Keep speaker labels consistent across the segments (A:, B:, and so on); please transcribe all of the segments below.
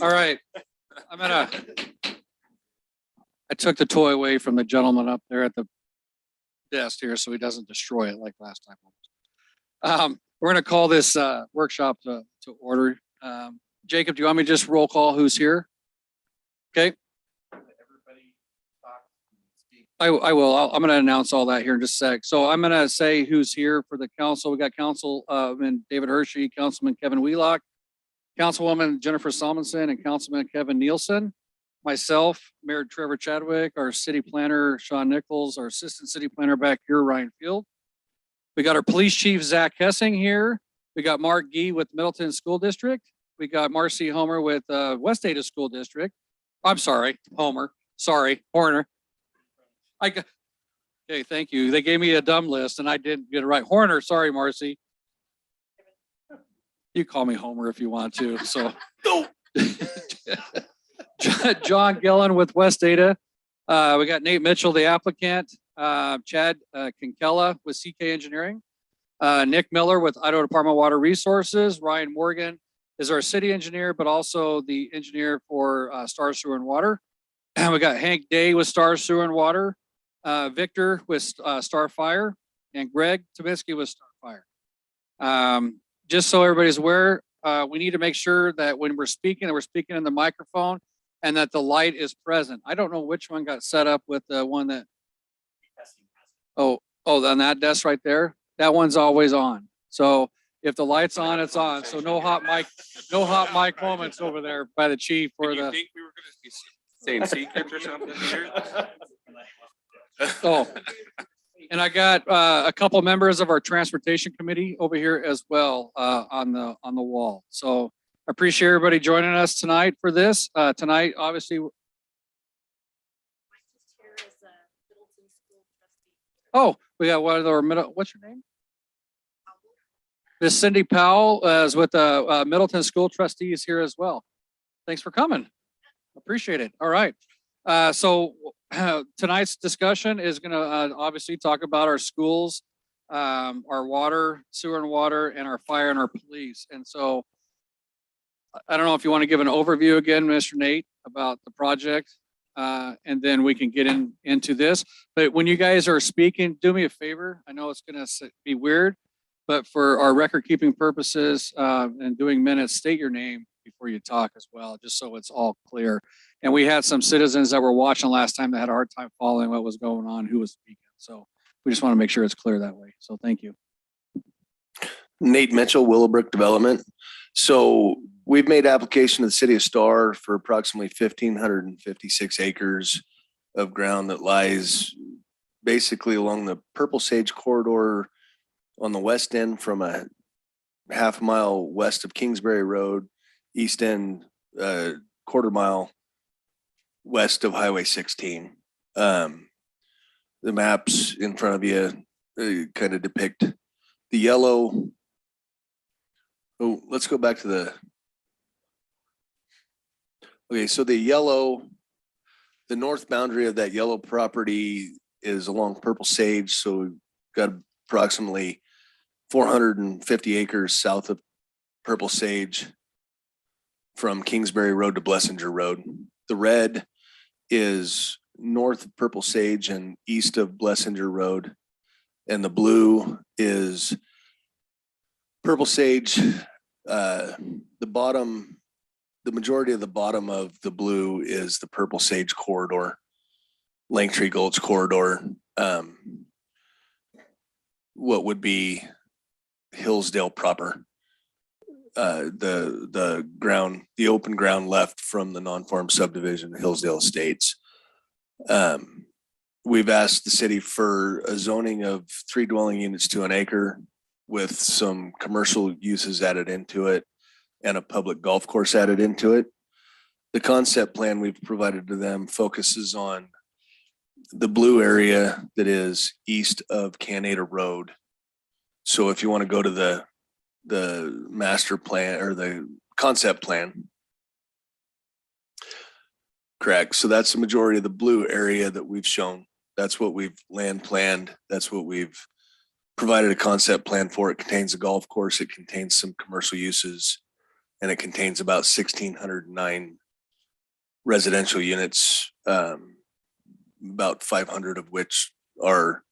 A: All right. I took the toy away from the gentleman up there at the desk here so he doesn't destroy it like last time. We're going to call this workshop to order. Jacob, do you want me to just roll call who's here? Okay. I will. I'm going to announce all that here in just a sec. So I'm going to say who's here for the council. We got Councilman David Hershey, Councilman Kevin Wheelock, Councilwoman Jennifer Salmonson, and Councilman Kevin Nielsen. Myself, Mayor Trevor Chadwick, our city planner, Sean Nichols, our assistant city planner back here, Ryan Field. We got our police chief, Zach Hessing here. We got Mark Gee with Middleton School District. We got Marcy Homer with West Ada School District. I'm sorry, Homer. Sorry, Horner. Okay, thank you. They gave me a dumb list and I didn't get it right. Horner, sorry, Marcy. You call me Homer if you want to. So, John Gillen with West Ada. We got Nate Mitchell, the applicant. Chad Kinkella with CK Engineering. Nick Miller with Idaho Department of Water Resources. Ryan Morgan is our city engineer, but also the engineer for Star Sewer and Water. And we got Hank Day with Star Sewer and Water. Victor with Star Fire, and Greg Tominski with Star Fire. Just so everybody's aware, we need to make sure that when we're speaking, that we're speaking in the microphone and that the light is present. I don't know which one got set up with the one that, oh, on that desk right there. That one's always on. So if the light's on, it's on. So no hot mic moments over there by the chief or the.
B: Think we were going to be saying secrets or something here?
A: Oh, and I got a couple members of our transportation committee over here as well on the wall. So I appreciate everybody joining us tonight for this. Tonight, obviously. Oh, we got one of our middle. What's your name? Miss Cindy Powell is with the Middleton School Trustees here as well. Thanks for coming. Appreciate it. All right. So tonight's discussion is going to obviously talk about our schools, our water, sewer and water, and our fire and our police. And so I don't know if you want to give an overview again, Mr. Nate, about the project, and then we can get into this. But when you guys are speaking, do me a favor. I know it's going to be weird, but for our record keeping purposes and doing minutes, state your name before you talk as well, just so it's all clear. And we had some citizens that were watching last time that had a hard time following what was going on, who was speaking. So we just want to make sure it's clear that way. So thank you.
C: Nate Mitchell, Willowbrook Development. So we've made application to the city of Star for approximately 1,556 acres of ground that lies basically along the Purple Sage corridor on the west end from a half mile west of Kingsbury Road, east end quarter mile west of Highway 16. The maps in front of you kind of depict the yellow. Oh, let's go back to the. Okay, so the north boundary of that yellow property is along Purple Sage. So we've got approximately 450 acres south of Purple Sage from Kingsbury Road to Blessinger Road. The red is north of Purple Sage and east of Blessinger Road. And the blue is Purple Sage. The majority of the bottom of the blue is the Purple Sage corridor, Langtree Gulch corridor. What would be Hillsdale proper. The open ground left from the non-farm subdivision, Hillsdale Estates. We've asked the city for a zoning of 3 dwelling units to an acre with some commercial uses added into it and a public golf course added into it. The concept plan we've provided to them focuses on the blue area that is east of Canada Road. So if you want to go to the master plan or the concept plan. Correct. So that's the majority of the blue area that we've shown. That's what we've land planned. That's what we've provided a concept plan for. It contains a golf course. It contains some commercial uses and it contains about 1,609 residential units, about 500 of which are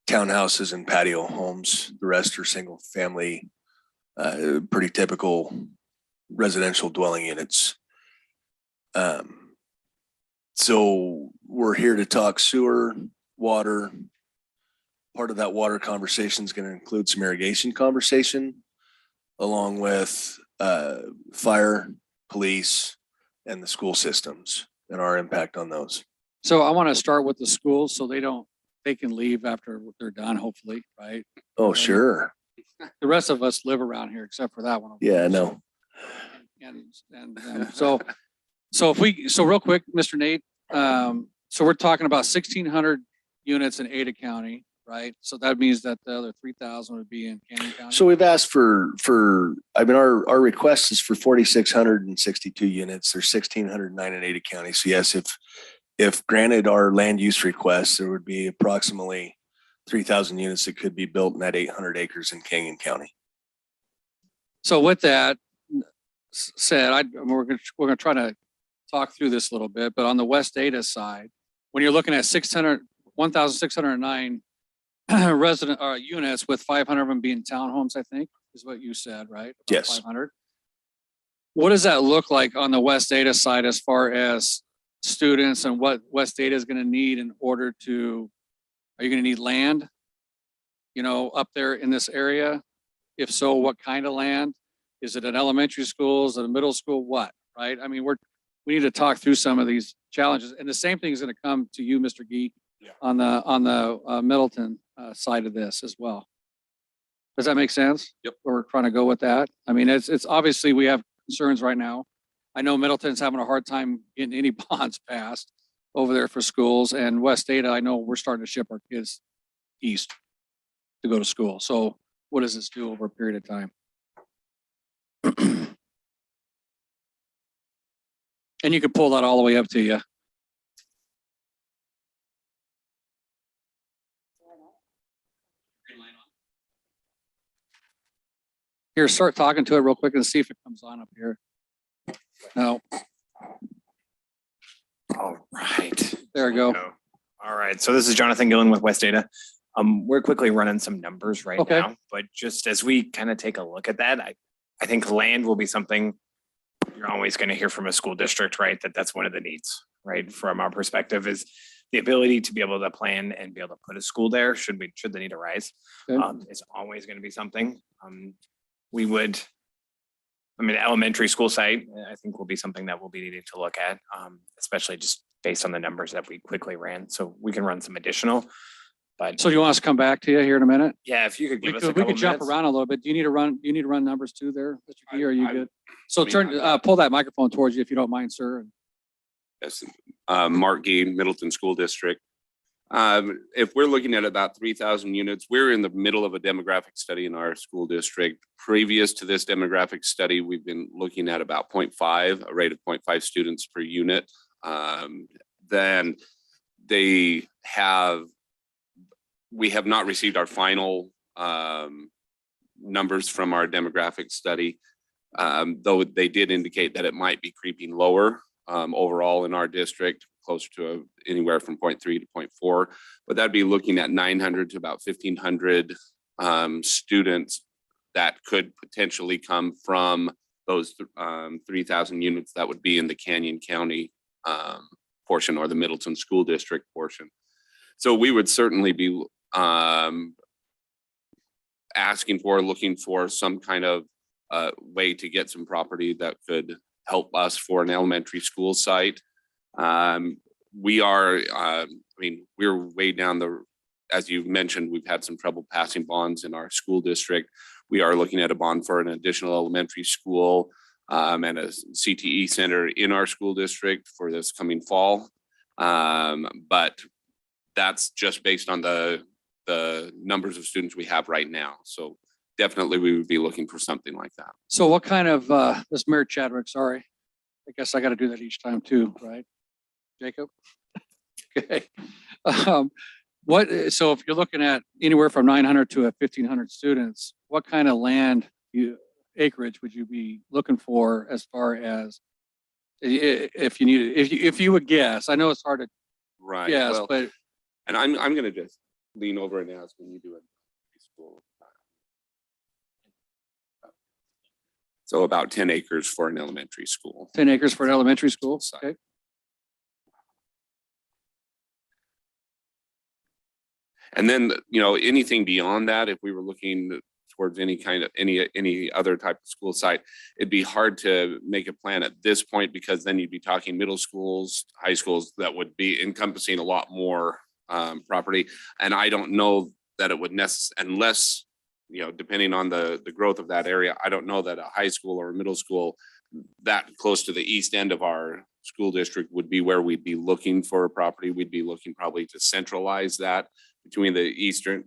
C: townhouses and patio homes. The rest are single family, pretty typical residential dwelling units. So we're here to talk sewer, water. Part of that water conversation is going to include some irrigation conversation, along with fire, police, and the school systems and our impact on those.
A: So I want to start with the schools so they can leave after they're done, hopefully, right?
C: Oh, sure.
A: The rest of us live around here except for that one.
C: Yeah, no.
A: And so real quick, Mr. Nate, so we're talking about 1,600 units in Ada County, right? So that means that the other 3,000 would be in Canyon County.
C: So we've asked for, I mean, our request is for 4,662 units. There's 1,609 in Ada County. So yes, if granted our land use request, there would be approximately 3,000 units that could be built in that 800 acres in Canyon County.
A: So with that said, we're going to try to talk through this a little bit, but on the West Ada side, when you're looking at 1,609 resident units with 500 of them being townhomes, I think is what you said, right? About
C: Yes.
A: 500. What does that look like on the West Ada side as far as students and what West Ada is going to need in order to, are you going to need land, up there in this area? If so, what kind of land? Is it an elementary school? Is it a middle school? What, right? I mean, we need to talk through some of these challenges. And the same thing is going to come to you, Mr. Gee, on the Middleton side of this as well. Does that make sense?
B: Yep.
A: Where we're trying to go with that? I mean, it's obviously we have concerns right now. I know Middleton's having a hard time getting any bonds passed over there for schools, and West Ada, I know we're starting to ship our kids east to go to school. So what does this do over a period of time? And you could pull that all the way up to you. Here, start talking to it real quick and see if it comes on up here. No,
D: All right.
A: there we go.
D: All right. So this is Jonathan Gillen with West Data. We're quickly running some numbers right
A: Okay.
D: now, but just as we kind of take a look at that, I think land will be something you're always going to hear from a school district, right? That's one of the needs, right? From our perspective is the ability to be able to plan and be able to put a school there should the need arise.
A: Okay.
D: It's always going to be something. Elementary school site, I think will be something that we'll be needing to look at, especially just based on the numbers that we quickly ran. So we can run some additional, but
A: So you want us to come back to you here in a minute?
D: yeah, if you could
A: We
D: give us a
A: could, we
D: couple
A: could jump
D: minutes.
A: around a little bit. Do you need to run numbers too there, Mr. Gee, or are you
B: I-
A: good? So
B: I mean,
A: pull that microphone towards you if you don't mind, sir.
B: Yes, Mark Gee, Middleton School District. If we're looking at about 3,000 units, we're in the middle of a demographic study in our school district. Previous to this demographic study, we've been looking at about 0.5, a rate of 0.5 students per unit. Then we have not received our final numbers from our demographic study, though they did indicate that it might be creeping lower overall in our district, closer to anywhere from 0.3 to 0.4, but that'd be looking at 900 to about 1,500 students that could potentially come from those 3,000 units that would be in the Canyon County portion or the Middleton School District portion. So we would certainly be looking for some kind of way to get some property that could help us for an elementary school site. We're way down as you mentioned, we've had some trouble passing bonds in our school district. We are looking at a bond for an additional elementary school and a CTE center in our school district for this coming fall. But that's just based on the numbers of students we have right now. So definitely we would be looking for something like that.
A: So what kind of, this Mayor Chadwick, sorry. I guess I got to do that each time too, right? Jacob? Okay. So if you're looking at anywhere from 900 to 1,500 students, what kind of land acreage would you be looking for as far as if you need, if you would guess? I know it's hard to
B: Right.
A: guess,
B: Well,
A: but
B: and I'm gonna just lean over and ask when you do it. So about 10 acres for an elementary school.
A: 10 acres for an elementary school. Okay.
B: And then, anything beyond that, if we were looking towards any kind of, any other type of school site, it'd be hard to make a plan at this point, because then you'd be talking middle schools, high schools that would be encompassing a lot more property. And I don't know that it would unless, depending on the growth of that area, I don't know that a high school or a middle school that close to the east end of our school district would be where we'd be looking for a property. We'd be looking probably to centralize that between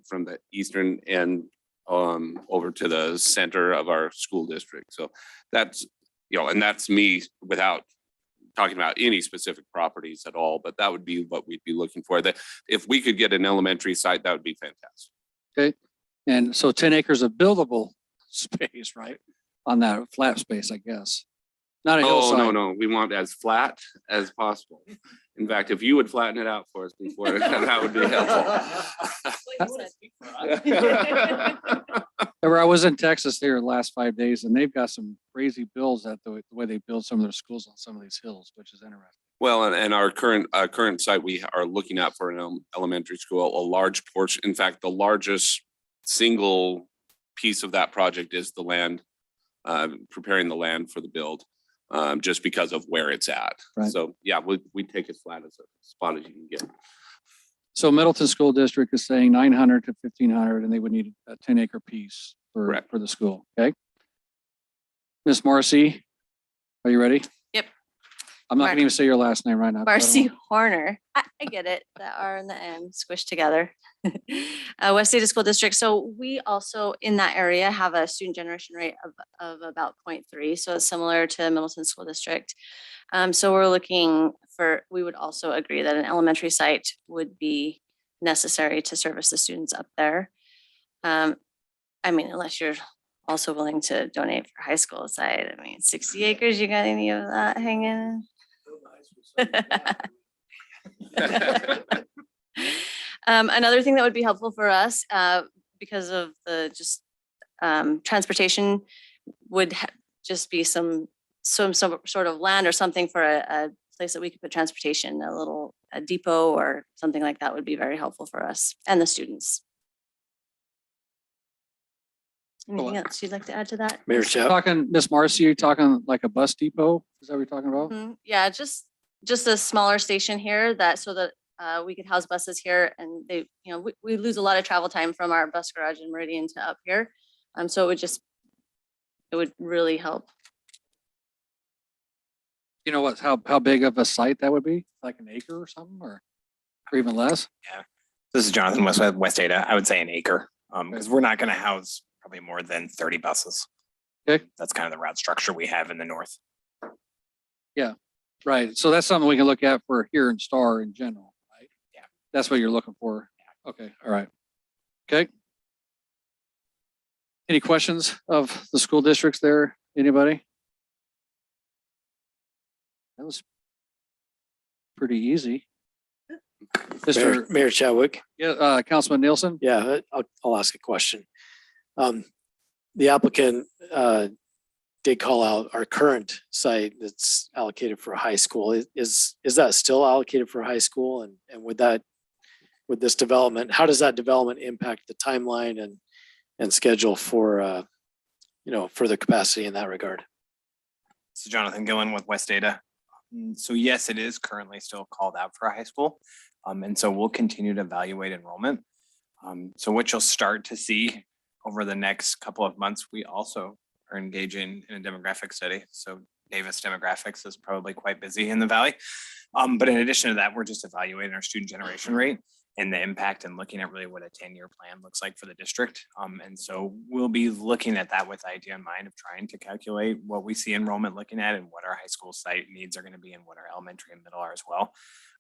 B: from the eastern end over to the center of our school district. So that's, and that's me without talking about any specific properties at all, but that would be what we'd be looking for. That if we could get an elementary site, that would be fantastic.
A: Okay. And so 10 acres of buildable space, right? On that flat space, I guess. Not a
B: Oh,
A: hillside.
B: no, we want as flat as possible. In fact, if you would flatten it out for us before, that would be helpful.
A: I was in Texas here the last 5 days, and they've got some crazy builds at the way they build some of their schools on some of these hills, which is interesting.
B: Well, and our current site we are looking at for an elementary school, a large portion, in fact, the largest single piece of that project is the land, preparing the land for the build, just because of where it's at.
A: Right.
B: So yeah, we take as flat as a spot as you can get.
A: So Middleton School District is saying 900 to 1,500, and they would need a 10-acre piece for
B: Correct.
A: the school. Okay. Miss Marcy, are you ready?
E: Yep.
A: I'm not going to even say your last name right now. 'cause I don't
E: Marcy
A: know.
E: Horner. I get it. The R and the M squished together. West Data School District. So we also in that area have a student generation rate of about 0.3. So it's similar to Middleton School District. So we're looking we would also agree that an elementary site would be necessary to service the students up there. I mean, unless you're also willing to donate for high school site. I mean, 60 acres, you got any of that hanging? Another thing that would be helpful for us, because of the transportation, would just be some sort of land or something for a place that we could put transportation, a depot or something like that would be very helpful for us and the students. Anything else you'd like to add to that?
C: Mayor
E: Ms.
C: Chap.
A: Talking, Miss Marcy, you talking like a bus depot? Is that what you're talking about?
E: Yeah, just a smaller station here so that we could house buses here, and they, we lose a lot of travel time from our bus garage in Meridian to up here. So it would really help.
A: You know what, how big of a site that would be? Like an acre or something, or even less?
D: This is Jonathan West Data. I would say an acre, because we're not going to house probably more than 30 buses.
A: Okay.
D: That's kind of the route structure we have in the north.
A: Right. So that's something we can look at for here in Star in general, right?
D: Yeah.
A: That's what you're looking for. Okay. All right. Okay. Any questions of the school districts there? Anybody? That was pretty easy. Mr.
F: Mayor Chadwick,
A: Yeah, Councilman Nielsen?
F: yeah, I'll ask a question. The applicant did call out our current site that's allocated for high school. Is that still allocated for high school? And with this development, how does that development impact the timeline and schedule for further capacity in that regard?
D: So Jonathan Gillen with West Data. So yes, it is currently still called out for a high school. And so we'll continue to evaluate enrollment. So what you'll start to see over the next couple of months, we also are engaging in a demographic study. So Davis Demographics is probably quite busy in the Valley. But in addition to that, we're just evaluating our student generation rate. and the impact and looking at really what a 10-year plan looks like for the district. And so we'll be looking at that with the idea in mind of trying to calculate what we see enrollment looking at and what our high school site needs are going to be and what our elementary and middle are as well.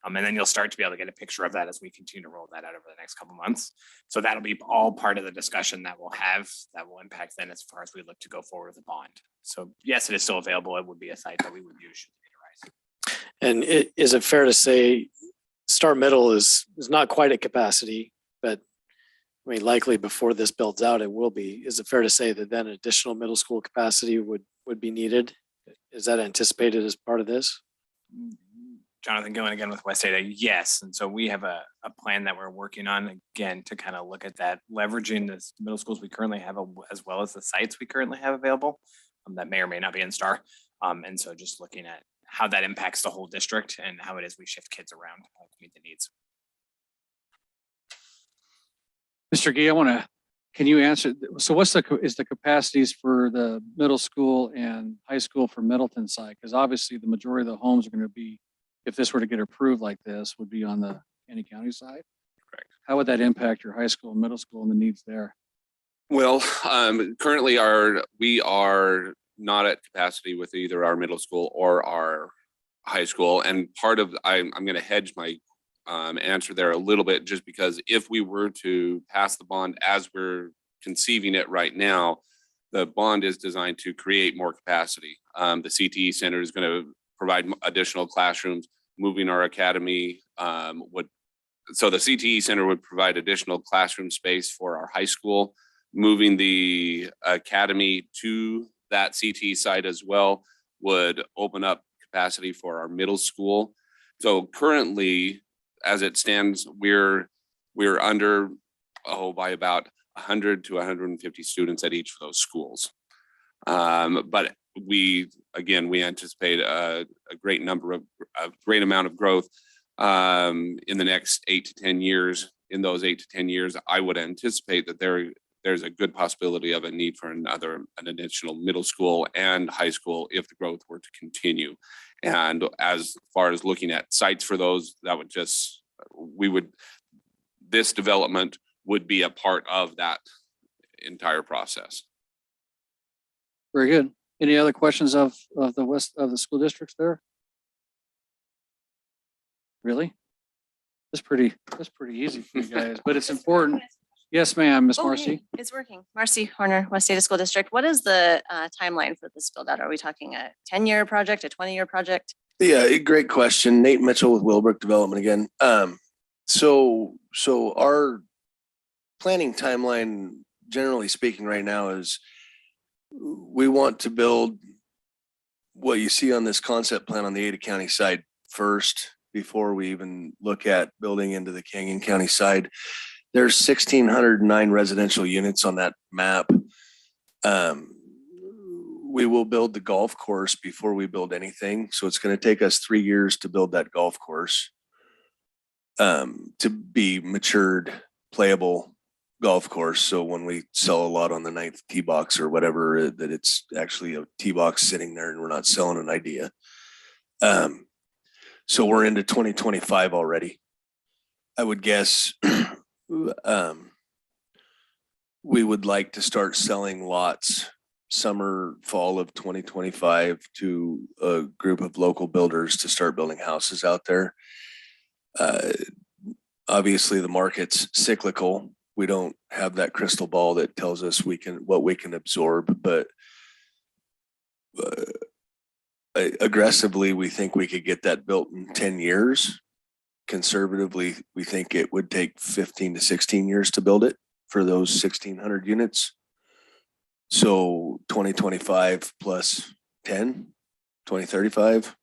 D: And then you'll start to be able to get a picture of that as we continue to roll that out over the next couple months. So that'll be all part of the discussion that we'll have that will impact then as far as we look to go forward with a bond. So yes, it is still available. It would be a site that we would use should the need arise.
F: And is it fair to say Star Middle is not quite at capacity, but I mean, likely before this builds out, it will be. Is it fair to say that then additional middle school capacity would be needed? Is that anticipated as part of this?
D: Jonathan, going again with West Ada, yes. And so we have a plan that we're working on again to kind of look at that, leveraging the middle schools we currently have as well as the sites we currently have available that may or may not be in Star. And so just looking at how that impacts the whole district and how it is we shift kids around to meet the needs.
A: Mr. Gee, can you answer? So is the capacities for the middle school and high school for Middleton side? Because obviously the majority of the homes are going to be, if this were to get approved like this, would be on the Candy County side.
B: Correct.
A: How would that impact your high school and middle school and the needs there?
B: Well, currently we are not at capacity with either our middle school or our high school. And part of, I'm going to hedge my answer there a little bit, just because if we were to pass the bond as we're conceiving it right now, the bond is designed to create more capacity. The CTE center is going to provide additional classrooms, moving our academy so the CTE center would provide additional classroom space for our high school, moving the academy to that CTE site as well would open up capacity for our middle school. So currently, as it stands, we're under by about 100 to 150 students at each of those schools. But we anticipate a great amount of growth in the next 8 to 10 years. In those 8 to 10 years, I would anticipate that there's a good possibility of a need for an additional middle school and high school if the growth were to continue. And as far as looking at sites for those, this development would be a part of that entire process.
A: Very good. Any other questions of the west of the school districts there? Really? That's pretty easy for you guys, but it's important. Yes, ma'am, Miss
E: Oh,
A: Marcy.
E: hey, it's working. Marcy Horner, West Ada School District. What is the timeline for this build out? Are we talking a 10-year project, a 20-year project?
C: Yeah, great question. Nate Mitchell with Willowbrook Development again. So our planning timeline, generally speaking right now, is we want to build what you see on this concept plan on the Ada County side first before we even look at building into the Canyon County side. There's 1,609 residential units on that map. We will build the golf course before we build anything. So it's going to take us 3 years to build that golf course to be matured, playable golf course. So when we sell a lot on the 9th tee box or whatever, that it's actually a tee box sitting there and we're not selling an idea. So we're into 2025 already. I would guess we would like to start selling lots summer, fall of 2025 to a group of local builders to start building houses out there. Obviously the market's cyclical. We don't have that crystal ball that tells us what we can absorb, but aggressively, we think we could get that built in 10 years. Conservatively, we think it would take 15 to 16 years to build it for those 1,600 units. So 2025 plus 10, 2035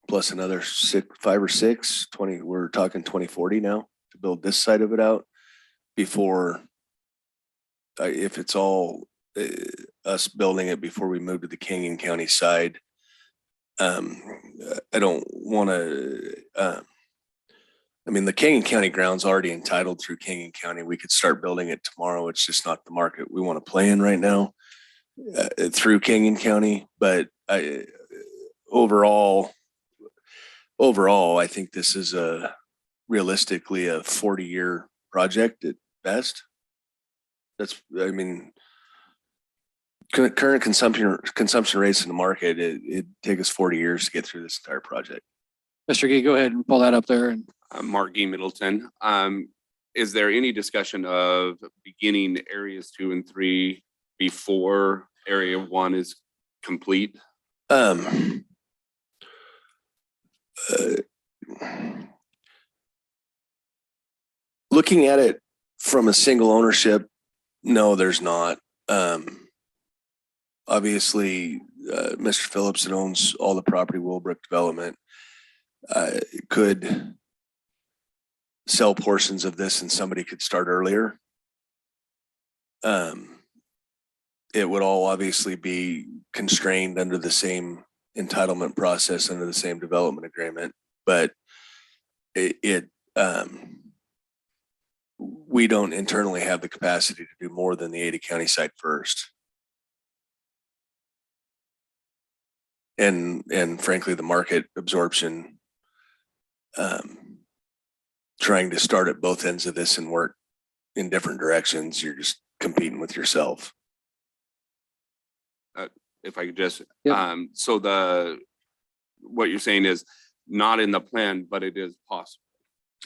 C: plus another 5 or 6, 20, we're talking 2040 now to build this side of it out before, if it's all us building it before we move to the Canyon County side. I don't want to, the Canyon County ground's already entitled through Canyon County. We could start building it tomorrow. It's just not the market we want to play in right now through Canyon County. But overall, I think this is a realistically a 40-year project at best. That's, I mean, current consumption rates in the market, it'd take us 40 years to get through this entire project.
A: Mr. Gee, go ahead and pull that up there. And
B: Mark G. Middleton. Is there any discussion of beginning areas 2 and 3 before area 1 is complete?
C: Looking at it from a single ownership, no, there's not. Obviously, Mr. Phillips that owns all the property, Willowbrook Development, could sell portions of this and somebody could start earlier. It would all obviously be constrained under the same entitlement process, under the same development agreement, but we don't internally have the capacity to do more than the Ada County site first. And frankly, the market absorption, trying to start at both ends of this and work in different directions, you're just competing with yourself.
B: If I could just,
A: Yep.
B: So what you're saying is not in the plan, but it is possible,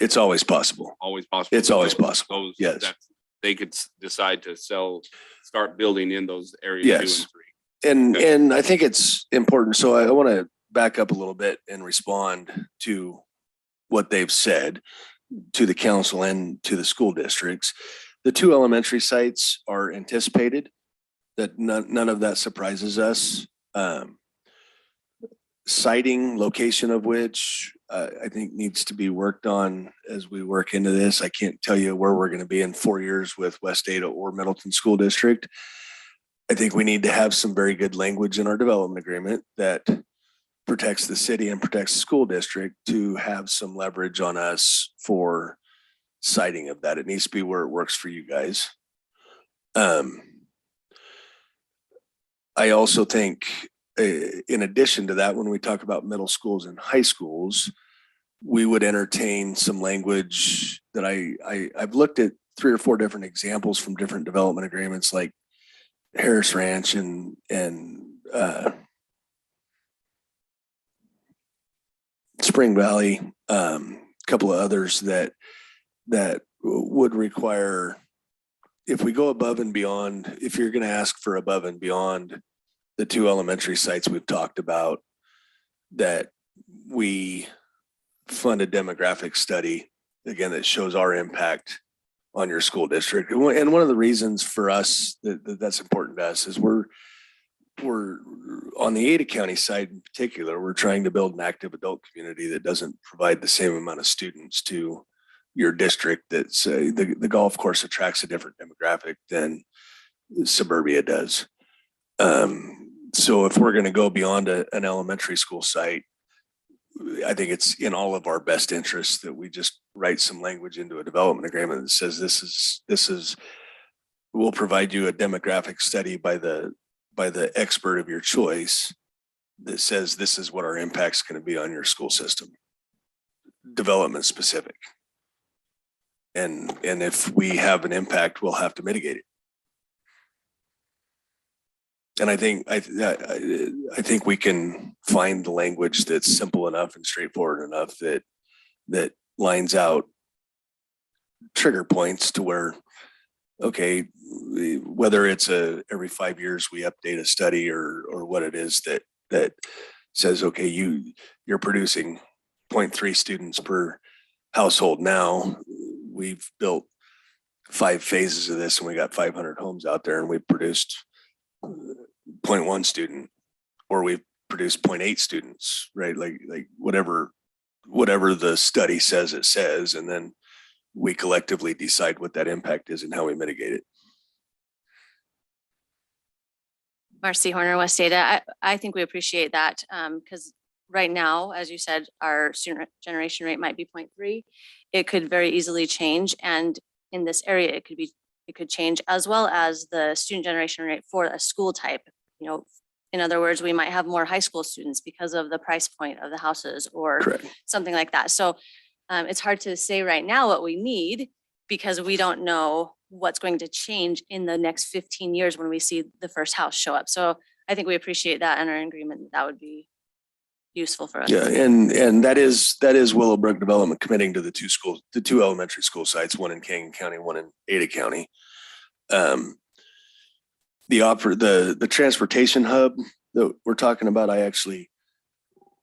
C: It's always possible.
B: always possible.
C: It's always possible.
B: Those
C: Yes.
B: that they could decide to start building in those areas 2
C: Yes.
B: and 3.
C: And I think it's important. So I want to back up a little bit and respond to what they've said to the council and to the school districts. The 2 elementary sites are anticipated. That none of that surprises us. Siting, location of which I think needs to be worked on as we work into this. I can't tell you where we're going to be in 4 years with West Ada or Middleton School District. I think we need to have some very good language in our development agreement that protects the city and protects the school district to have some leverage on us for siting of that. It needs to be where it works for you guys. I also think in addition to that, when we talk about middle schools and high schools, we would entertain some language that I've looked at 3 or 4 different examples from different development agreements like Harris Ranch and Spring Valley, a couple of others that would require, if we go above and beyond, if you're going to ask for above and beyond the 2 elementary sites we've talked about, that we fund a demographic study, again, that shows our impact on your school district. And one of the reasons for us that's important to us is we're on the Ada County side in particular, we're trying to build an active adult community that doesn't provide the same amount of students to your district. That's the golf course attracts a different demographic than suburbia does. So if we're going to go beyond an elementary school site, I think it's in all of our best interests that we just write some language into a development agreement that says this is we'll provide you a demographic study by the expert of your choice that says this is what our impact's going to be on your school system, development specific. And if we have an impact, we'll have to mitigate it. And I think we can find the language that's simple enough and straightforward enough that lines out trigger points to where, okay, whether it's every 5 years we update a study or what it is that says, okay, you're producing 0.3 students per household now. We've built 5 phases of this and we got 500 homes out there and we've produced 0.1 student, or we've produced 0.8 students, right? Like whatever the study says it says, and then we collectively decide what that impact is and how we mitigate it.
E: Marcy Horner, West Ada. I think we appreciate that because right now, as you said, our student generation rate might be 0.3. It could very easily change. And in this area, it could change, as well as the student generation rate for a school type. You know, in other words, we might have more high school students because of the price point of the houses or
C: Correct.
E: something like that. So It's hard to say right now what we need because we don't know what's going to change in the next 15 years when we see the first house show up. So I think we appreciate that and are in agreement that that would be useful for us.
C: Yeah, and that is Willowbrook Development committing to the two elementary school sites, one in King County, one in Ada County. The transportation hub that we're talking about, I actually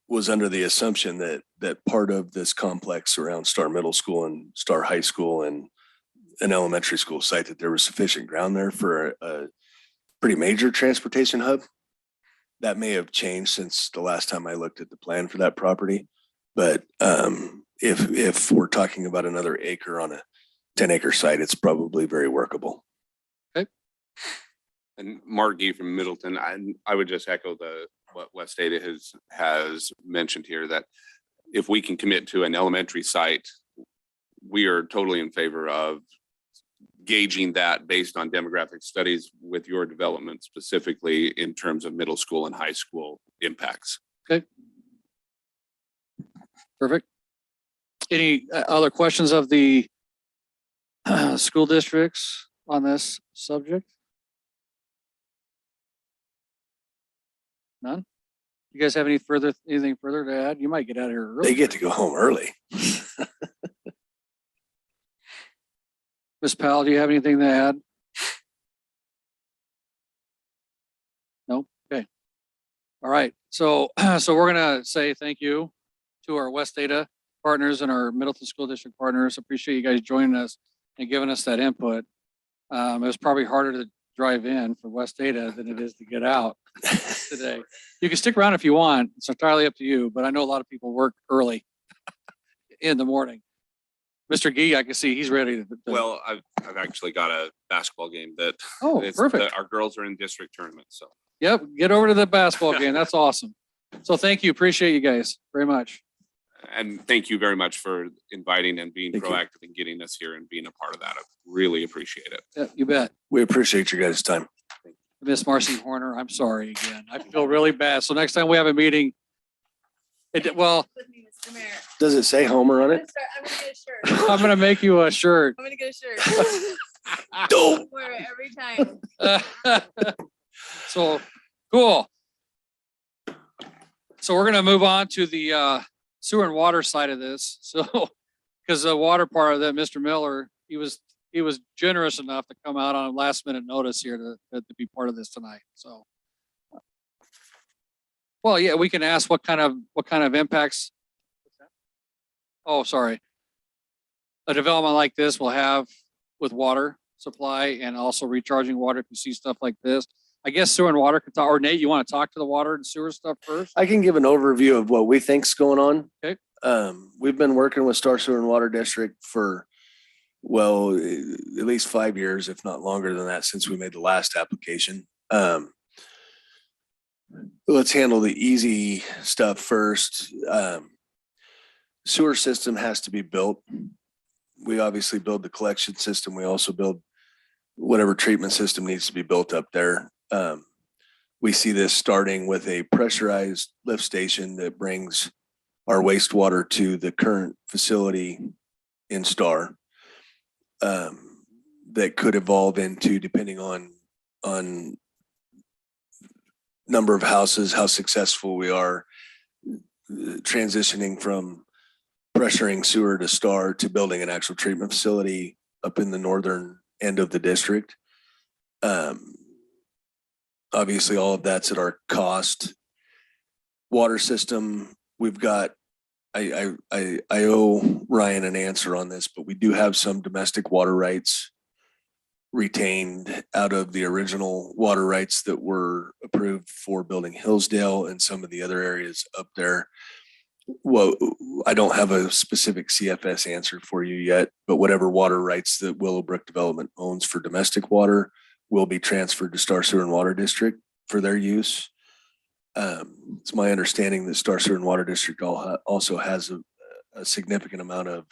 C: was under the assumption that part of this complex around Star Middle School and Star High School and an elementary school site, that there was sufficient ground there for a pretty major transportation hub. That may have changed since the last time I looked at the plan for that property. But if we're talking about another acre on a 10-acre site, it's probably very workable.
B: And Mark Gee from Middleton, I would just echo what West Ada has mentioned here, that if we can commit to an elementary site, we are totally in favor of gauging that based on demographic studies with your development specifically in terms of middle school and high school impacts.
A: Okay. Perfect. Any other questions of the school districts on this subject? None? You guys have anything further to add? You might get out of here early.
C: They get to go home early.
A: Ms. Powell, do you have anything to add? No? Okay. All right. So we're going to say thank you to our West Ada partners and our Middleton School District partners. Appreciate you guys joining us and giving us that input. It was probably harder to drive in for West Ada than it is to get out today. You can stick around if you want. It's entirely up to you, but I know a lot of people work early in the morning. Mr. Gee, I can see he's ready to.
B: Well, I've actually got a basketball game that
A: Perfect.
B: Our girls are in district tournament. So
A: Yep, get over to the basketball game. That's awesome. So thank you. Appreciate you guys very much.
B: and thank you very much for inviting and being
C: Thank you.
B: proactive in getting us here and being a part of that. I really appreciate it.
A: Yeah, you bet.
C: We appreciate your guys' time.
A: Miss Marcy Horner, I'm sorry again. I feel really bad. So next time we have a meeting, well,
E: With me, Mr. Mayor.
C: Does it say Homer on
E: I'm
C: it?
E: gonna get a shirt.
A: I'm gonna make you a shirt.
E: I'm gonna get a shirt.
C: Dope.
E: Wear it every time.
A: So cool. So we're gonna move on to the sewer and water side of this. So because the water part of that, Mr. Miller, he was generous enough to come out on last minute notice here to be part of this tonight. So. Well, yeah, we can ask what kind of impacts. Oh, sorry. A development like this will have with water supply and also recharging water. If you see stuff like this, I guess sewer and water could talk, or Nate, you want to talk to the water and sewer stuff first?
C: I can give an overview of what we think's going on.
A: Okay.
C: We've been working with Star Sewer and Water District for, well, at least 5 years, if not longer than that, since we made the last application. Let's handle the easy stuff first. Sewer system has to be built. We obviously build the collection system. We also build whatever treatment system needs to be built up there. We see this starting with a pressurized lift station that brings our wastewater to the current facility in Star. That could evolve into, depending on number of houses, how successful we are, transitioning from pressuring sewer to Star to building an actual treatment facility up in the northern end of the district. Obviously, all of that's at our cost. Water system, we've got, I owe Ryan an answer on this, but we do have some domestic water rights retained out of the original water rights that were approved for building Hillsdale and some of the other areas up there. Well, I don't have a specific CFS answer for you yet, but whatever water rights that Willowbrook Development owns for domestic water will be transferred to Star Sewer and Water District for their use. It's my understanding that Star Sewer and Water District also has a significant amount of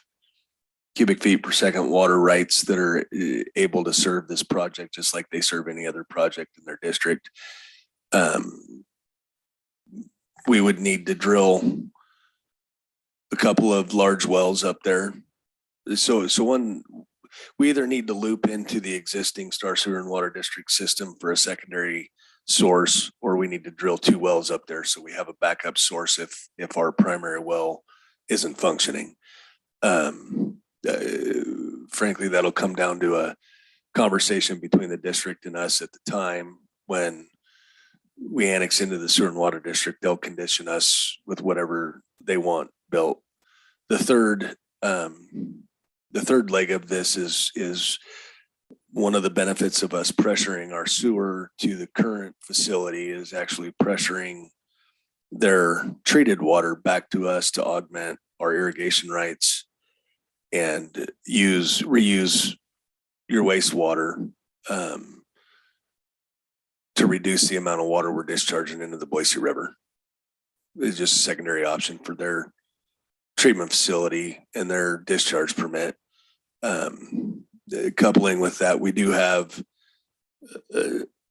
C: cubic feet per second water rights that are able to serve this project just like they serve any other project in their district. We would need to drill a couple of large wells up there. So one, we either need to loop into the existing Star Sewer and Water District system for a secondary source, or we need to drill 2 wells up there so we have a backup source if our primary well isn't functioning. Frankly, that'll come down to a conversation between the district and us at the time when we annex into the Sewer and Water District. They'll condition us with whatever they want built. The third leg of this is one of the benefits of us pressuring our sewer to the current facility is actually pressuring their treated water back to us to augment our irrigation rights and reuse your wastewater to reduce the amount of water we're discharging into the Boise River. It's just a secondary option for their treatment facility and their discharge permit. Coupling with that, we do have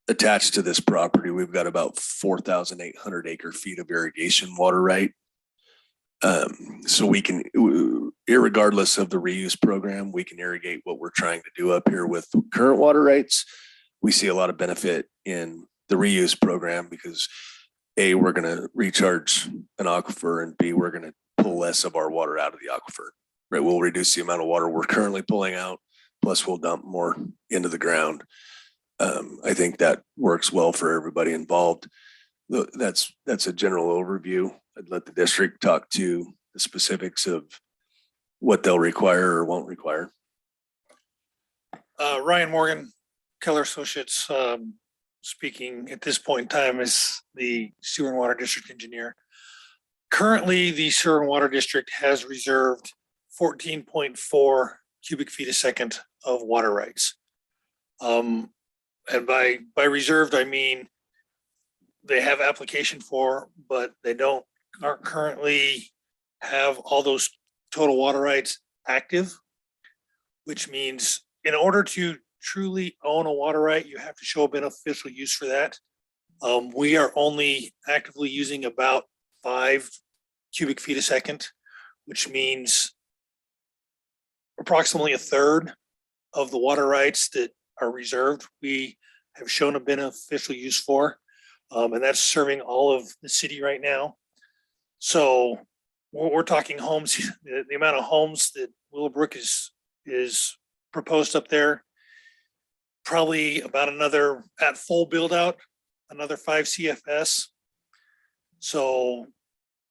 C: attached to this property, we've got about 4,800 acre feet of irrigation water right. So we can, irregardless of the reuse program, we can irrigate what we're trying to do up here with current water rights. We see a lot of benefit in the reuse program because A, we're going to recharge an aquifer, and B, we're going to pull less of our water out of the aquifer, right? We'll reduce the amount of water we're currently pulling out, plus we'll dump more into the ground. I think that works well for everybody involved. That's a general overview. I'd let the district talk to the specifics of what they'll require or won't require.
G: Ryan Morgan, Keller Associates, speaking at this point in time as the Sewer and Water District Engineer. Currently, the Sewer and Water District has reserved 14.4 cubic feet a second of water rights. And by reserved, I mean they have application for, but they aren't currently have all those total water rights active, which means in order to truly own a water right, you have to show a beneficial use for that. We are only actively using about 5 cubic feet a second, which means approximately a third of the water rights that are reserved, we have shown a beneficial use for. And that's serving all of the city right now. So we're talking homes, the amount of homes that Willowbrook is proposed up there, probably about another, at full build out, another 5 CFS. So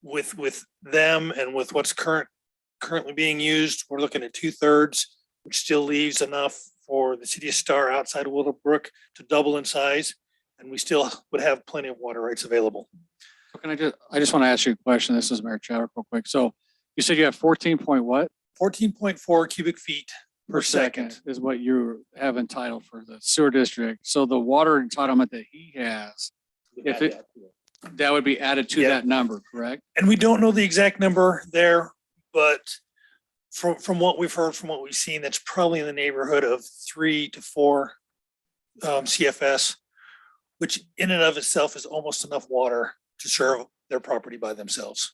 G: with them and with what's currently being used, we're looking at 2/3, which still leaves enough for the city of Star outside of Willowbrook to double in size. And we still would have plenty of water rights available.
A: I just want to ask you a question. This is Mayor Chadwick real quick. So you said you have 14 point what?
G: 14.4 cubic feet per second.
A: Is what you have entitled for the sewer district. So the water entitlement that he has, that would be added to
G: Yeah.
A: that number, correct?
G: And we don't know the exact number there, but from what we've heard, from what we've seen, that's probably in the neighborhood of 3 to 4 CFS, which in and of itself is almost enough water to serve their property by themselves.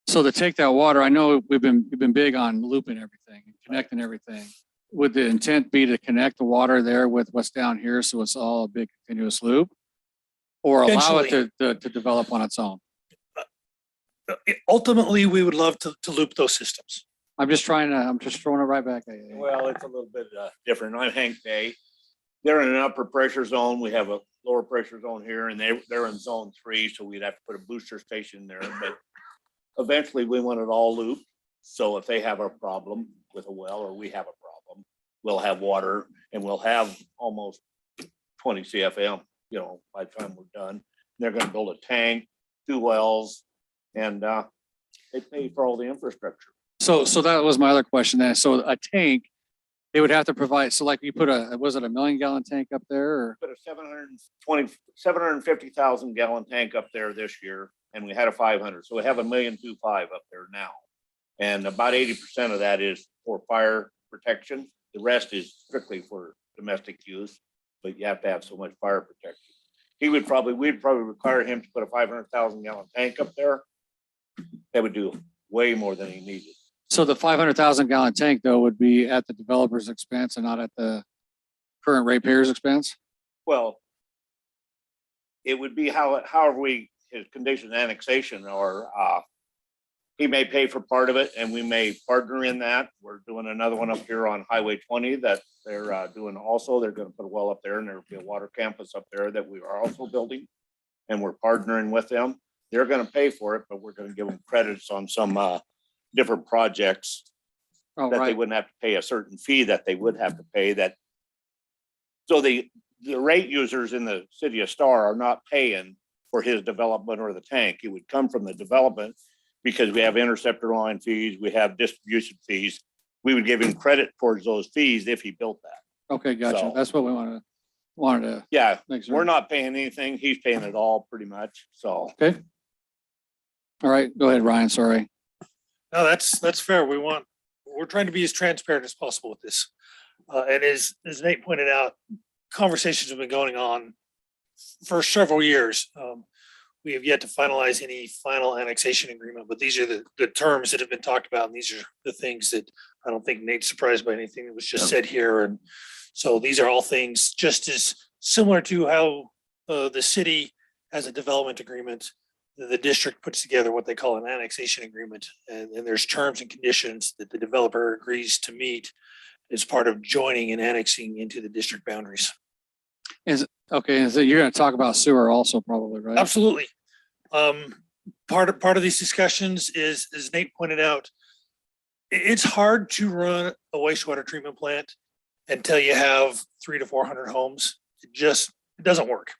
A: So to take that water, I know we've been big on looping everything and connecting everything. Would the intent be to connect the water there with what's down here so it's all a big continuous loop? Or allow it to develop on its own?
G: Ultimately, we would love to loop those systems.
A: I'm just throwing it right back at you.
H: Well, it's a little bit different. I'm Hank Day. They're in an upper pressure zone. We have a lower pressure zone here, and they're in zone 3, so we'd have to put a booster station there. But eventually, we want it all looped. So if they have a problem with a well, or we have a problem, we'll have water, and we'll have almost 20 CFM, by the time we're done. They're going to build a tank, 2 wells, and they pay for all the infrastructure.
A: So that was my other question then. So a tank, they would have to provide, so like you put was it a 1 million gallon tank up there or?
H: Put a 750,000 gallon tank up there this year, and we had a 500. So we have 1,250,000 up there now. And about 80% of that is for fire protection. The rest is strictly for domestic use, but you have to have so much fire protection. We'd probably require him to put a 500,000 gallon tank up there. That would do way more than he needed.
A: So the 500,000 gallon tank though would be at the developer's expense and not at the current ratepayer's expense?
H: Well, it would be however his condition annexation or, he may pay for part of it and we may partner in that. We're doing another one up here on Highway 20 that they're doing also. They're gonna put a well up there and there'll be a water campus up there that we are also building. And we're partnering with them. They're gonna pay for it, but we're gonna give them credits on some different projects
A: Oh,
H: that they
A: right.
H: wouldn't have to pay a certain fee that they would have to pay that. So the rate users in the city of Star are not paying for his development or the tank. It would come from the development because we have interceptor line fees, we have distribution fees. We would give him credit towards those fees if he built that.
A: Okay, gotcha.
H: So-
A: That's what we wanted to
H: Yeah,
A: make sure.
H: we're not paying anything. He's paying it all pretty much. So
A: Okay. All right, go ahead, Ryan. Sorry.
G: No, that's fair. We're trying to be as transparent as possible with this. And as Nate pointed out, conversations have been going on for several years. We have yet to finalize any final annexation agreement, but these are the terms that have been talked about. And these are the things that I don't think Nate's surprised by anything that was just said here. And so these are all things just as similar to how the city has a development agreement. The district puts together what they call an annexation agreement, and there's terms and conditions that the developer agrees to meet as part of joining and annexing into the district boundaries.
A: Okay, and so you're going to talk about sewer also probably, right?
G: Absolutely. Part of these discussions is, as Nate pointed out, it's hard to run a wastewater treatment plant until you have 300 to 400 homes. It doesn't work.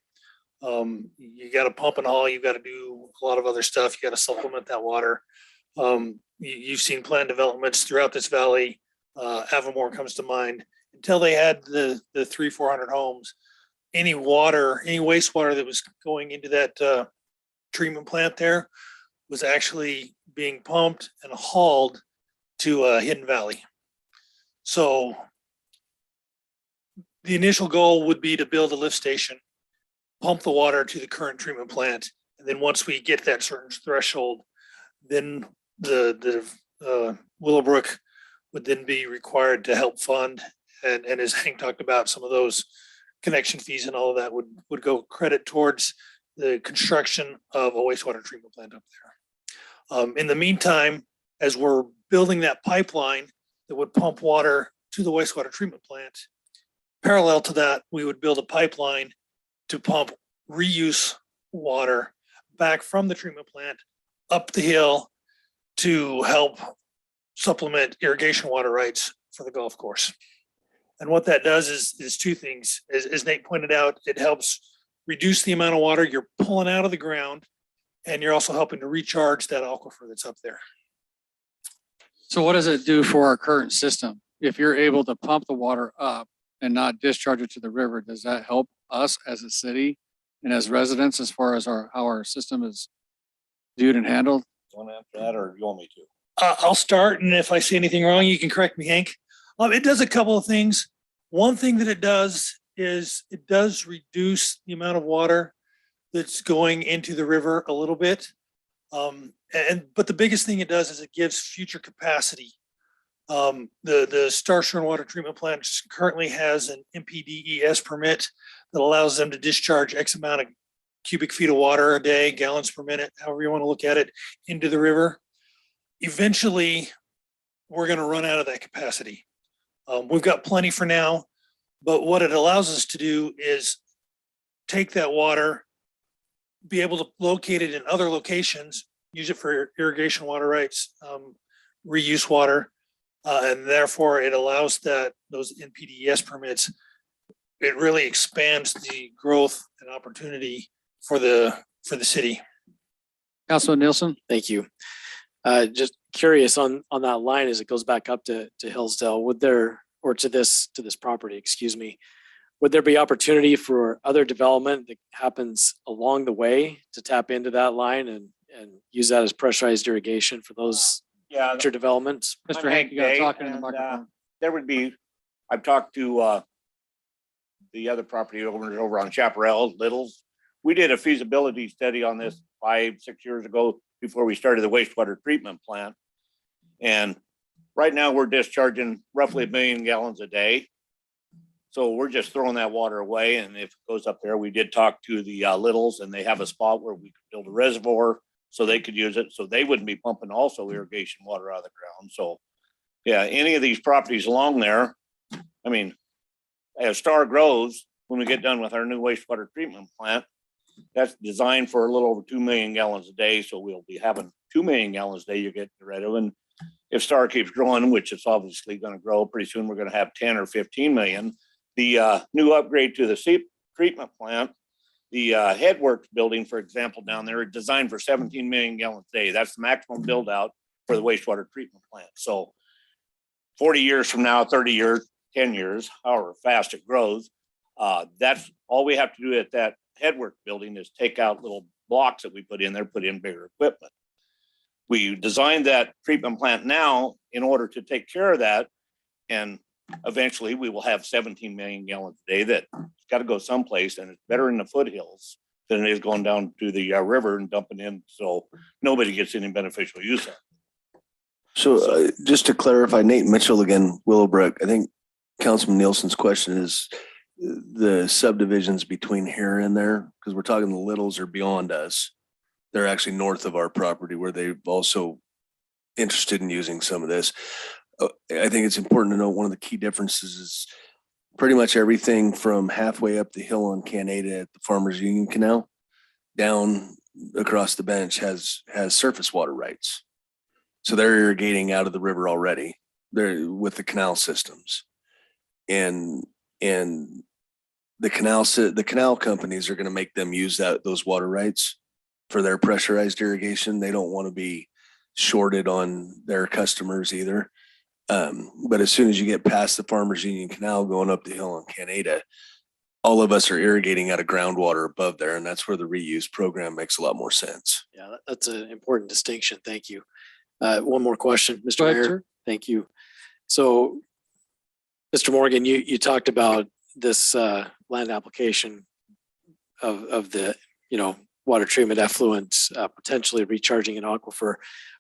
G: You got to pump and haul. You've got to do a lot of other stuff. You got to supplement that water. You've seen planned developments throughout this valley. Avamore comes to mind. Until they had the 300-400 homes, any wastewater that was going into that treatment plant there was actually being pumped and hauled to Hidden Valley. So the initial goal would be to build a lift station, pump the water to the current treatment plant. And then once we get that certain threshold, then the Willowbrook would then be required to help fund. And as Hank talked about, some of those connection fees and all of that would go credit towards the construction of a wastewater treatment plant up there. In the meantime, as we're building that pipeline that would pump water to the wastewater treatment plant, parallel to that, we would build a pipeline to pump reuse water back from the treatment plant up the hill to help supplement irrigation water rights for the golf course. And what that does is two things. As Nate pointed out, it helps reduce the amount of water you're pulling out of the ground, and you're also helping to recharge that aquifer that's up there.
A: So what does it do for our current system? If you're able to pump the water up and not discharge it to the river, does that help us as a city and as residents as far as how our system is viewed and handled?
H: want to answer that or you want me to?
G: I'll start, and if I say anything wrong, you can correct me, Hank. It does a couple of things. One thing that it does is it does reduce the amount of water that's going into the river a little bit. But the biggest thing it does is it gives future capacity. The Star Shore Water Treatment Plant currently has an MPDES permit that allows them to discharge X amount of cubic feet of water a day, gallons per minute, however you want to look at it, into the river. Eventually, we're going to run out of that capacity. We've got plenty for now, but what it allows us to do is take that water, be able to locate it in other locations, use it for irrigation water rights, reuse water, and therefore it allows those NPDES permits. It really expands the growth and opportunity for the city.
A: Councilman Nielsen?
F: Thank you. Just curious on that line as it goes back up to Hillsdale, or to this property, excuse me, would there be opportunity for other development that happens along the way to tap into that line and use that as pressurized irrigation for those
H: Yeah,
F: future developments?
A: Mr.
H: I'm
A: Hank, you gotta
H: Day,
A: talk into the
H: and,
A: microphone.
H: there would be, I've talked to the other property owners over on Chaparral, Littles. We did a feasibility study on this 5-6 years ago. before we started the wastewater treatment plant. And right now we're discharging roughly 1 million gallons a day. So we're just throwing that water away. And if it goes up there, we did talk to the Littles, and they have a spot where we could build a reservoir so they could use it. So they wouldn't be pumping also irrigation water out of the ground. So yeah, any of these properties along there, I mean, as Star grows, when we get done with our new wastewater treatment plant, that's designed for a little over 2 million gallons a day. So we'll be having 2 million gallons a day you're getting rid of. And if Star keeps growing, which it's obviously going to grow, pretty soon we're going to have 10 or 15 million. The new upgrade to the seep treatment plant, the headworks building, for example, down there, is designed for 17 million gallons a day. That's the maximum build out for the wastewater treatment plant. So 40 years from now, 30 years, 10 years, however fast it grows, that's all we have to do at that headwork building is take out little blocks that we put in there, put in bigger equipment. We designed that treatment plant now in order to take care of that. And eventually we will have 17 million gallons a day that's got to go someplace, and it's better in the foothills than it is going down to the river and dumping in. So nobody gets any beneficial use of it.
C: So just to clarify, Nate Mitchell again, Willowbrook, I think Councilman Nielsen's question is the subdivisions between here and there, because we're talking the Littles are beyond us. They're actually north of our property where they've also interested in using some of this. I think it's important to know one of the key differences is pretty much everything from halfway up the hill on Canada at the Farmers Union Canal down across the bench has surface water rights. So they're irrigating out of the river already. They're with the canal systems. And the canal companies are going to make them use those water rights for their pressurized irrigation. They don't want to be shorted on their customers either. But as soon as you get past the Farmers Union Canal going up the hill on Canada, all of us are irrigating out of groundwater above there. And that's where the reuse program makes a lot more sense.
F: Yeah, that's an important distinction. Thank you. One more question, Mr.
A: Go ahead,
F: Mayor.
A: sir.
F: Thank you. So, Mr. Morgan, you talked about this land application of the, water treatment effluent potentially recharging an aquifer.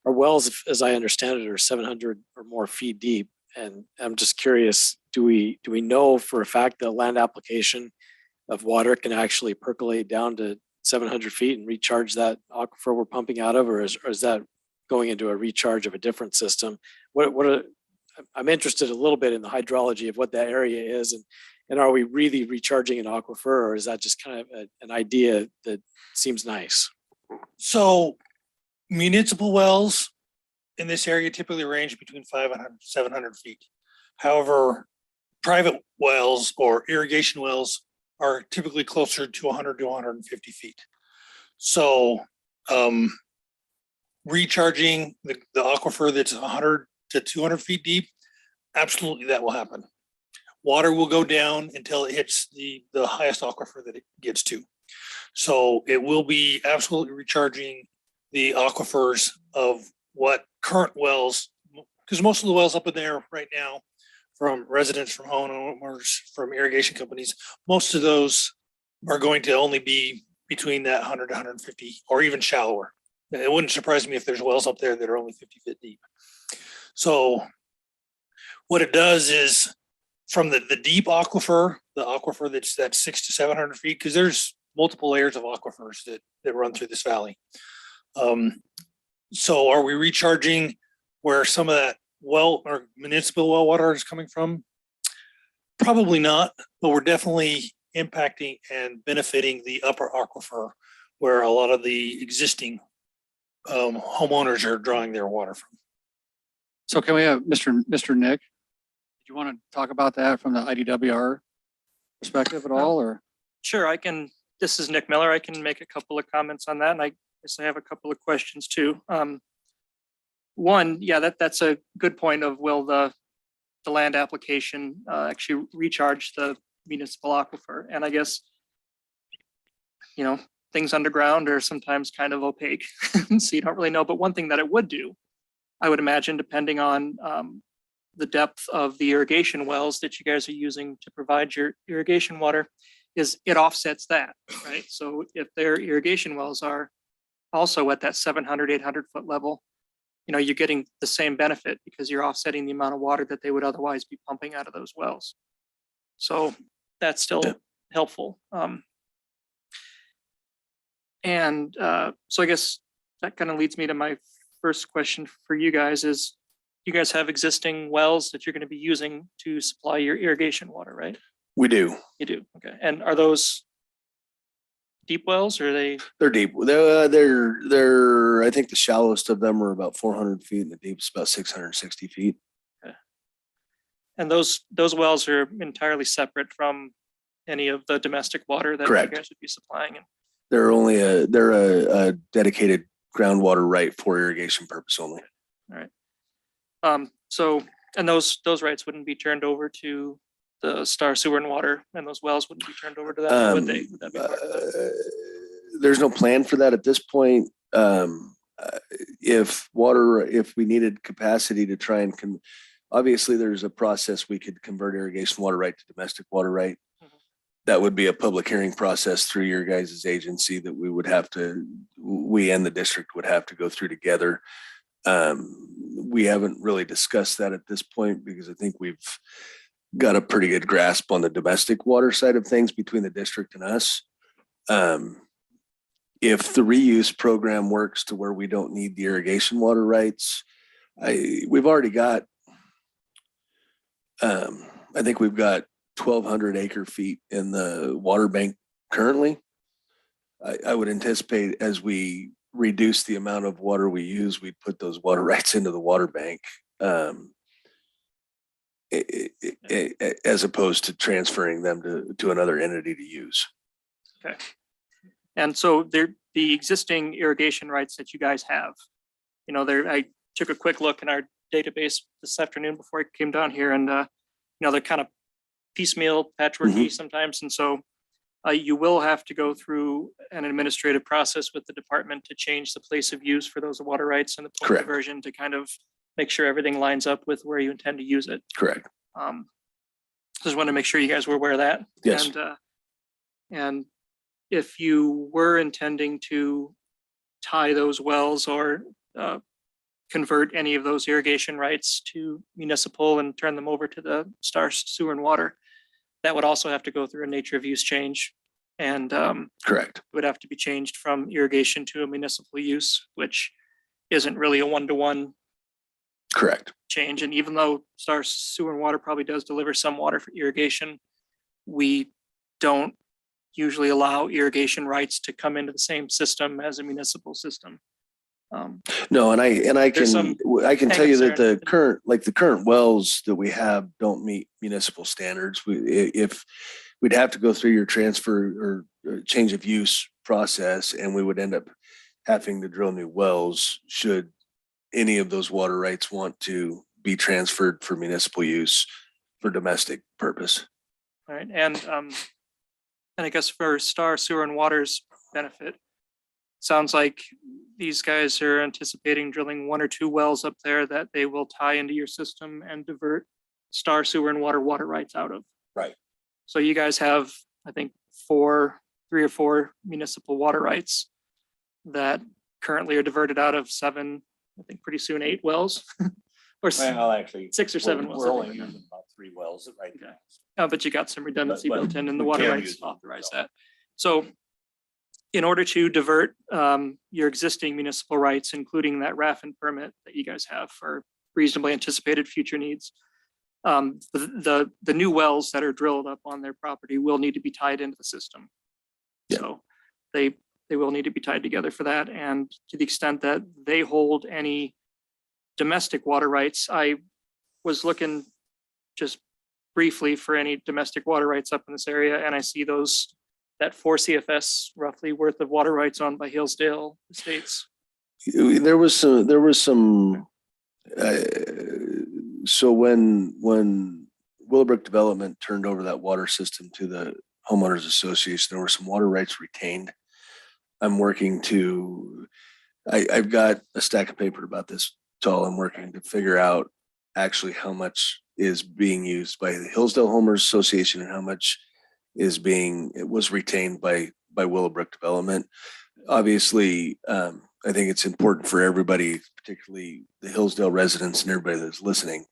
F: Our wells, as I understand it, are 700 or more feet deep. And I'm just curious, do we know for a fact that land application of water can actually percolate down to 700 feet and recharge that aquifer we're pumping out of, or is that going into a recharge of a different system? I'm interested a little bit in the hydrology of what that area is, and are we really recharging an aquifer, or is that just kind of an idea that seems nice?
G: So municipal wells in this area typically range between 500 and 700 feet. However, private wells or irrigation wells are typically closer to 100 to 150 feet. So recharging the aquifer that's 100 to 200 feet deep, absolutely that will happen. Water will go down until it hits the highest aquifer that it gets to. So it will be absolutely recharging the aquifers of what current wells, because most of the wells up in there right now from residents, from homeowners, from irrigation companies, most of those are going to only be between that 100 to 150 or even shallower. And it wouldn't surprise me if there's wells up there that are only 50 feet deep. So what it does is from the deep aquifer, the aquifer that's 600 to 700 feet, because there's multiple layers of aquifers that run through this valley. So are we recharging where some of that well or municipal well water is coming from? Probably not, but we're definitely impacting and benefiting the upper aquifer where a lot of the existing homeowners are drawing their water from.
A: So can we have Mr. Nick? Do you want to talk about that from the IDWR perspective at all, or?
I: Sure, I can. This is Nick Miller. I can make a couple of comments on that, and I guess I have a couple of questions too. One, yeah, that's a good point of will the land application actually recharge the municipal aquifer? And I guess, things underground are sometimes kind of opaque, so you don't really know. But one thing that it would do, I would imagine, depending on the depth of the irrigation wells that you guys are using to provide your irrigation water, is it offsets that, right? So if their irrigation wells are also at that 700, 800-foot level, you're getting the same benefit because you're offsetting the amount of water that they would otherwise be pumping out of those wells. So that's still helpful. So I guess that kind of leads me to my first question for you guys is, you guys have existing wells that you're going to be using to supply your irrigation water, right?
C: We do.
I: You do, okay. And are those deep wells or are they?
C: They're deep. I think the shallowest of them are about 400 feet and the deepest about 660 feet.
I: And those wells are entirely separate from any of the domestic water that you
C: Correct.
I: guys would be supplying?
C: They're a dedicated groundwater right for irrigation purpose only.
I: All right. So, and those rights wouldn't be turned over to the Star Sewer and Water, and those wells wouldn't be turned over to them, would they? Would that be part of that?
C: There's no plan for that at this point. If we needed capacity to try and obviously there's a process we could convert irrigation water right to domestic water right. That would be a public hearing process through your guys' agency that we and the district would have to go through together. We haven't really discussed that at this point because I think we've got a pretty good grasp on the domestic water side of things between the district and us. If the reuse program works to where we don't need the irrigation water rights, we've already got, I think we've got 1,200 acre feet in the water bank currently. I would anticipate as we reduce the amount of water we use, we'd put those water rights into the water bank as opposed to transferring them to another entity to use.
I: Okay. And so the existing irrigation rights that you guys have, I took a quick look in our database this afternoon before I came down here, and they're kind of piecemeal, patchworky sometimes. And so you will have to go through an administrative process with the department to change the place of use for those water rights and the point
C: Correct.
I: conversion to kind of make sure everything lines up with where you intend to use it.
C: Correct.
I: Just want to make sure you guys were aware of that.
C: Yes.
I: And if you were intending to tie those wells or convert any of those irrigation rights to municipal and turn them over to the Star Sewer and Water, that would also have to go through a nature of use change. And
C: Correct.
I: it would have to be changed from irrigation to a municipal use, which isn't really a one-to-one
C: Correct.
I: change. And even though Star Sewer and Water probably does deliver some water for irrigation, we don't usually allow irrigation rights to come into the same system as a municipal system.
C: No, and I
I: There's
C: can tell you that
I: there.
C: the current wells that we have don't meet municipal standards. If we'd have to go through your transfer or change of use process, and we would end up having to drill new wells should any of those water rights want to be transferred for municipal use for domestic purpose.
I: All right, and I guess for Star Sewer and Water's benefit, sounds like these guys are anticipating drilling 1 or 2 wells up there that they will tie into your system and divert Star Sewer and Water rights out of.
C: Right.
I: So you guys have, I think, 3 or 4 municipal water rights that currently are diverted out of 7, I think pretty soon 8 wells. Or
H: Well, actually.
I: 6 or 7 wells.
H: We're
I: I
H: only
I: think.
H: using about 3 wells right now.
I: But you got some redundancy
H: But
I: built in and the
H: we
I: water
H: can
I: rights
H: use them,
I: authorize
H: so.
I: that. So in order to divert your existing municipal rights, including that RAFN permit that you guys have for reasonably anticipated future needs, the new wells that are drilled up on their property will need to be tied into the system.
C: Yeah.
I: So they will need to be tied together for that. And to the extent that they hold any domestic water rights, I was looking just briefly for any domestic water rights up in this area, and I see that 4 CFS roughly worth of water rights owned by Hillsdale Estates.
C: There was some. So when Willowbrook Development turned over that water system to the homeowners association, there were some water rights retained. I'm working to. I've got a stack of paper about this tall. I'm working to figure out actually how much is being used by the Hillsdale Homeowners Association and how much was retained by Willowbrook Development. obviously, I think it's important for everybody, particularly the Hillsdale residents and everybody that's listening.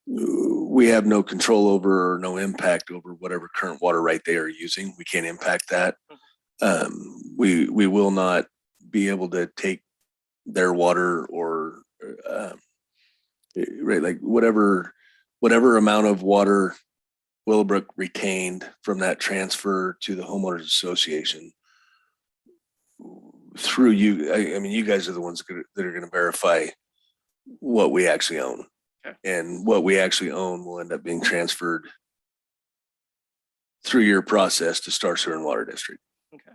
C: We have no control over or no impact over whatever current water right they are using. We can't impact that. We will not be able to take their water or right, like whatever amount of water Willowbrook retained from that transfer to the homeowners association through you. I mean, you guys are the ones that are going to verify what we actually own.
I: Okay.
C: And what we actually own will end up being transferred through your process to Star Sewer and Water District.
I: Okay.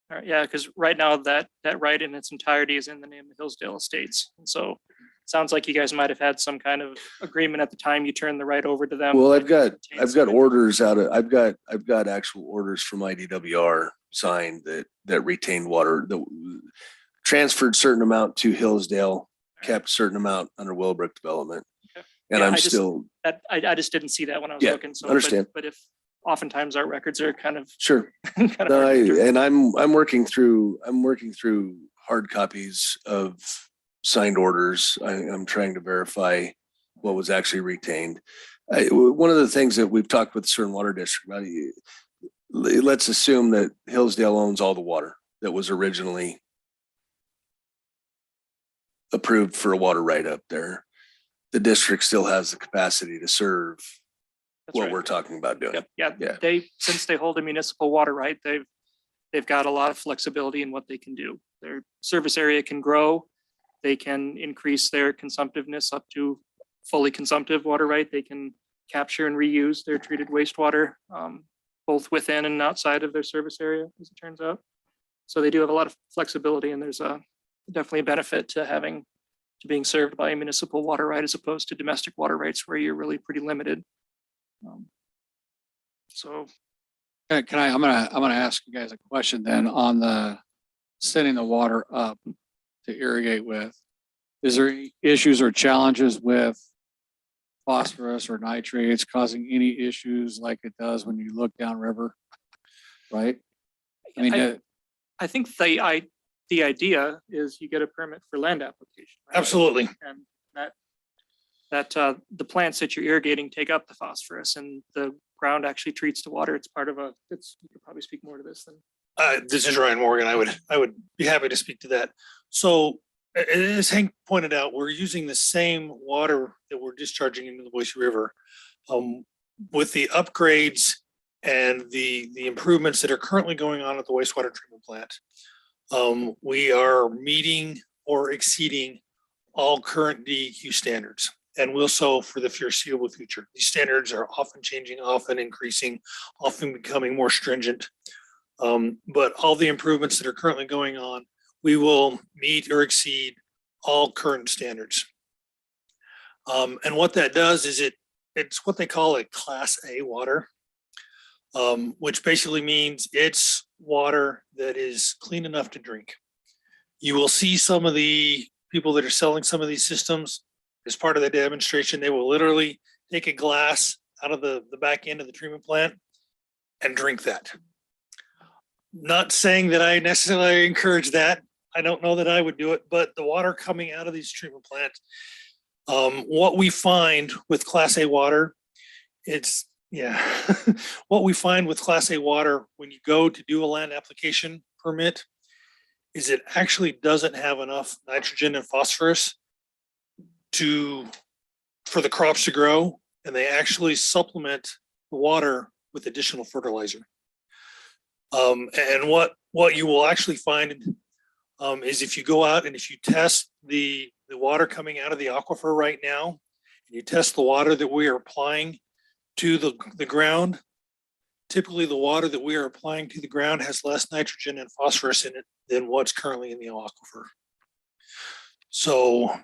I: All right, yeah, because right now that right in its entirety is in the name of Hillsdale Estates. And so it sounds like you guys might have had some kind of agreement at the time you turned the right over to them.
C: Well,
I: that
C: I've got
I: retains some of it.
C: orders I've got actual orders from IDWR signed that retained water, that transferred certain amount to Hillsdale, kept certain amount under Willowbrook development.
I: Okay.
C: And
I: Yeah,
C: I'm
I: I just-
C: still
I: I just didn't see that when I was
C: Yeah,
I: looking. So
C: understand.
I: But if oftentimes our records are kind of
C: sure.
I: kind of
C: No,
I: hard to determine.
C: and I'm working through hard copies of signed orders. I'm trying to verify what was actually retained. One of the things that we've talked with certain water district about, let's assume that Hillsdale owns all the water that was originally approved for a water right up there. The district still has the capacity to serve
I: That's
C: what
I: right.
C: we're talking about doing.
I: Yeah,
C: Yeah.
I: since they hold a municipal water right, they've got a lot of flexibility in what they can do. Their service area can grow. They can increase their consumptiveness up to fully consumptive water right. They can capture and reuse their treated wastewater, both within and outside of their service area, as it turns out. So they do have a lot of flexibility, and there's definitely a benefit to being served by a municipal water right as opposed to domestic water rights where you're really pretty limited. So
A: I'm gonna ask you guys a question then on the sending the water up to irrigate with. Is there any issues or challenges with phosphorus or nitrates causing any issues like it does when you look downriver? Right? I mean,
I: I think the idea is you get a permit for land application. right?
G: Absolutely.
I: And that the plants that you're irrigating take up the phosphorus, and the ground actually treats the water. It's part of you could probably speak more to this than.
G: This is Ryan Morgan. I would be happy to speak to that. So as Hank pointed out, we're using the same water that we're discharging into the Boise River. With the upgrades and the improvements that are currently going on at the wastewater treatment plant, we are meeting or exceeding all current DEQ standards, and will so for the foreseeable future. These standards are often changing, often increasing, often becoming more stringent. But all the improvements that are currently going on, we will meet or exceed all current standards. And what that does is it's what they call a Class A water, which basically means it's water that is clean enough to drink. You will see some of the people that are selling some of these systems as part of the demonstration. They will literally take a glass out of the back end of the treatment plant and drink that. Not saying that I necessarily encourage that. I don't know that I would do it, but the water coming out of these treatment plants, what we find with Class A water, what we find with Class A water when you go to do a land application permit is it actually doesn't have enough nitrogen and phosphorus for the crops to grow, and they actually supplement the water with additional fertilizer. And what you will actually find is if you go out and if you test the water coming out of the aquifer right now, and you test the water that we are applying to the ground, typically the water that we are applying to the ground has less nitrogen and phosphorus in it than what's currently in the aquifer. So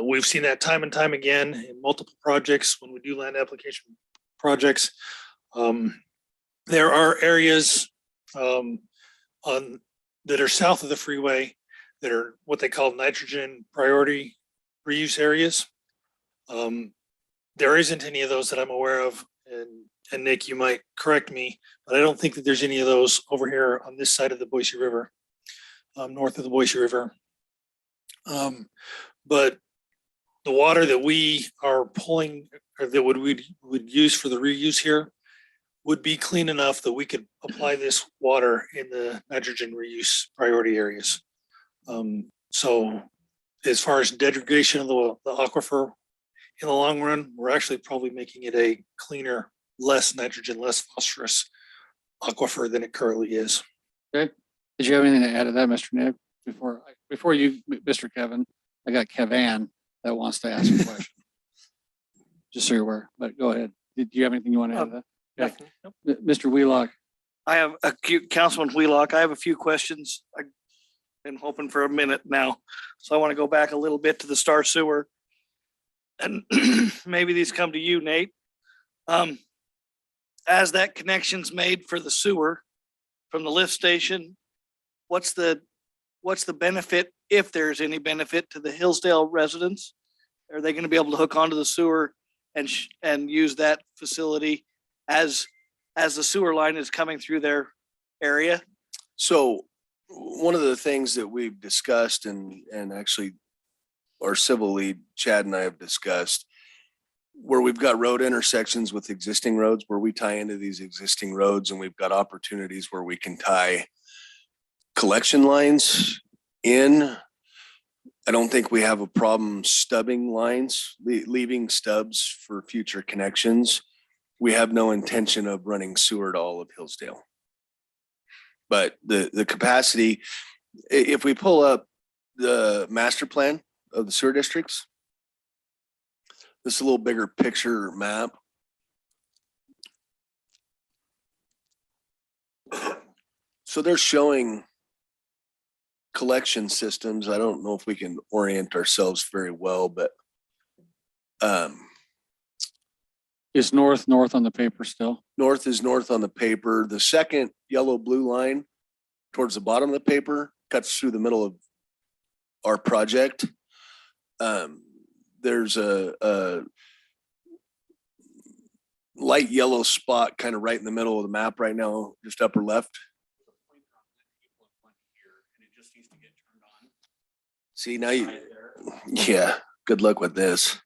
G: we've seen that time and time again in multiple projects when we do land application projects. There are areas that are south of the freeway that are what they call nitrogen priority reuse areas. There isn't any of those that I'm aware of and Nick, you might correct me, but I don't think that there's any of those over here on this side of the Boise River, north of the Boise River. But the water that we are pulling, or that we would use for the reuse here, would be clean enough that we could apply this water in the nitrogen reuse priority areas. So as far as degradation of the aquifer, in the long run, we're actually probably making it a cleaner, less nitrogen, less phosphorus aquifer than it currently is.
A: Okay. Did you have anything to add to that, Mr. Nick? Before you, Mr. Kevin, I got Kevan that wants to ask a question. Just so you're aware, but go ahead. Did you have anything you want to add to that? Okay.
I: Nothing. Nope.
A: Mr. Wheelock.
J: I have Councilman Wheelock. I have a few questions. I've been hoping for a minute now. So I want to go back a little bit to the Star Sewer. And maybe these come to you, Nate. As that connection's made for the sewer from the lift station, what's the benefit, if there's any benefit, to the Hillsdale residents? Are they going to be able to hook onto the sewer and use that facility as the sewer line is coming through their area?
C: So one of the things that we've discussed and actually our civil lead, Chad, and I have discussed, where we've got road intersections with existing roads where we tie into these existing roads, and we've got opportunities where we can tie collection lines in. I don't think we have a problem stubbing lines, leaving stubs for future connections. We have no intention of running sewer to all of Hillsdale. But the capacity, if we pull up the master plan of the sewer districts, this is a little bigger picture map. So they're showing collection systems. I don't know if we can orient ourselves very well, but
A: Is north on the paper still?
C: north is north on the paper. The second yellow blue line towards the bottom of the paper cuts through the middle of our project. There's a light yellow spot kind of right in the middle of the map right now, just upper left. See, now yeah, good luck with this.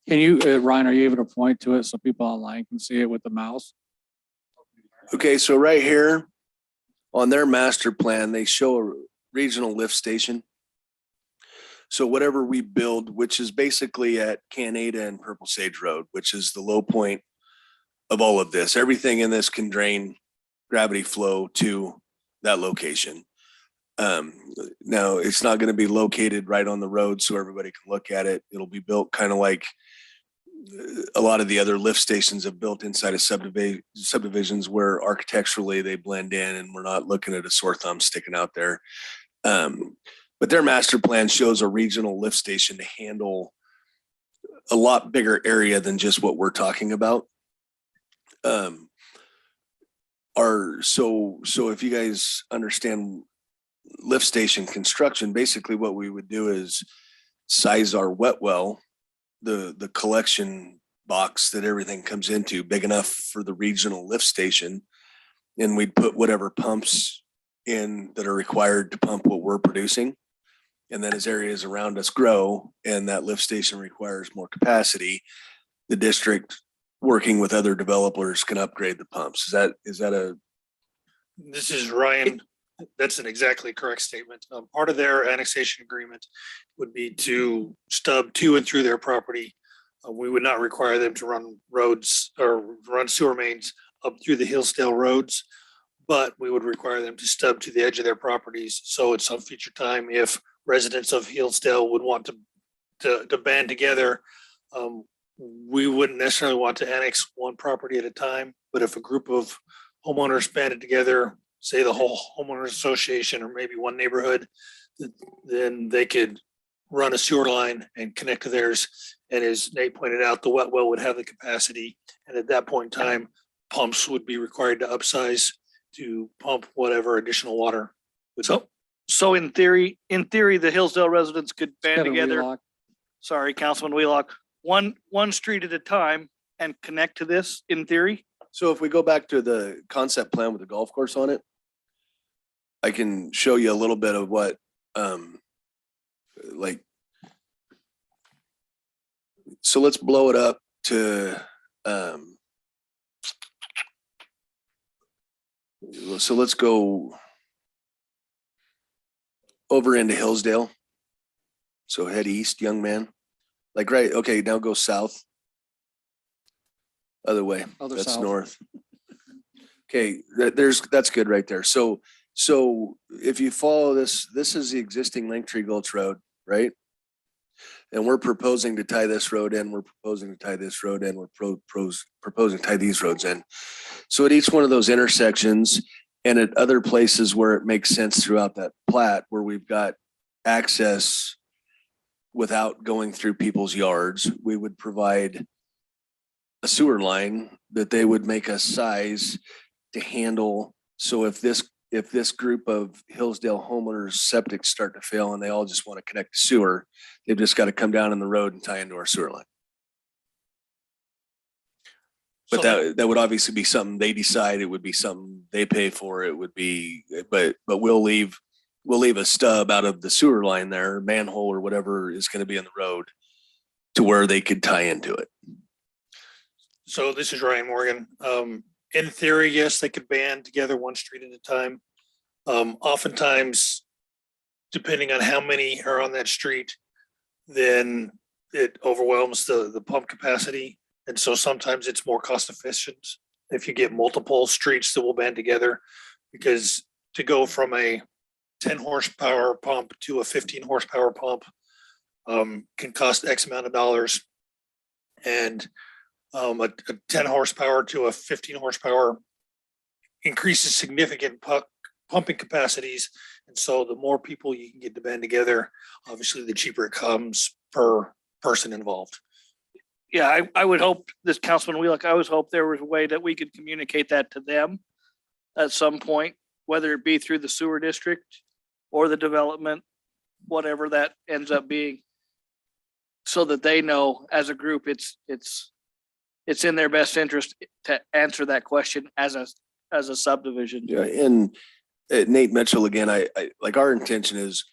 A: Can you, Ryan, are you able to point to it so people online can see it with the mouse?
C: Okay, so right here on their master plan, they show a regional lift station. So whatever we build, which is basically at Canada and Purple Sage Road, which is the low point of all of this, everything in this can drain gravity flow to that location. Now it's not going to be located right on the road so everybody can look at it. It'll be built kind of like a lot of the other lift stations have built inside of subdivisions where architecturally they blend in and we're not looking at a sore thumb sticking out there. But their master plan shows a regional lift station to handle a lot bigger area than just what we're talking about. So if you guys understand lift station construction, basically what we would do is size our wet well, the collection box that everything comes into, big enough for the regional lift station. And we'd put whatever pumps in that are required to pump what we're producing. And then as areas around us grow and that lift station requires more capacity, the district working with other developers can upgrade the pumps. Is that a?
G: This is Ryan. That's an exactly correct statement. Part of their annexation agreement would be to stub to and through their property. We would not require them to run roads or run sewer mains up through the Hillsdale roads, but we would require them to stub to the edge of their properties. So at some future time, if residents of Hillsdale would want to band together, we wouldn't necessarily want to annex one property at a time, but if a group of homeowners banded together, say the whole homeowners association or maybe one neighborhood, then they could run a sewer line and connect to theirs. And as Nate pointed out, the wet well would have the capacity. And at that point in time, pumps would be required to upsize to pump whatever additional water.
J: So in theory, the Hillsdale residents could band
A: Kevin
J: together.
A: Wheelock.
J: Sorry, Councilman Wheelock, one street at a time and connect to this in theory?
C: So if we go back to the concept plan with the golf course on it, I can show you a little bit of what, like, so let's blow it up to, so let's go over into Hillsdale. So head east, young man. Like, right, okay, now go south. Other way,
A: Other
C: that's
A: south.
C: north. Okay, that's good right there. So if you follow this, this is the existing Linktree Gulch Road, right? And we're proposing to tie this road in, we're proposing to tie this road in, we're proposing to tie these roads in. So at each one of those intersections and at other places where it makes sense throughout that plat, where we've got access without going through people's yards, we would provide a sewer line that they would make us size to handle. So if this group of Hillsdale homeowners septic start to fail and they all just want to connect to sewer, they've just got to come down in the road and tie into our sewer line. But that would obviously be something they decide. It would be something they pay for. It would be, but we'll leave a stub out of the sewer line there, manhole or whatever is going to be in the road to where they could tie into it.
G: So this is Ryan Morgan. In theory, yes, they could band together one street at a time. Oftentimes, depending on how many are on that street, then it overwhelms the pump capacity. And so sometimes it's more cost efficient if you get multiple streets that will band together, because to go from a 10 horsepower pump to a 15 horsepower pump can cost X amount of dollars. And a 10 horsepower to a 15 horsepower increases significant pumping capacities. And so the more people you can get to band together, obviously the cheaper it comes per person involved.
J: Yeah, I would hope this Councilman Wheelock, I would hope there was a way that we could communicate that to them at some point, whether it be through the sewer district or the development, whatever that ends up being, so that they know as a group, it's in their best interest to answer that question as a subdivision.
C: Yeah, and Nate Mitchell, again, I like our intention is,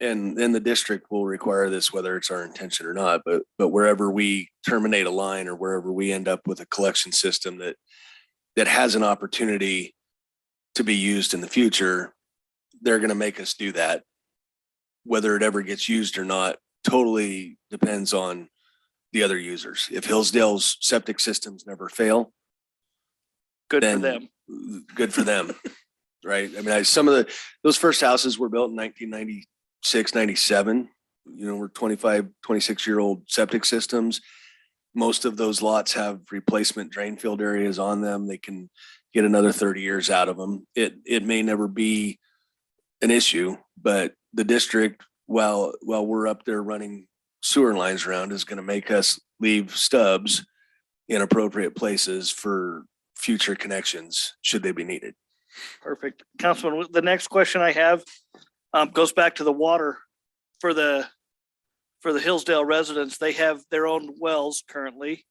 C: and then the district will require this, whether it's our intention or not, but wherever we terminate a line or wherever we end up with a collection system that has an opportunity to be used in the future, they're going to make us do that. Whether it ever gets used or not totally depends on the other users. If Hillsdale's septic systems never fail,
J: Good for
C: then
J: them.
C: Good for them, right? I mean, those first houses were built in 1996, 97. You know, we're 25, 26-year-old septic systems. Most of those lots have replacement drain field areas on them. They can get another 30 years out of them. It may never be an issue, but the district, while we're up there running sewer lines around, is going to make us leave stubs in appropriate places for future connections should they be needed.
J: Perfect. Councilman, the next question I have goes back to the water for the Hillsdale residents. They have their own wells currently,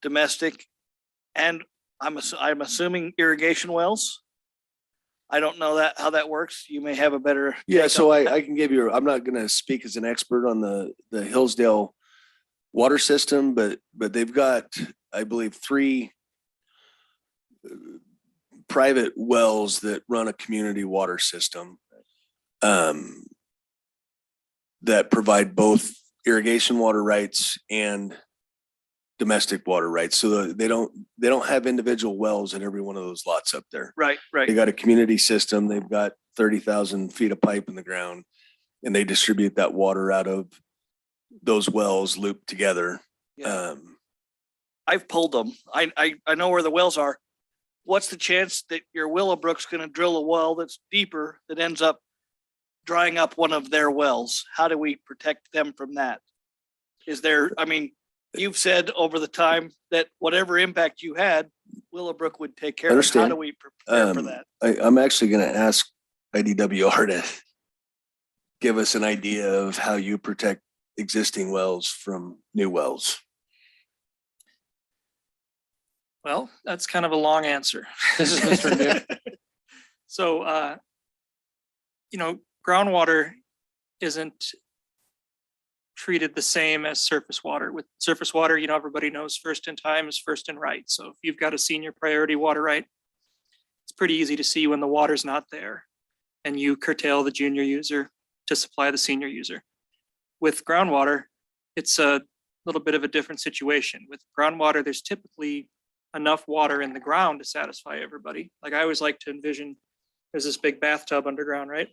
J: domestic, and I'm assuming irrigation wells. I don't know how that works. You may have a better.
C: Yeah,
J: take
C: so
J: on that.
C: I can give you, I'm not going to speak as an expert on the Hillsdale water system, but they've got, I believe, 3 private wells that run a community water system that provide both irrigation water rights and domestic water rights. So they don't have individual wells at every one of those lots up there.
J: Right.
C: They got a community system. They've got 30,000 feet of pipe in the ground, and they distribute that water out of those wells looped together.
J: Yeah. I've pulled them. I know where the wells are. What's the chance that your Willowbrook's going to drill a well that's deeper that ends up drying up one of their wells? How do we protect them from that? You've said over the time that whatever impact you had, Willowbrook would take care of it. How do we prepare for that?
C: I'm actually going to ask IDWR to give us an idea of how you protect existing wells from new wells.
I: Well, that's kind of a long answer.
A: This is Mr. Gibb.
I: So, groundwater isn't treated the same as surface water. With surface water, everybody knows first in time is first in right. So if you've got a senior priority water right, it's pretty easy to see when the water's not there and you curtail the junior user to supply the senior user. With groundwater, it's a little bit of a different situation. With groundwater, there's typically enough water in the ground to satisfy everybody. Like I always like to envision there's this big bathtub underground, right?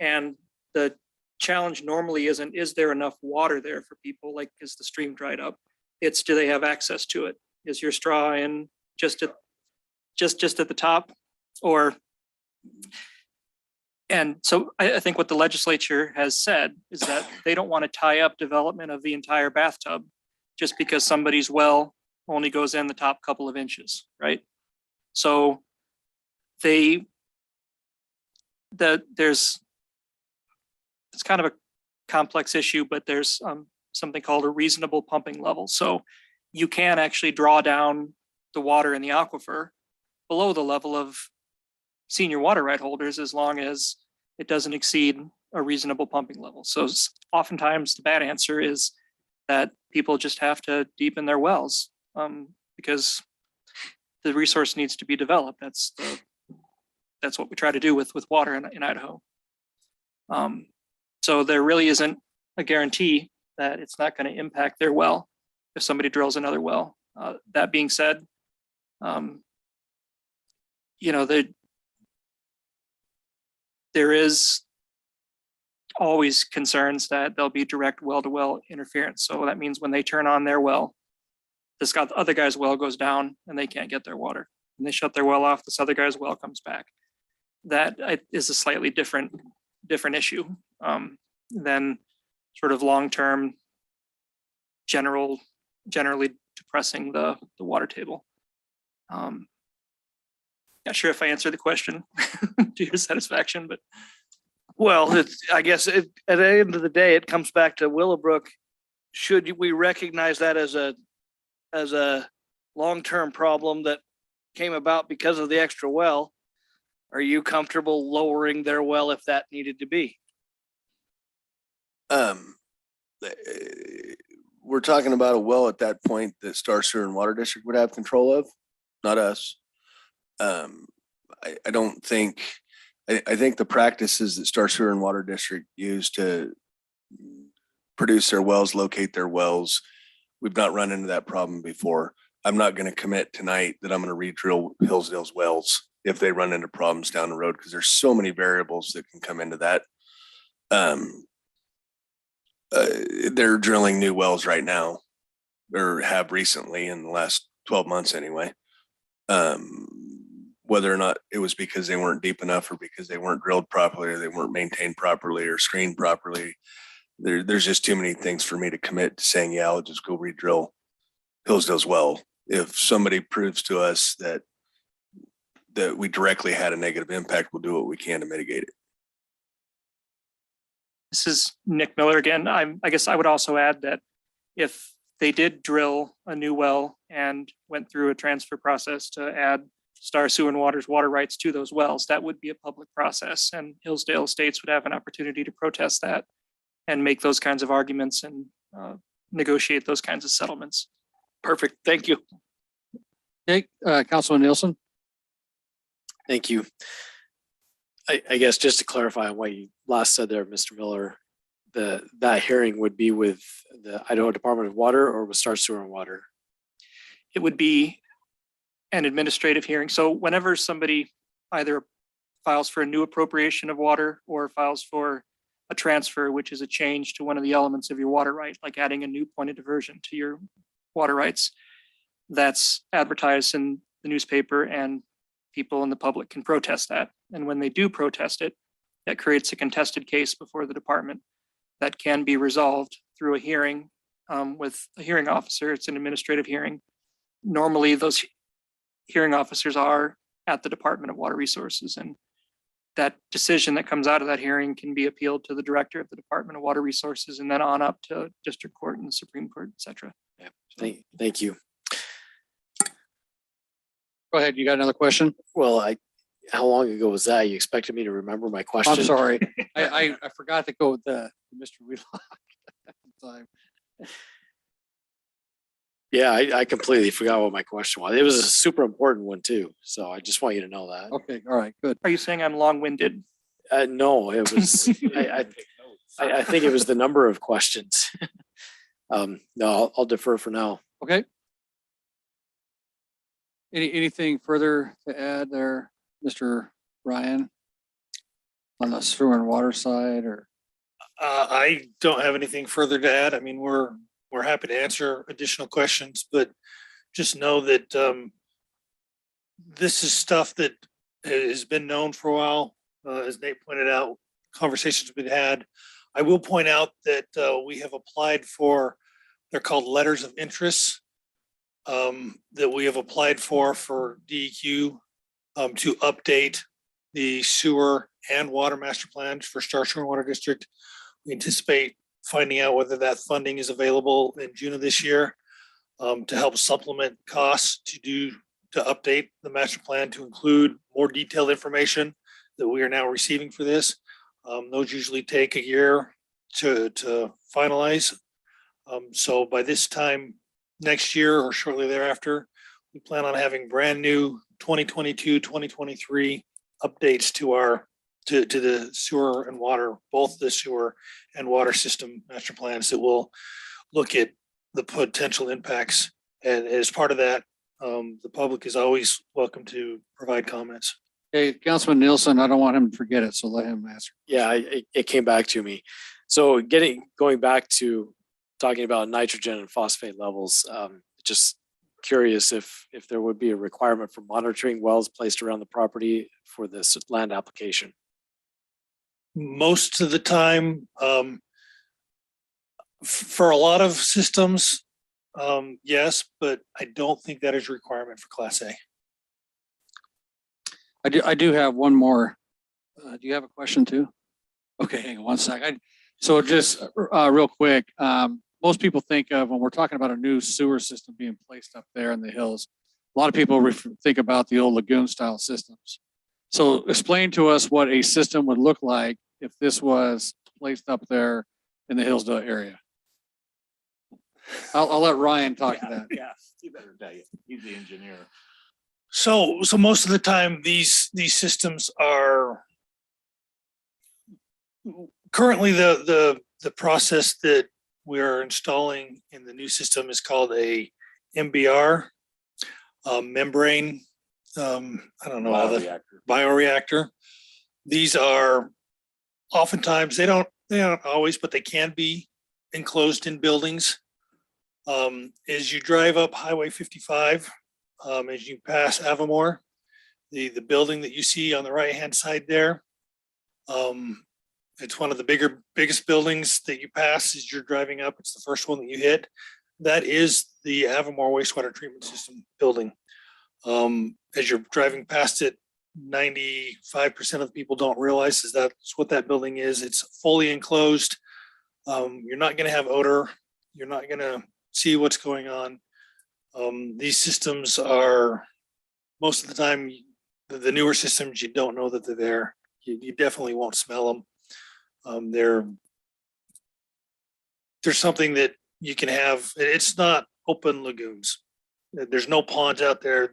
I: And the challenge normally isn't, is there enough water there for people? Like, is the stream dried up? It's, do they have access to it? Is your straw in just at the top? Or, and so I think what the legislature has said is that they don't want to tie up development of the entire bathtub just because somebody's well only goes in the top couple of inches, right? So it's kind of a complex issue, but there's something called a reasonable pumping level. So you can actually draw down the water in the aquifer below the level of senior water right holders as long as it doesn't exceed a reasonable pumping level. So oftentimes the bad answer is that people just have to deepen their wells because the resource needs to be developed. That's what we try to do with water in Idaho. So there really isn't a guarantee that it's not going to impact their well if somebody drills another well. That being said, there is always concerns that there'll be direct well-to-well interference. So that means when they turn on their well, the other guy's well goes down and they can't get their water. And they shut their well off, this other guy's well comes back. That is a slightly different issue than sort of long-term generally depressing the water table. Not sure if I answered the question to your satisfaction, but
J: Well, I guess at the end of the day, it comes back to Willowbrook. Should we recognize that as a long-term problem that came about because of the extra well? Are you comfortable lowering their well if that needed to be?
C: We're talking about a well at that point that Star Sewer and Water District would have control of, not us. I don't think, I think the practices that Star Sewer and Water District use to produce their wells, locate their wells, we've not run into that problem before. I'm not going to commit tonight that I'm going to re-drill Hillsdale's wells if they run into problems down the road, because there's so many variables that can come into that. They're drilling new wells right now, or have recently in the last 12 months anyway. Whether or not it was because they weren't deep enough or because they weren't drilled properly or they weren't maintained properly or screened properly. There's just too many things for me to commit to saying, yeah, I'll just go re-drill Hillsdale's well. If somebody proves to us that we directly had a negative impact, we'll do what we can to mitigate it.
I: this is Nick Miller again. I guess I would also add that if they did drill a new well and went through a transfer process to add Star Sewer and Water's water rights to those wells, that would be a public process, and Hillsdale Estates would have an opportunity to protest that and make those kinds of arguments and negotiate those kinds of settlements.
J: Perfect. Thank you.
A: Okay, Councilman Nielsen.
F: Thank you. I guess just to clarify on what you last said there, Mr. Miller, that hearing would be with the Idaho Department of Water or with Star Sewer and Water?
I: It would be an administrative hearing. So whenever somebody either files for a new appropriation of water or files for a transfer, which is a change to one of the elements of your water right, like adding a new point of diversion to your water rights, that's advertised in the newspaper and people in the public can protest that. And when they do protest it, that creates a contested case before the department that can be resolved through a hearing with a hearing officer. It's an administrative hearing. Normally, those hearing officers are at the Department of Water Resources, and that decision that comes out of that hearing can be appealed to the director of the Department of Water Resources and then on up to district court and the Supreme Court, et cetera.
F: Yeah. Thank you.
A: Go ahead. You got another question?
F: Well, how long ago was that? You expected me to remember my question?
A: I'm sorry. I forgot to go with Mr. Wheelock at the time.
F: Yeah, I completely forgot what my question was. It was a super important one too. So I just want you to know that.
A: Okay, all right, good.
I: Are you saying I'm long-winded?
F: No, it was, I think it was the number of questions. No, I'll defer for now.
A: Okay. Anything further to add there, Mr. Ryan? On the sewer and water side or?
G: I don't have anything further to add. I mean, we're happy to answer additional questions, but just know that this is stuff that has been known for a while. As Nate pointed out, conversations have been had. I will point out that we have applied for, they're called letters of interest, that we have applied for DEQ to update the sewer and water master plans for Star Sewer and Water District. We anticipate finding out whether that funding is available in June of this year to help supplement costs to update the master plan to include more detailed information that we are now receiving for this. Those usually take a year to finalize. So by this time next year or shortly thereafter, we plan on having brand new 2022, 2023 updates to the sewer and water, both the sewer and water system master plans that will look at the potential impacts. And as part of that, the public is always welcome to provide comments.
A: Okay, Councilman Nielsen, I don't want him to forget it, so let him answer.
F: Yeah, it came back to me. So going back to talking about nitrogen and phosphate levels, just curious if there would be a requirement for monitoring wells placed around the property for this land application.
G: Most of the time, for a lot of systems, yes, but I don't think that is a requirement for Class A.
A: I do have one more. Do you have a question too? Okay, hang on one sec. So just real quick, most people think of when we're talking about a new sewer system being placed up there in the hills, a lot of people think about the old lagoon style systems. So explain to us what a system would look like if this was placed up there in the Hillsdale area. I'll let Ryan talk to that.
H: Yeah, he better tell you. He's the engineer.
G: So most of the time, these systems are currently the process that we are installing in the new system is called a MBR, membrane. I don't know all the bioreactor. These are oftentimes they don't always, but they can be enclosed in buildings. As you drive up Highway 55, as you pass Avamore, the building that you see on the right hand side there, it's one of the biggest buildings that you pass as you're driving up. It's the first one that you hit. That is the Avamore wastewater treatment system building. As you're driving past it, 95% of the people don't realize is that's what that building is. It's fully enclosed. You're not going to have odor. You're not going to see what's going on. These systems are most of the time the newer systems. You don't know that they're there. You definitely won't smell them. There's something that you can have. It's not open lagoons. There's no ponds out there.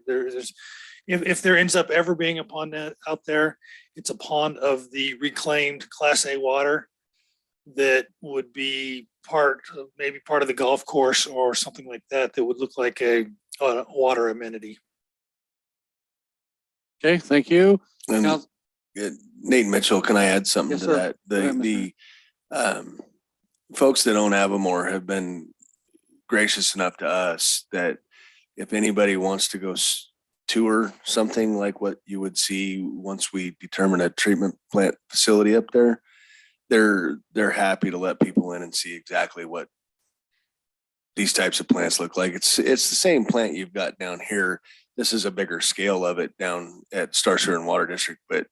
G: If there ends up ever being a pond out there, it's a pond of the reclaimed Class A water that would be maybe part of the golf course or something like that. That would look like a water amenity.
A: Okay, thank you.
C: And Nate Mitchell, can I add something
A: Yes,
C: to
A: sir.
C: that?
A: Go ahead,
C: The folks that own Avamore have been gracious enough to us that if anybody wants to go tour something like what you would see once we determine a treatment plant facility up there, they're happy to let people in and see exactly what these types of plants look like. It's the same plant you've got down here. This is a bigger scale of it down at Star Sewer and Water District, but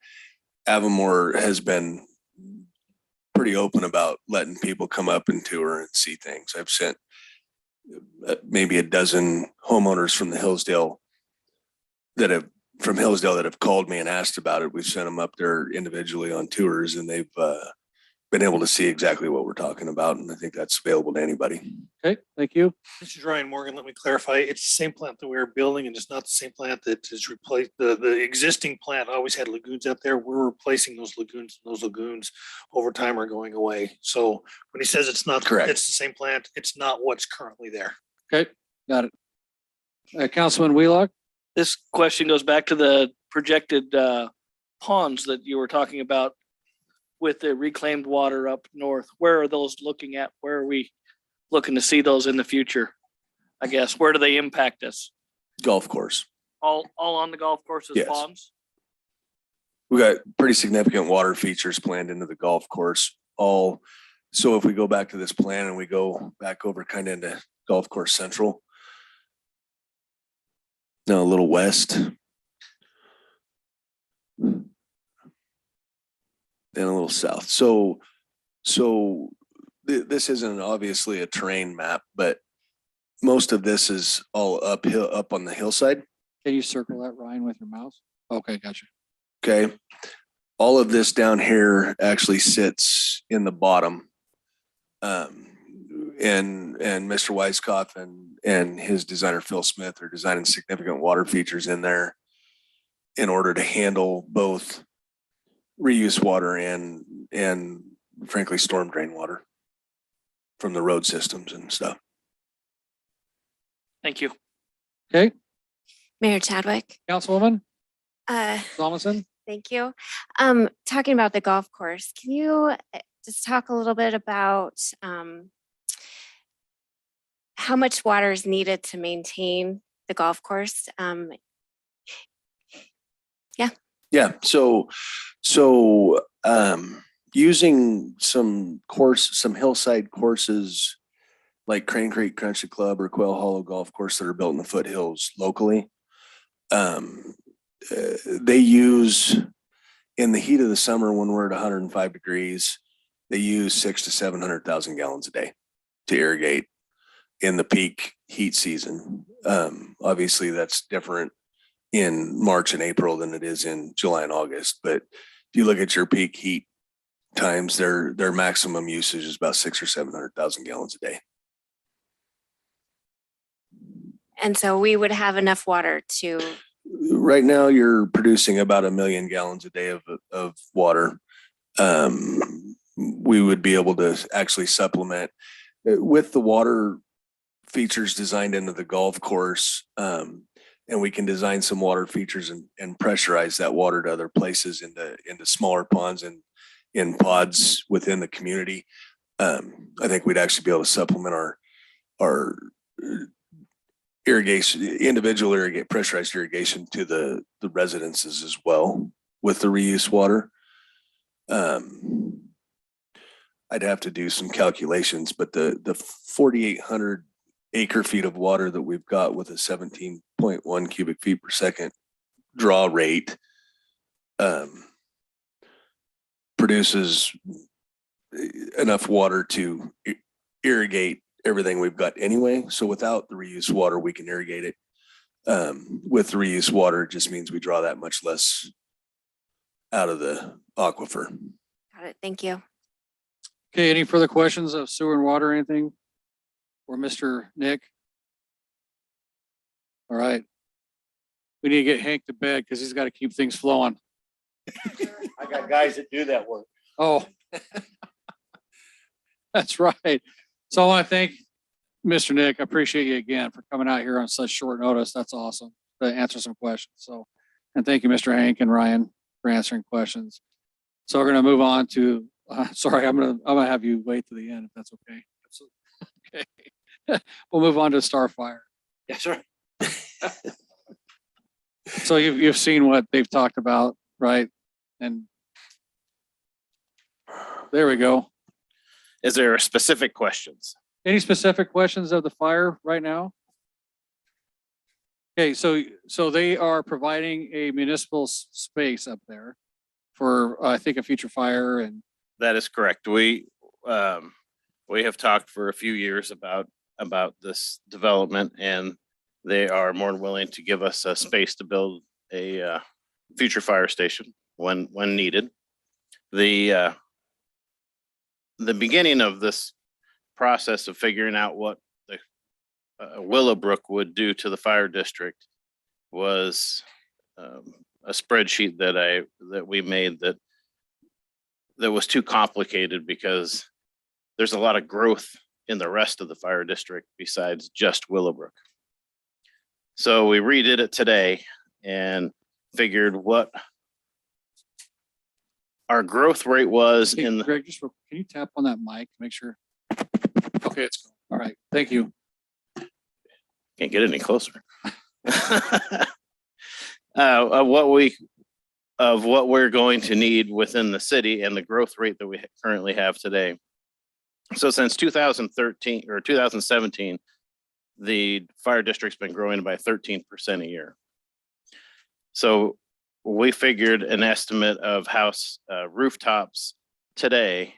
C: Avamore has been pretty open about letting people come up and tour and see things. I've sent maybe a dozen homeowners from the Hillsdale that have from Hillsdale that have called me and asked about it. We've sent them up there individually on tours, and they've been able to see exactly what we're talking about. And I think that's available to anybody.
A: Okay, thank you.
G: This is Ryan Morgan. Let me clarify. It's the same plant that we were building, and it's not the same plant that is replaced. The existing plant always had lagoons out there. We're replacing those lagoons. Those lagoons over time are going away. So when he says it's not
C: Correct.
G: it's the same plant, it's not what's currently there.
A: Okay, got it. Councilman Wheelock?
J: This question goes back to the projected ponds that you were talking about with the reclaimed water up north. Where are those looking at? Where are we looking to see those in the future? I guess, where do they impact us?
C: Golf course.
J: All on the golf courses
C: Yes.
J: ponds?
C: We got pretty significant water features planned into the golf course. So if we go back to this plan and we go back over kind of into Golf Course Central, no, a little west, then a little south. So this isn't obviously a terrain map, but most of this is all uphill, up on the hillside.
A: Can you circle that, Ryan, with your mouse? Okay, gotcha.
C: Okay. All of this down here actually sits in the bottom. And Mr. Weiskopf and his designer, Phil Smith, are designing significant water features in there in order to handle both reuse water and frankly, storm drain water from the road systems and stuff.
J: Thank you.
A: Okay,
K: Mayor Chadwick.
A: Councilwoman
K: Uh,
A: Thomason?
K: Thank you. Talking about the golf course, can you just talk a little bit about how much water is needed to maintain the golf course?
C: Yeah. So using some hillside courses like Crane Creek Country Club or Quail Hollow Golf Course that are built in the foothills locally, they use in the heat of the summer when we're at 105 degrees, they use 600,000 to 700,000 gallons a day to irrigate in the peak heat season. Obviously, that's different in March and April than it is in July and August. But if you look at your peak heat times, their maximum usage is about 600,000 or 700,000 gallons a day.
K: And so we would have enough water to,
C: Right now, you're producing about 1 million gallons a day of water. We would be able to actually supplement with the water features designed into the golf course. And we can design some water features and pressurize that water to other places into smaller ponds and in pods within the community. I think we'd actually be able to supplement our irrigation, pressurized irrigation to the residences as well with the reuse water. I'd have to do some calculations, but the 4,800 acre feet of water that we've got with a 17.1 cubic feet per second draw rate produces enough water to irrigate everything we've got anyway. So without the reuse water, we can irrigate it. With the reuse water, it just means we draw that much less out of the aquifer.
K: got it, thank you.
A: Okay, any further questions of sewer and water, or anything? Or Mr. Nick? All right. We need to get Hank to bed because he's got to keep things flowing.
H: I got guys that do that work.
A: Oh. That's right. So I want to thank Mr. Nick. I appreciate you again for coming out here on such short notice. That's awesome to answer some questions. So, and thank you, Mr. Hank and Ryan, for answering questions. So we're going to move on to, sorry, I'm going to have you wait to the end if that's okay. Okay. We'll move on to Starfire.
H: Yes, sir.
A: So you've seen what they've talked about, right? And there we go.
L: Is there specific questions?
A: Any specific questions of the fire right now? Okay, so they are providing a municipal space up there for, I think, a future fire and.
L: That is correct. We have talked for a few years about this development, and they are more than willing to give us a space to build a future fire station when needed. The beginning of this process of figuring out what the Willowbrook would do to the fire district was a spreadsheet that we made that was too complicated because there's a lot of growth in the rest of the fire district besides just Willowbrook. So we redid it today and figured what our growth rate was
A: Hey,
L: in the,
A: Greg, can you tap on that mic to make sure? Okay, it's cool. All right. Thank you.
L: can't get any closer. Of what we're going to need within the city and the growth rate that we currently have today. So since 2013 or 2017, the fire district's been growing by 13% a year. So we figured an estimate of house rooftops today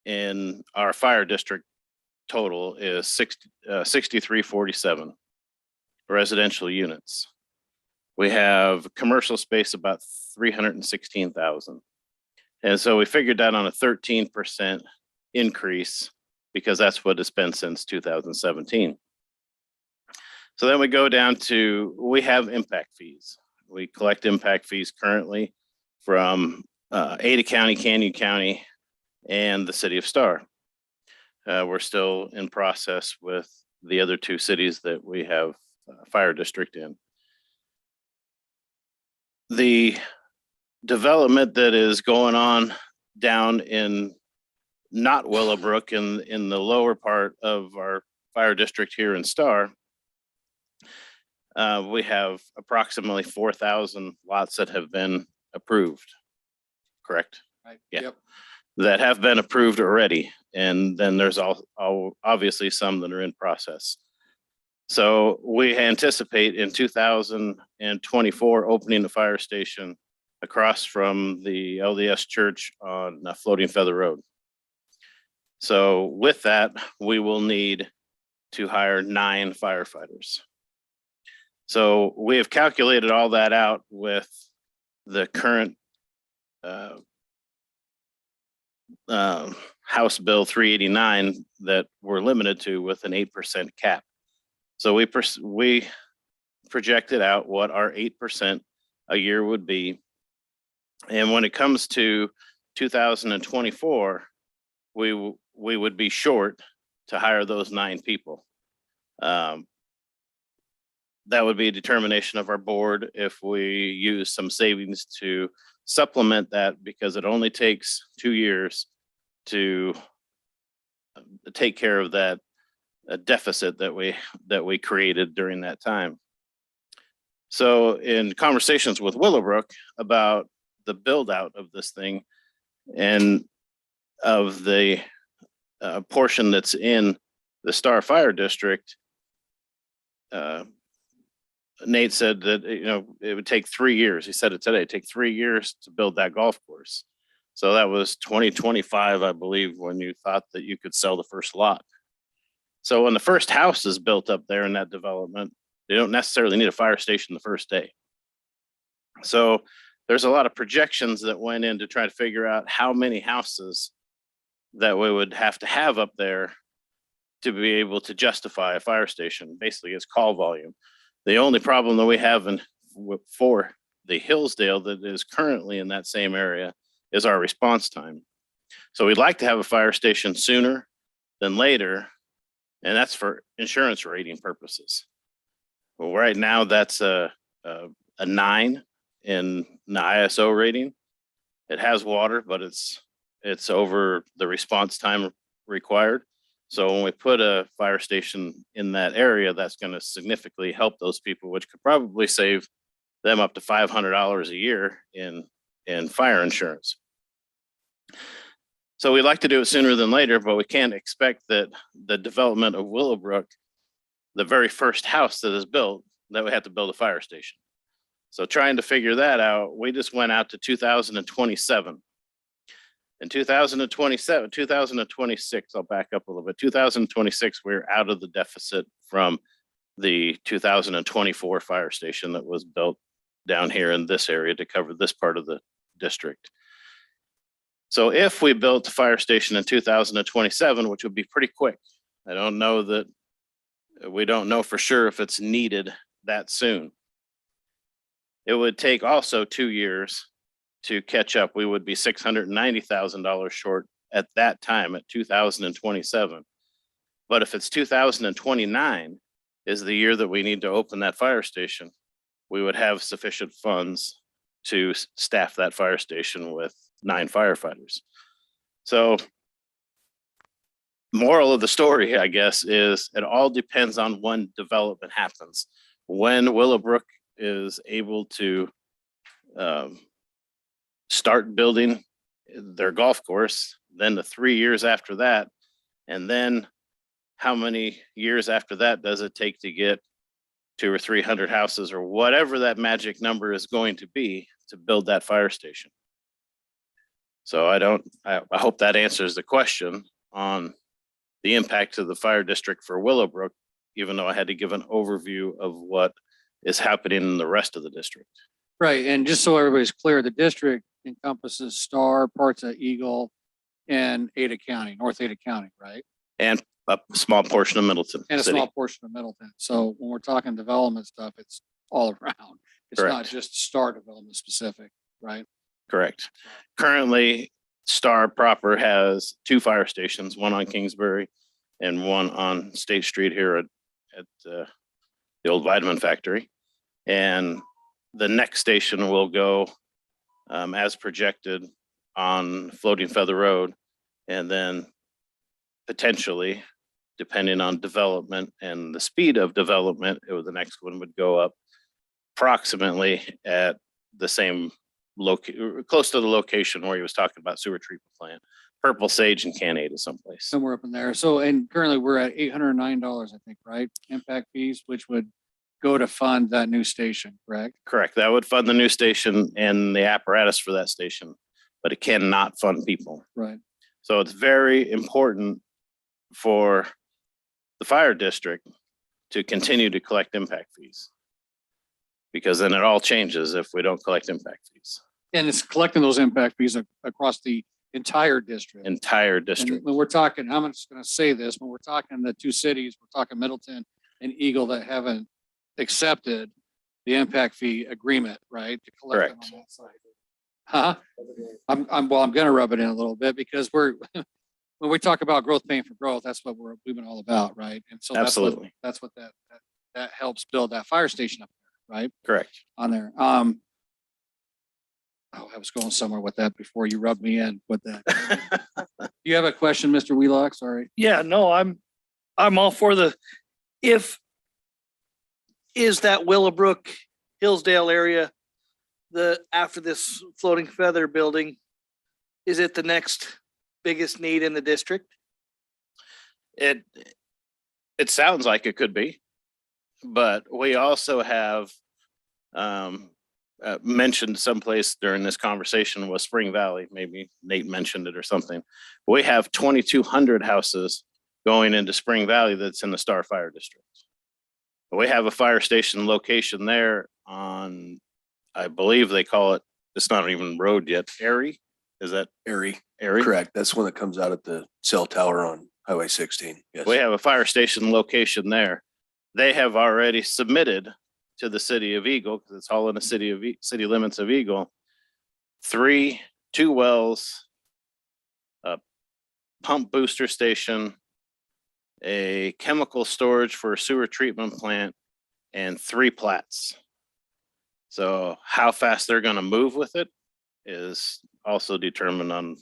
L: in our fire district total is 6347 residential units. We have commercial space about 316,000. And so we figured that on a 13% increase because that's what it's been since 2017. So then we go down to, we have impact fees. We collect impact fees currently from Ada County, Canyon County, and the city of Star. We're still in process with the other two cities that we have fire district in. The development that is going on down in not Willowbrook in the lower part of our fire district here in Star, we have approximately 4,000 lots that have been approved, correct?
A: Right.
L: Yeah.
A: Yep.
L: That have been approved already. And then there's obviously some that are in process. So we anticipate in 2024 opening the fire station across from the LDS church on Floating Feather Road. So with that, we will need to hire 9 firefighters. So we have calculated all that out with the current House Bill 389 that we're limited to with an 8% cap. So we projected out what our 8% a year would be. And when it comes to 2024, we would be short to hire those 9 people. That would be a determination of our board if we use some savings to supplement that, because it only takes 2 years to take care of that deficit that we created during that time. So in conversations with Willowbrook about the build out of this thing and of the portion that's in the Star Fire District, Nate said that, it would take 3 years. He said it today, take 3 years to build that golf course. So that was 2025, I believe, when you thought that you could sell the first lot. So when the first house is built up there in that development, they don't necessarily need a fire station the first day. So there's a lot of projections that went in to try to figure out how many houses that we would have to have up there to be able to justify a fire station. Basically, it's call volume. The only problem that we have for the Hillsdale that is currently in that same area is our response time. So we'd like to have a fire station sooner than later, and that's for insurance rating purposes. Well, right now that's a 9 in the ISO rating. It has water, but it's over the response time required. So when we put a fire station in that area, that's going to significantly help those people, which could probably save them up to $500 a year in fire insurance. So we like to do it sooner than later, but we can't expect that the development of Willowbrook, the very first house that is built, that we have to build a fire station. So trying to figure that out, we just went out to 2027. In 2026, I'll back up a little bit. 2026, we're out of the deficit from the 2024 fire station that was built down here in this area to cover this part of the district. So if we built the fire station in 2027, which would be pretty quick, I don't know that, we don't know for sure if it's needed that soon. It would take also 2 years to catch up. We would be $690,000 short at that time at 2027. But if it's 2029 is the year that we need to open that fire station, we would have sufficient funds to staff that fire station with 9 firefighters. So moral of the story, I guess, is it all depends on when development happens. When Willowbrook is able to start building their golf course, then the 3 years after that, and then how many years after that does it take to get 200 or 300 houses or whatever that magic number is going to be to build that fire station. So I hope that answers the question on the impact to the fire district for Willowbrook, even though I had to give an overview of what is happening in the rest of the district.
A: Right, and just so everybody's clear, the district encompasses Star, parts of Eagle, and Ada County, North Ada County, right?
L: And a small portion of Middleton
A: And a
L: City.
A: small portion of Middleton. So when we're talking development stuff, it's all around. It's not
L: Correct.
A: just Star development specific, right?
L: Correct. Currently, Star proper has 2 fire stations, one on Kingsbury and one on State Street here at the old vitamin factory. And the next station will go as projected on Floating Feather Road. And then potentially, depending on development and the speed of development, the next one would go up approximately at the same close to the location where he was talking about sewer treatment plant, Purple Sage and Canada someplace.
A: Somewhere up in there. So, and currently we're at $809, I think, right? Impact fees, which would go to fund that new station, correct?
L: Correct. That would fund the new station and the apparatus for that station, but it cannot fund people.
A: Right.
L: So it's very important for the fire district to continue to collect impact fees. Because then it all changes if we don't collect impact fees.
A: And it's collecting those impact fees across the entire district.
L: Entire
A: And
L: district.
A: when we're talking, I'm just gonna say this, when we're talking the 2 cities, we're talking Middleton and Eagle that haven't accepted the impact fee agreement, right? To collect them
L: Correct.
A: on that side. Huh? I'm gonna rub it in a little bit because when we talk about growth paying for growth, that's what we've been all about, right? And so
L: Absolutely.
A: that's what that helps build that fire station up there, right?
L: Correct.
A: On there. I was going somewhere with that before you rubbed me in with that. You have a question, Mr. Wheelock? Sorry.
J: Yeah, no, I'm all for is that Willowbrook, Hillsdale area, after this Floating Feather building, is it the next biggest need in the district?
L: It sounds like it could be, but we also have mentioned someplace during this conversation was Spring Valley. Maybe Nate mentioned it or something. We have 2,200 houses going into Spring Valley that's in the Star Fire District. We have a fire station location there on, I believe they call it, it's not even road yet, Erie? Is that
C: Erie,
L: Erie?
C: correct. That's one that comes out at the cell tower on Highway 16. Yes.
L: We have a fire station location there. They have already submitted to the city of Eagle, because it's all in the city limits of Eagle, 2 wells, a pump booster station, a chemical storage for a sewer treatment plant, and 3 plats. So how fast they're gonna move with it is also determined on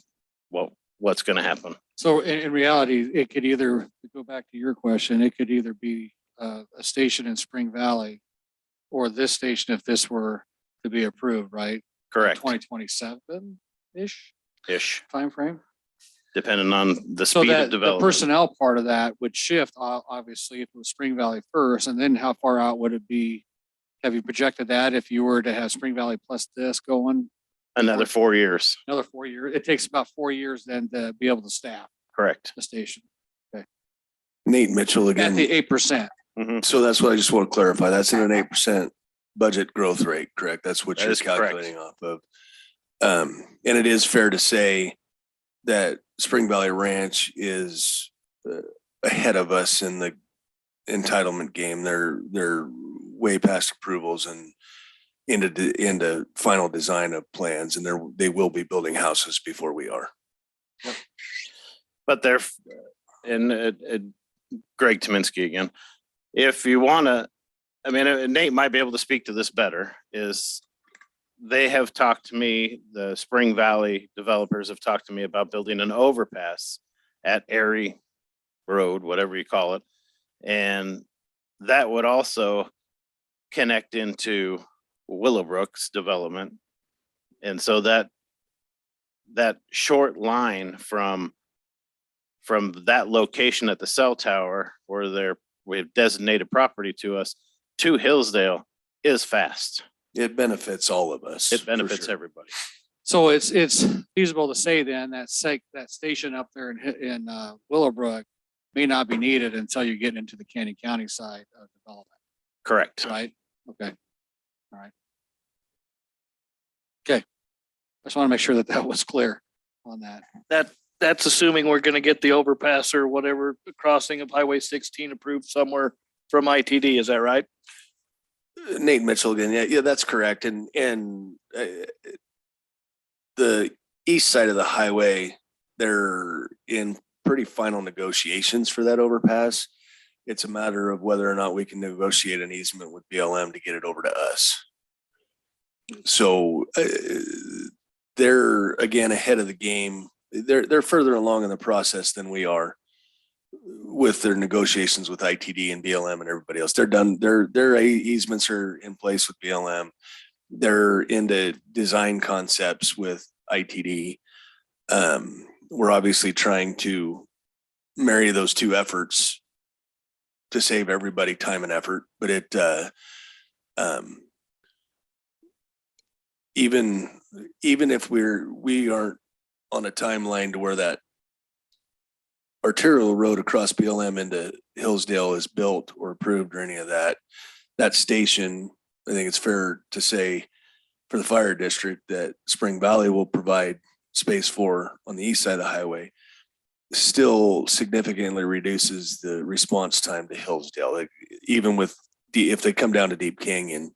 L: what's gonna happen.
A: So in reality, it could either, to go back to your question, it could either be a station in Spring Valley or this station if this were to be approved, right?
L: Correct.
A: 2027-ish
L: Ish,
A: timeframe.
L: depending on the
A: So
L: speed of
A: that the
L: development.
A: personnel part of that would shift, obviously, if it was Spring Valley first, and then how far out would it be? Have you projected that if you were to have Spring Valley plus this going
L: Another 4 years,
A: another 4 years? It takes about 4 years then to be able to staff
L: correct.
A: the station
C: Nate Mitchell
A: at
C: again.
A: the 8%.
L: Mhm.
C: So that's what I just want to clarify. That's in an 8% budget growth rate, correct? That's what
L: That
C: you're
L: is correct.
C: calculating off of. And it is fair to say that Spring Valley Ranch is ahead of us in the entitlement game. They're way past approvals and into final design of plans, and they will be building houses before we are.
L: But they're, and Greg Tominski again, if you want to, I mean, Nate might be able to speak to this better, is they have talked to me, the Spring Valley developers have talked to me about building an overpass at Erie Road, whatever you call it. And that would also connect into Willowbrook's development. And so that short line from that location at the cell tower where we have designated property to us to Hillsdale is fast.
C: It benefits all of us.
L: It
C: for
L: benefits
C: sure.
L: everybody.
A: So it's feasible to say then that that station up there in Willowbrook may not be needed until you get into the Canyon County side of development,
L: Correct.
A: right? Okay. All right. Okay. I just want to make sure that was clear on that.
J: That's assuming we're gonna get the overpass or whatever crossing of Highway 16 approved somewhere from ITD, is that right?
C: Nate Mitchell again. Yeah, that's correct. And the east side of the highway, they're in pretty final negotiations for that overpass. It's a matter of whether or not we can negotiate an easement with BLM to get it over to us. So they're again ahead of the game. They're further along in the process than we are with their negotiations with ITD and BLM and everybody else. They're done. Their easements are in place with BLM. They're into design concepts with ITD. We're obviously trying to marry those two efforts to save everybody time and effort, but even if we aren't on a timeline to where that arterial road across BLM into Hillsdale is built or approved or any of that, that station, I think it's fair to say for the fire district that Spring Valley will provide space for on the east side of the highway, still significantly reduces the response time to Hillsdale. Like, even with if they come down to Deep Canyon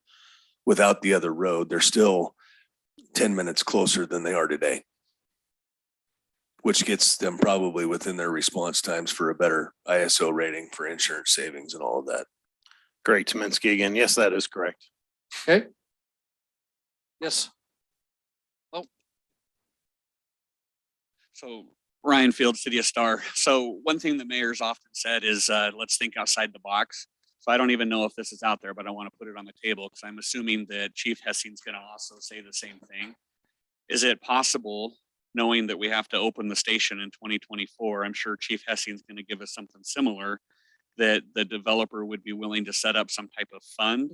C: without the other road, they're still 10 minutes closer than they are today, which gets them probably within their response times for a better ISO rating for insurance savings and all of that.
L: Greg Tominski again. Yes, that is correct.
A: Okay. Yes.
M: So Ryan Field, City of Star. So one thing the mayor's often said is let's think outside the box. So I don't even know if this is out there, but I want to put it on the table because I'm assuming that Chief Hessing's going to also say the same thing. Is it possible, knowing that we have to open the station in 2024, I'm sure Chief Hessing's going to give us something similar, that the developer would be willing to set up some type of fund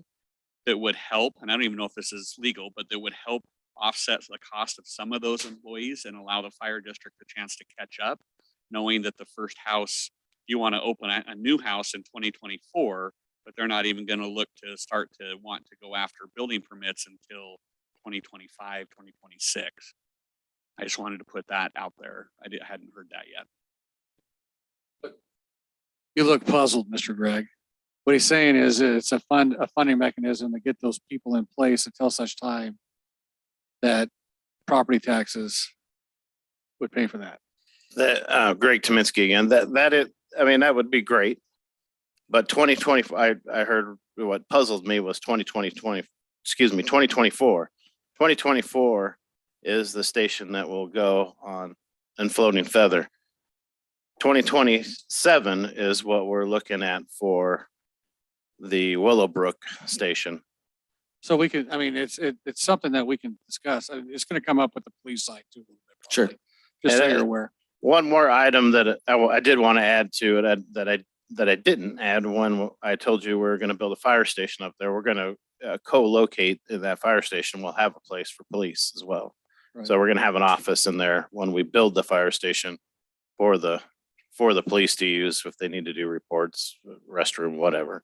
M: that would help, and I don't even know if this is legal, but that would help offset the cost of some of those employees and allow the fire district a chance to catch up, knowing that the first house, you want to open a new house in 2024, but they're not even going to look to start to want to go after building permits until 2025, 2026. I just wanted to put that out there. I hadn't heard that yet.
A: You look puzzled, Mr. Gregg. What he's saying is it's a funding mechanism to get those people in place until such time that property taxes would pay for that.
L: That Greg Tominski again. That would be great. But 2020, I heard what puzzled me was 2024. 2024 is the station that will go on and Floating Feather. 2027 is what we're looking at for the Willowbrook station.
A: So we could, it's something that we can discuss. It's going to come up with the police side too. A little bit,
C: Sure.
A: probably. Just so you're aware.
L: One more item that I did want to add to it that I didn't add when I told you we're going to build a fire station up there. We're going to co-locate in that fire station. We'll have a place for police as well.
A: Right.
L: So we're going to have an office in there when we build the fire station for the for the police to use if they need to do reports, restroom, whatever.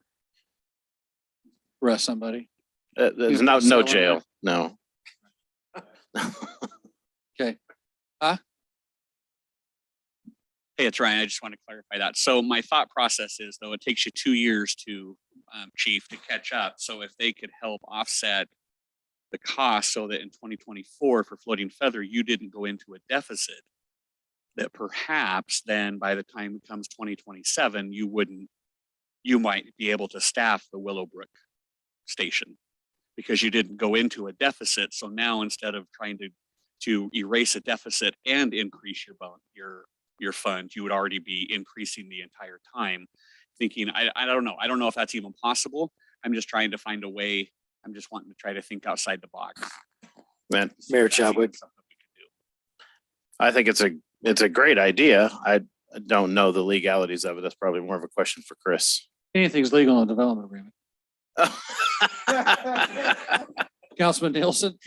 A: Arrest somebody.
L: There's
A: You
L: no
A: sell 'em,
L: jail,
A: right?
L: no.
A: Okay.
M: Hey, it's Ryan. I just want to clarify that. So my thought process is, though, it takes you 2 years to, chief, to catch up. So if they could help offset the cost so that in 2024 for Floating Feather, you didn't go into a deficit, that perhaps then by the time it comes 2027, you might be able to staff the Willowbrook station because you didn't go into a deficit. So now instead of trying to erase a deficit and increase your fund, you would already be increasing the entire time. Thinking, I don't know. I don't know if that's even possible. I'm just trying to find a way. I'm just wanting to try to think outside the box.
L: Man,
F: Mayor
M: That's even
F: Chadwick.
M: something we could do.
L: I think it's a great idea. I don't know the legalities of it. That's probably more of a question for Chris.
A: Anything's legal in a development agreement. Councilman Nielsen?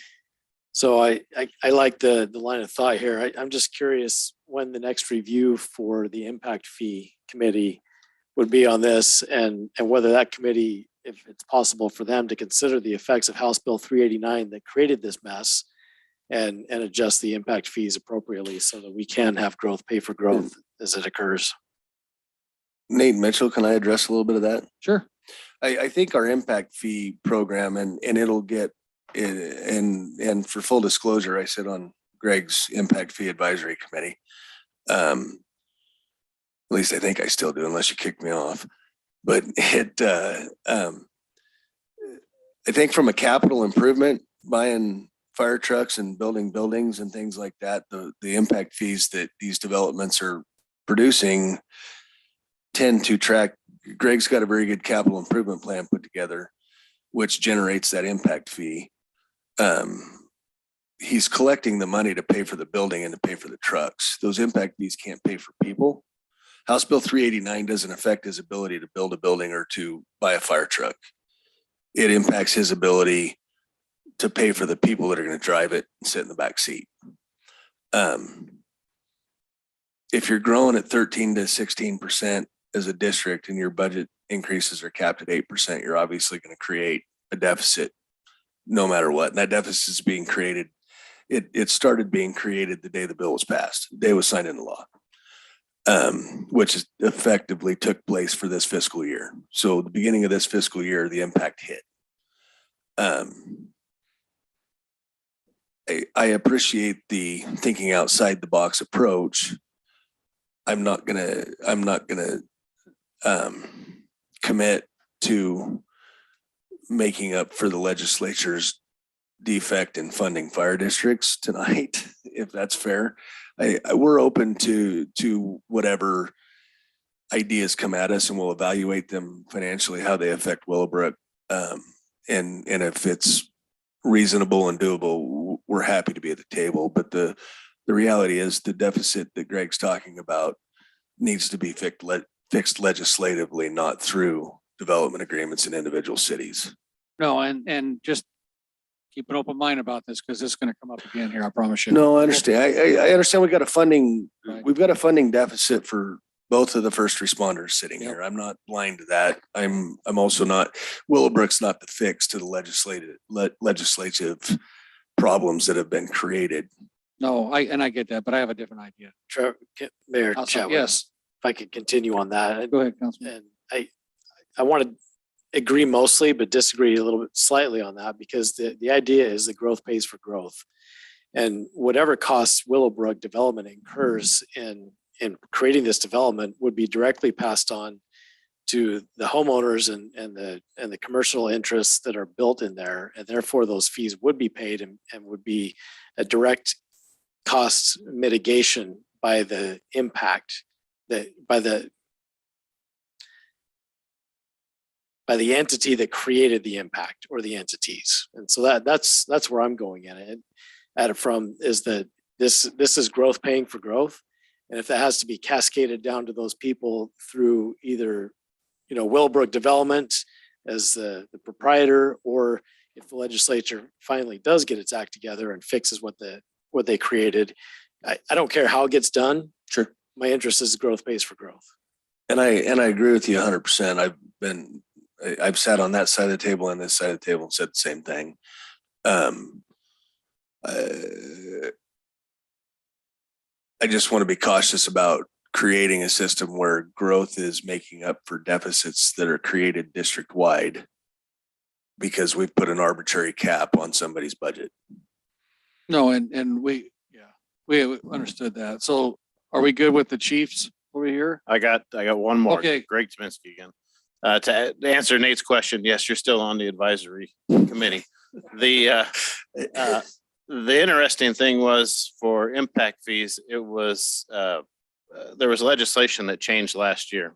F: So I like the line of thought here. I'm just curious when the next review for the impact fee committee would be on this and whether that committee, if it's possible for them to consider the effects of House Bill 389 that created this mess and adjust the impact fees appropriately so that we can have growth pay for growth as it occurs.
C: Nate Mitchell, can I address a little bit of that?
A: Sure.
C: I think our impact fee program and it'll get, and for full disclosure, I sit on Greg's impact fee advisory committee. At least I think I still do, unless you kick me off. But I think from a capital improvement, buying fire trucks and building buildings and things like that, the impact fees that these developments are producing tend to track. Greg's got a very good capital improvement plan put together, which generates that impact fee. He's collecting the money to pay for the building and to pay for the trucks. Those impact fees can't pay for people. House Bill 389 doesn't affect his ability to build a building or to buy a fire truck. It impacts his ability to pay for the people that are going to drive it and sit in the back seat. If you're growing at 13 to 16% as a district and your budget increases are capped at 8%, you're obviously going to create a deficit no matter what. And that deficit is being created. It started being created the day the bill was passed, the day it was signed into law, which is effectively took place for this fiscal year. So the beginning of this fiscal year, the impact hit. I appreciate the thinking outside the box approach. I'm not gonna commit to making up for the legislature's defect in funding fire districts tonight, if that's fair. We're open to whatever ideas come at us, and we'll evaluate them financially, how they affect Willowbrook. And if it's reasonable and doable, we're happy to be at the table. But the reality is the deficit that Greg's talking about needs to be fixed legislatively, not through development agreements in individual cities.
A: No, and just keep an open mind about this because this is going to come up again here. I promise you.
C: No, I understand. I understand we've got
A: Right.
C: a funding deficit for both of the first responders sitting
A: Yep.
C: here. I'm not blind to that. I'm also not, Willowbrook's not the fix to the legislative problems that have been created.
A: No, I get that, but I have a different idea.
F: Mayor
A: Also,
F: Chadwick,
A: yes,
F: if I could continue on that.
A: go ahead, Councilman.
F: And I want to agree mostly, but disagree a little bit slightly on that because the idea is that growth pays for growth. And whatever costs Willowbrook development incurs in creating this development would be directly passed on to the homeowners and the commercial interests that are built in there. And therefore those fees would be paid and would be a direct cost mitigation by the impact that by the entity that created the impact or the entities. And so that's where I'm going at it from is that this is growth paying for growth. And if that has to be cascaded down to those people through either, Willowbrook Development as the proprietor, or if the legislature finally does get its act together and fixes what they created, I don't care how it gets done.
C: Sure.
F: my interest is growth pays for growth.
C: And I agree with you 100%. I've sat on that side of the table and this side of the table and said the same thing. I just want to be cautious about creating a system where growth is making up for deficits that are created district wide because we've put an arbitrary cap on somebody's budget.
A: No, and we understood that. So are we good with the chiefs over here?
L: I got one more.
A: Okay.
L: Greg Sminsky again. To answer Nate's question, yes, you're still on the advisory committee. The interesting thing was for impact fees, it was there was legislation that changed last year.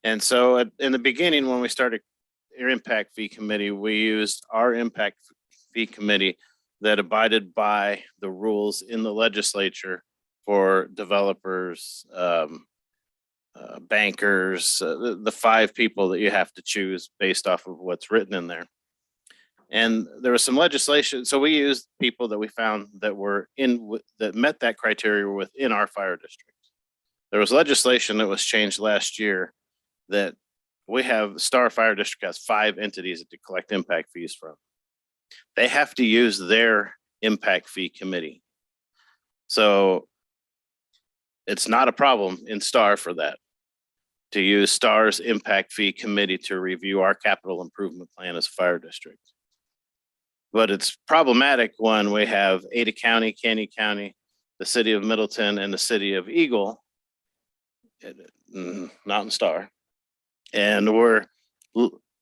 L: And so in the beginning, when we started our impact fee committee, we used our impact fee committee that abided by the rules in the legislature for developers, bankers, the 5 people that you have to choose based off of what's written in there. And there was some legislation. So we used people that we found that were that met that criteria within our fire district. There was legislation that was changed last year that we have, Star Fire District has 5 entities to collect impact fees from. They have to use their impact fee committee. So it's not a problem in Star for that, to use Star's impact fee committee to review our capital improvement plan as a fire district. But it's problematic when we have Ada County, Caney County, the city of Middleton, and the city of Eagle, not in Star. And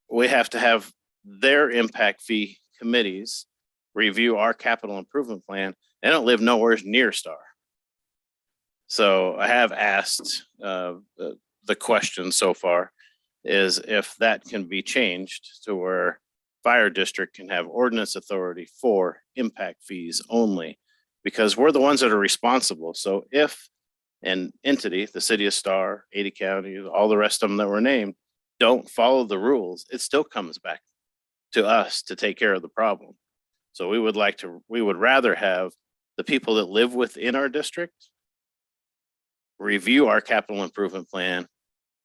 L: we have to have their impact fee committees review our capital improvement plan. They don't live nowhere near Star. So I have asked the question so far is if that can be changed to where fire district can have ordinance authority for impact fees only, because we're the ones that are responsible. So if an entity, the city of Star, Ada County, all the rest of them that were named, don't follow the rules, it still comes back to us to take care of the problem. So we would rather have the people that live within our district review our capital improvement plan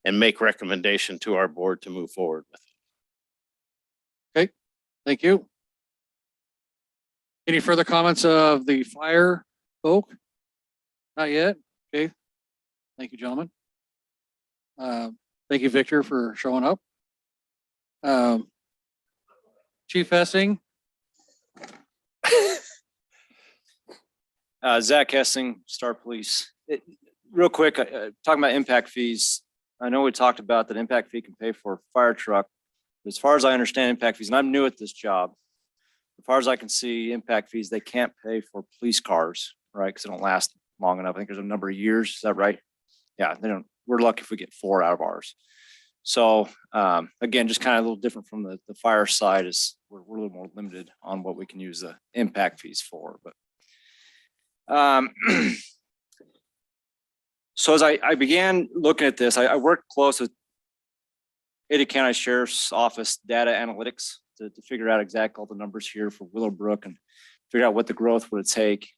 L: and make recommendation to our board to move forward with it.
A: Okay, thank you. Any further comments of the fire folk? Not yet. Okay. Thank you, gentlemen. Thank you, Victor, for showing up. Chief Hessing.
N: Zach Hessing, Star Police. Real quick, talking about impact fees. I know we talked about that impact fee can pay for a fire truck. As far as I understand impact fees, and I'm new at this job, as far as I can see, impact fees, they can't pay for police cars, right? Because they don't last long enough. I think there's a number of years. Is that right? Yeah, they don't. We're lucky if we get 4 out of ours. So again, just kind of a little different from the fire side is we're a little more limited on what we can use the impact fees for. But so as I began looking at this, I worked close with Ada County Sheriff's Office data analytics to figure out exactly all the numbers here for Willowbrook and figure out what the growth would take.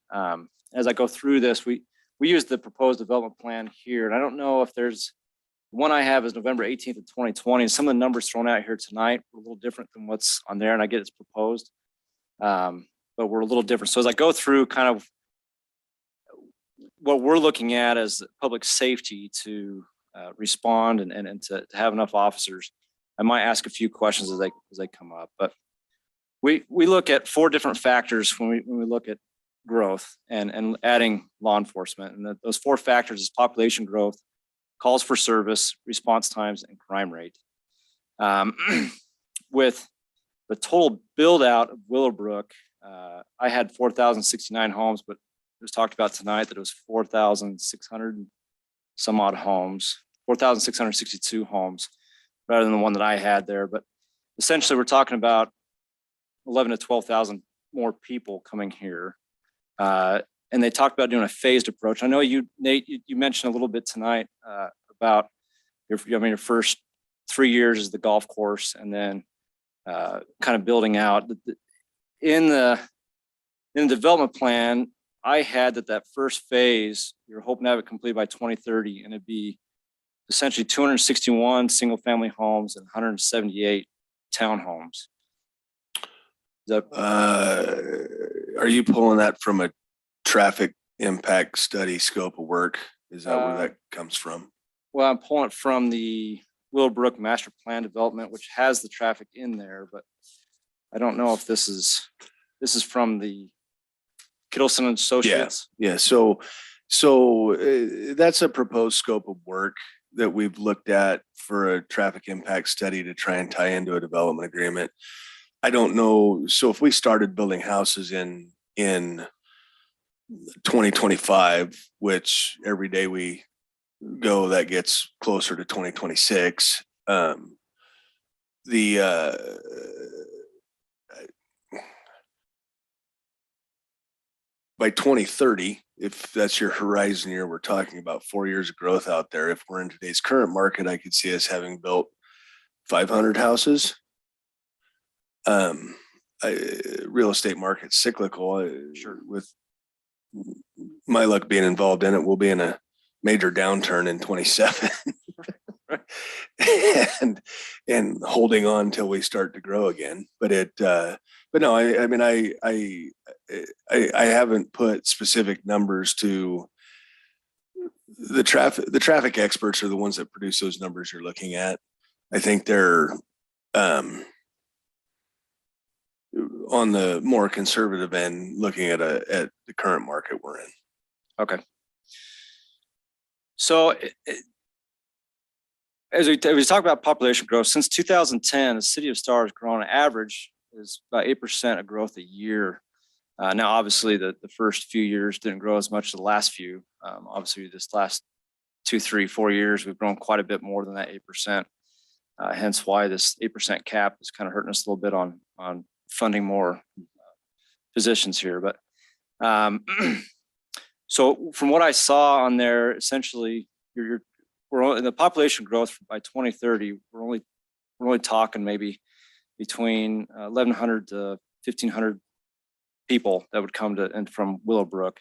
N: As I go through this, we use the proposed development plan here. And I don't know if there's one I have is November 18th of 2020. And some of the numbers thrown out here tonight were a little different than what's on there. And I get it's proposed, but we're a little different. So as I go through kind of what we're looking at as public safety to respond and to have enough officers, I might ask a few questions as they come up. But we look at 4 different factors when we look at growth and adding law enforcement. And those 4 factors is population growth, calls for service, response times, and crime rate. With the total build out of Willowbrook, I had 4,069 homes, but it was talked about tonight that it was 4,600 some odd homes, 4,662 homes, rather than the one that I had there. But essentially, we're talking about 11 to 12,000 more people coming here. And they talked about doing a phased approach. I know you, Nate, you mentioned a little bit tonight about your first 3 years is the golf course, and then kind of building out. In the development plan, I had that first phase, you're hoping to have it completed by 2030, and it'd be essentially 261 single-family homes and 178 townhomes.
C: Are you pulling that from a traffic impact study scope of work? Is that where that comes from?
N: Well, I'm pulling it from the Willowbrook Master Plan Development, which has the traffic in there, but I don't know if this is from the Kittleson and Associates.
C: Yeah. So that's a proposed scope of work that we've looked at for a traffic impact study to try and tie into a development agreement. I don't know. So if we started building houses in 2025, which every day we go, that gets closer to 2026. By 2030, if that's your horizon year, we're talking about 4 years of growth out there. If we're in today's current market, I could see us having built 500 houses. Real estate market's cyclical. Sure. With my luck being involved in it, we'll be in a major downturn in 27 and holding on till we start to grow again. But no, I mean, I haven't put specific numbers to the traffic. The traffic experts are the ones that produce those numbers you're looking at. I think they're on the more conservative end, looking at the current market we're in.
N: Okay. So as we talk about population growth, since 2010, the city of Star has grown on average is about 8% of growth a year. Now, obviously, the first few years didn't grow as much as the last few. Obviously, this last 2, 3, 4 years, we've grown quite a bit more than that 8%. Hence why this 8% cap is kind of hurting us a little bit on funding more positions here. But so from what I saw on there, essentially, we're in the population growth by 2030. We're only talking maybe between 1,100 to 1,500 people that would come from Willowbrook,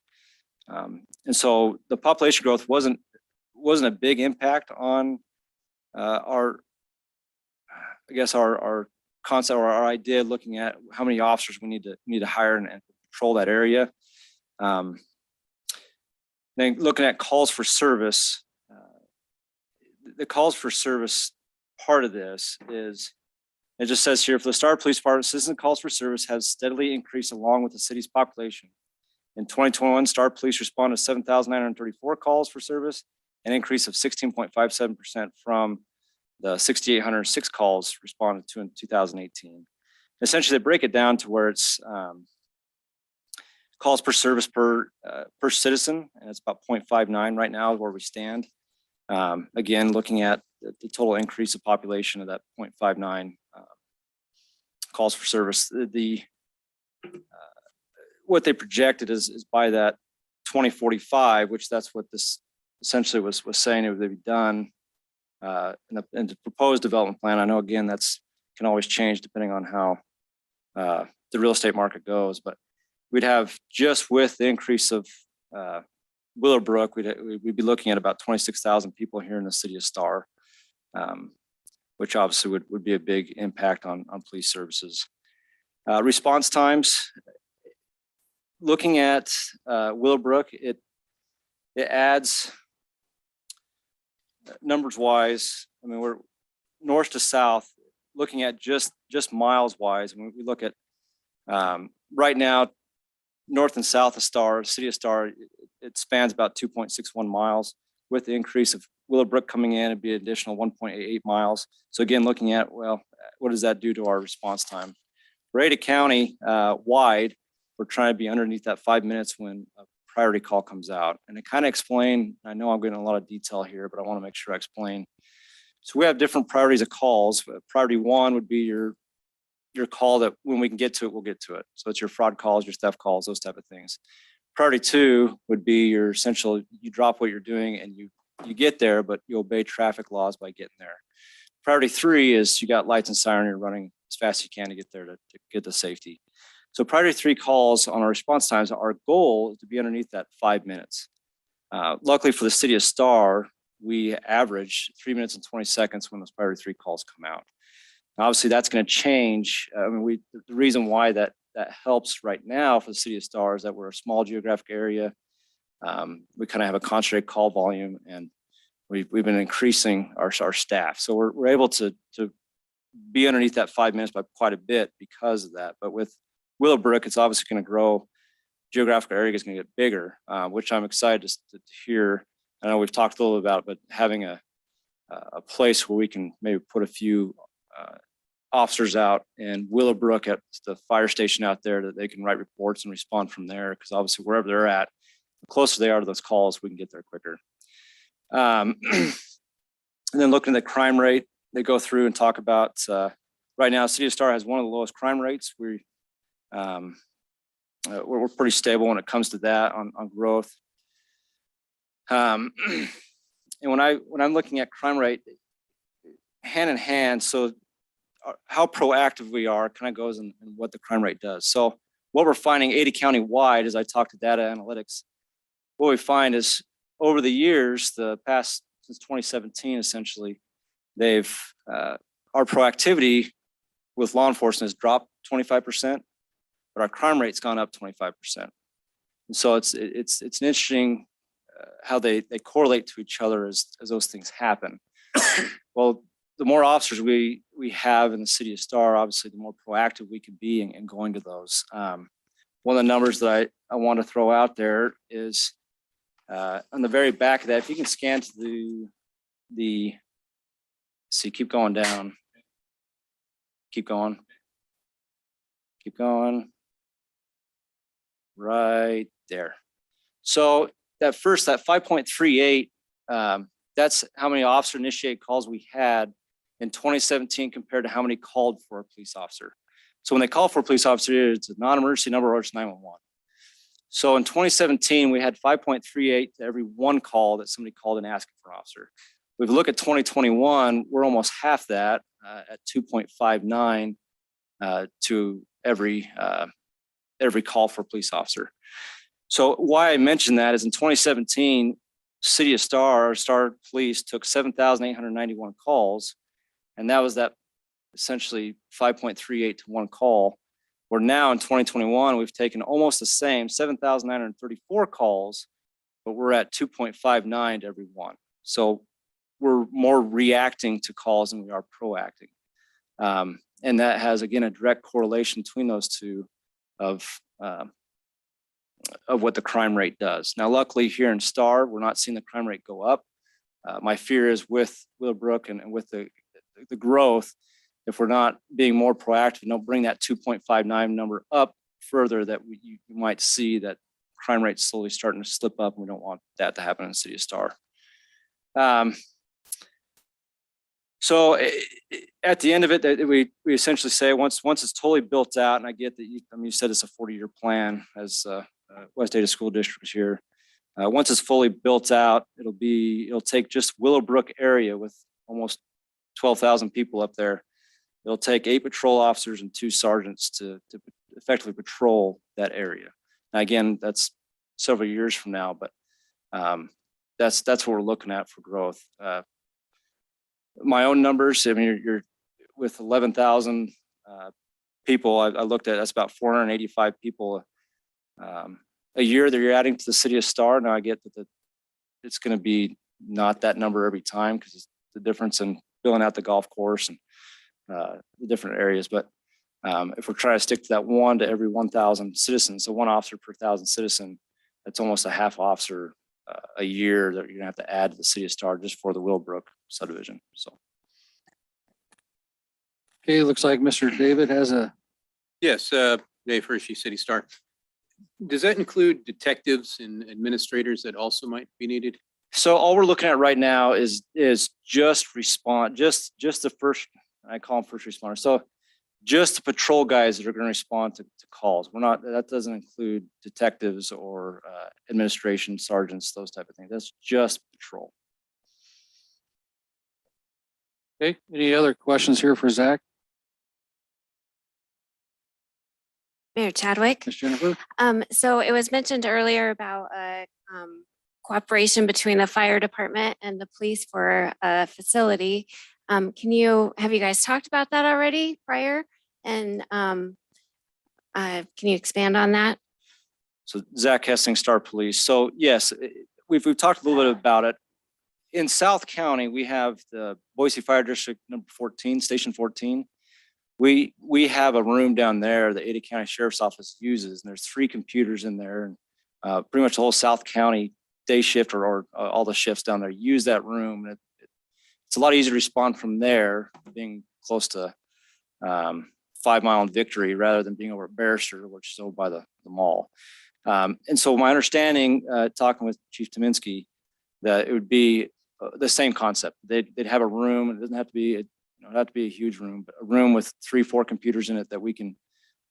N: and so the population growth wasn't a big impact on our concept or our idea, looking at how many officers we need to hire and patrol that area. Then looking at calls for service, the calls for service part of this is, it just says here, for the Star Police Department, citizen calls for service has steadily increased along with the city's population. In 2021, Star Police responded to 7,934 calls for service, an increase of 16.57% from the 6,806 calls responded to in 2018. Essentially, they break it down to where it's calls per service per citizen, and it's about 0.59 right now where we stand. Again, looking at the total increase of population of that 0.59 calls for service, what they projected is by that 2045, which that's what this essentially was saying it would be done in the proposed development plan. I know, again, that's can always change depending on how the real estate market goes, but we'd have, just with the increase of Willowbrook, we'd be looking at about 26,000 people here in the city of Star, which obviously would be a big impact on police services. Response times, looking at Willowbrook, it adds numbers wise. I mean, we're north to south, looking at just miles wise. When we look at right now, north and south of Star, city of Star, it spans about 2.61 miles. With the increase of Willowbrook coming in, it'd be an additional 1.88 miles. So again, looking at, well, what does that do to our response time? For Ada County wide, we're trying to be underneath that 5 minutes when a priority call comes out. And to kind of explain, I know I'm getting a lot of detail here, but I want to make sure I explain. So we have different priorities of calls. Priority one would be your call that when we can get to it, we'll get to it. So it's your fraud calls, your theft calls, those type of things. Priority two would be your essential, you drop what you're doing and you get there, but you obey traffic laws by getting there. Priority three is you got lights and siren, you're running as fast as you can to get there to get to safety. So priority 3 calls on our response times, our goal is to be underneath that 5 minutes. Luckily for the city of Star, we average 3 minutes and 20 seconds when those priority 3 calls come out. Now, obviously, that's going to change. The reason why that helps right now for the city of Star is that we're a small geographic area. We kind of have a concentrated call volume, and we've been increasing our staff. So we're able to be underneath that 5 minutes by quite a bit because of that. But with Willowbrook, it's obviously going to grow. Geographical area is going to get bigger, which I'm excited to hear. I know we've talked a little about, but having a place where we can maybe put a few officers out in Willowbrook at the fire station out there that they can write reports and respond from there. Because obviously wherever they're at, the closer they are to those calls, we can get there quicker. And then looking at the crime rate, they go through and talk about right now, City of Star has one of the lowest crime rates. We're pretty stable when it comes to that on growth. And when I'm looking at crime rate, hand in hand, so how proactive we are kind of goes in what the crime rate does. So what we're finding 80 county wide, as I talk to data analytics, what we find is over the years, the past since 2017, essentially, our proactivity with law enforcement has dropped 25%, but our crime rate's gone up 25%. And so it's an interesting how they correlate to each other as those things happen. Well, the more officers we have in the city of Star, obviously, the more proactive we can be in going to those. One of the numbers that I want to throw out there is on the very back of that, if you can scan to keep going down. Keep going. Keep going. Right there. So that 5.38, that's how many officer initiated calls we had in 2017 compared to how many called for a police officer. So when they call for a police officer, it's a non-emergency number or it's 911. So in 2017, we had 5.38 to every 1 call that somebody called and asked for an officer. If we look at 2021, we're almost half that at 2.59 to every call for a police officer. So why I mentioned that is in 2017, City of Star Police took 7,891 calls, and that was that essentially 5.38 to 1 call. Where now in 2021, we've taken almost the same 7,934 calls, but we're at 2.59 to every 1. So we're more reacting to calls than we are proacting. And that has, again, a direct correlation between those two of what the crime rate does. Now, luckily here in Star, we're not seeing the crime rate go up. My fear is with Willowbrook and with the growth, if we're not being more proactive, don't bring that 2.59 number up further, that you might see that crime rate slowly starting to slip up. And we don't want that to happen in the city of Star. So at the end of it, we essentially say once it's totally built out, and I get that you said it's a 40-year plan as West Ada School District is here. Once it's fully built out, it'll take just Willowbrook area with almost 12,000 people up there. It'll take 8 patrol officers and 2 sergeants to effectively patrol that area. Now, again, that's several years from now, but that's what we're looking at for growth. My own numbers, I mean, you're with 11,000 people, I looked at, that's about 485 people a year that you're adding to the city of Star. Now I get that it's going to be not that number every time because it's the difference in filling out the golf course and the different areas. But if we're trying to stick to that 1 to every 1,000 citizens, so 1 officer per 1,000 citizen, that's almost a half officer a year that you're gonna have to add to the city of Star just for the Willowbrook subdivision. So.
A: Okay, looks like Mr. David has a.
O: Yes, Dave Hershey, City Star. Does that include detectives and administrators that also might be needed?
N: So all we're looking at right now is just the first, I call them first responders. So just the patrol guys that are going to respond to calls. That doesn't include detectives or administration, sergeants, those type of things. That's just patrol.
A: Okay, any other questions here for Zach?
K: Mayor Chadwick.
A: Ms. Jennifer?
K: So it was mentioned earlier about cooperation between the fire department and the police for a facility. Have you guys talked about that already prior? And can you expand on that?
N: So Zach Hessing, Star Police. So yes, we've talked a little bit about it. In South County, we have the Boise Fire District number 14, Station 14. We have a room down there that Ada County Sheriff's Office uses, and there's 3 computers in there. And pretty much the whole South County day shift or all the shifts down there use that room. And it's a lot easier to respond from there, being close to 5 Mile and Victory rather than being over at Barrister, which is over by the mall. And so my understanding, talking with Chief Tominski, that it would be the same concept. They'd have a room. It doesn't have to be a huge room, but a room with 3-4 computers in it that we can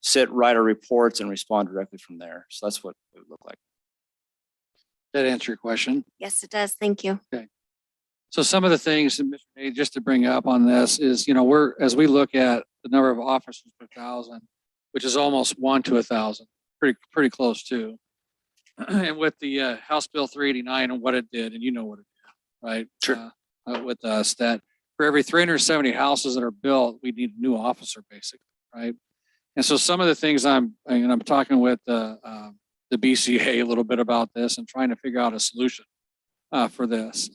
N: sit, write our reports, and respond directly from there. So that's what it would look like.
A: That answer your question?
K: Yes, it does. Thank you.
A: So some of the things, that Mr. May, just to bring up on this is, as we look at the number of officers per 1,000, which is almost 1 to 1,000, pretty close to. And with the House Bill 389 and what it did, and what it did, right?
C: Sure.
A: With us, that for every 370 houses that are built, we need a new officer, basically, right? And so some of the things I'm talking with the BCA a little bit about this and trying to figure out a solution for this.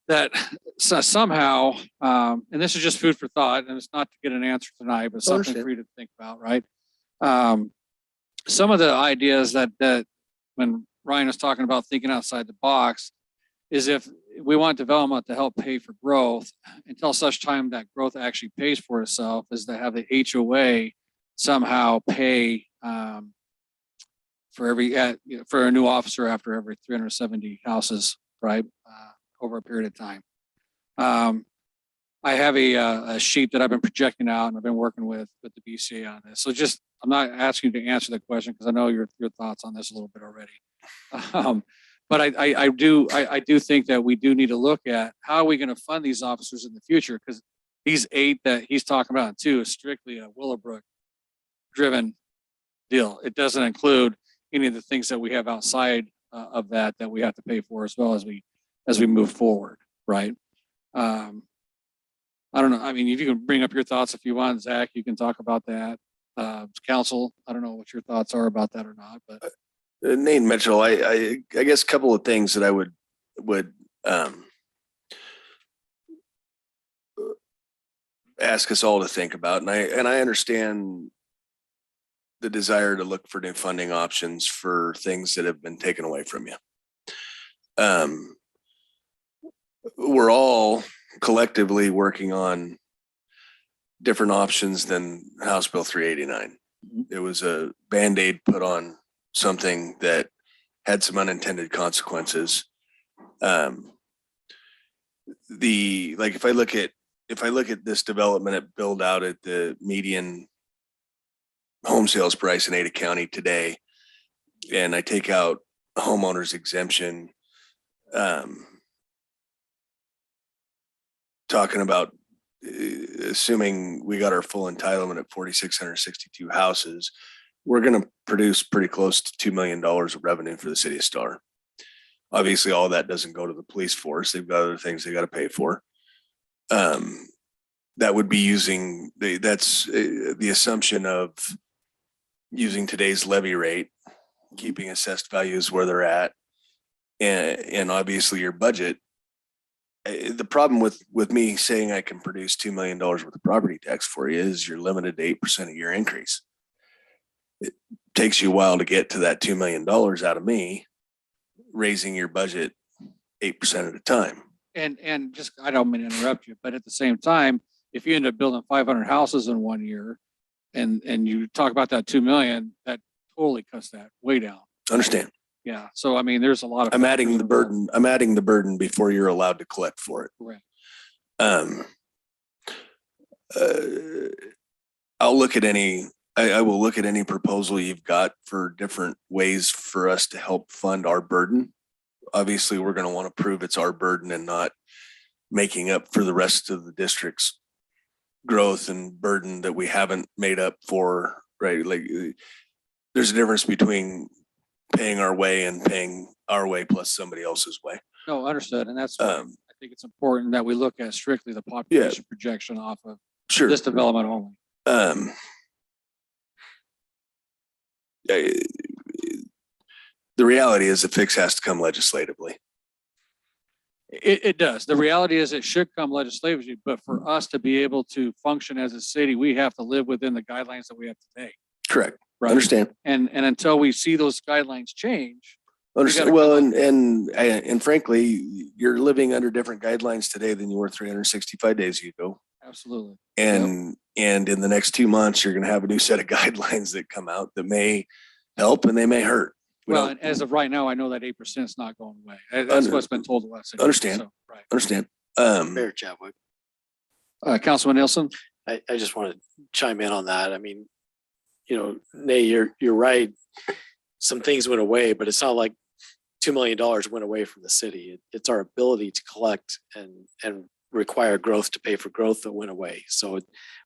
A: That somehow, and this is just food for thought, and it's not to get an answer tonight, but something for you to think about, right? Some of the ideas that when Ryan was talking about thinking outside the box is if we want development to help pay for growth until such time that growth actually pays for itself, is to have the HOA somehow pay for a new officer after every 370 houses, right? Over a period of time. I have a sheet that I've been projecting out, and I've been working with the BCA on this. So I'm not asking you to answer the question because I know your thoughts on this a little bit already. But I do think that we do need to look at how are we going to fund these officers in the future, because these 8 that he's talking about too is strictly a Willowbrook driven deal. It doesn't include any of the things that we have outside of that we have to pay for as well as we move forward, right? I don't know. I mean, if you can bring up your thoughts if you want, Zach, you can talk about that. Council, I don't know what your thoughts are about that or not, but
C: Nate Mitchell, I guess a couple of things that I would ask us all to think about, and I understand the desire to look for new funding options for things that have been taken away from you. We're all collectively working on different options than House Bill 389. It was a Band-Aid put on something that had some unintended consequences. If I look at this development at build out at the median home sales price in Ada County today, and I take out homeowners exemption, talking about assuming we got our full entitlement at 4,662 houses, we're going to produce pretty close to $2 million of revenue for the city of Star. Obviously, all that doesn't go to the police force. They've got other things they got to pay for. That would be using that's the assumption of using today's levy rate, keeping assessed values where they're at, and obviously your budget. The problem with me saying I can produce $2 million worth of property tax for you is you're limited to 8% a year increase. It takes you a while to get to that $2 million out of me, raising your budget 8% at a time.
A: And just, I don't mean to interrupt you, but at the same time, if you end up building 500 houses in 1 year and you talk about that 2 million, that totally cuts that way down.
C: Understand?
A: Yeah. So, I mean, there's a lot of.
C: I'm adding the burden before you're allowed to collect for it.
A: Correct.
C: I will look at any proposal you've got for different ways for us to help fund our burden. Obviously, we're going to want to prove it's our burden and not making up for the rest of the district's growth and burden that we haven't made up for right? Like, there's a difference between paying our way and paying our way plus somebody else's way.
A: No, understood. And that's why I
C: Um,
A: think it's important that we look at strictly the population projection off of
C: Sure.
A: this development only.
C: Um, uh, the reality is the fix has to come legislatively.
A: It does. The reality is it should come legislatively, but for us to be able to function as a city, we have to live within the guidelines that we have today.
C: Correct.
A: Right.
C: Understand.
A: And until we see those guidelines change.
C: Understand.
A: gotta
C: Well,
A: come
C: and frankly, you're living under different guidelines today than you were 365 days ago.
A: Absolutely.
C: And in the next 2 months, you're going to have a new set of guidelines that come out that may help and they may hurt.
A: Well, and as of right now, I know that 8% is not going away. That's what's been told to us. anyway,
C: Understand.
A: so, Right.
C: Understand.
F: Mayor Chadwick,
A: Councilman Nielsen?
F: I just want to chime in on that. I mean, you know, Nate, you're right. Some things went away, but it's not like $2 million went away from the city. It's our ability to collect and require growth to pay for growth that went away. So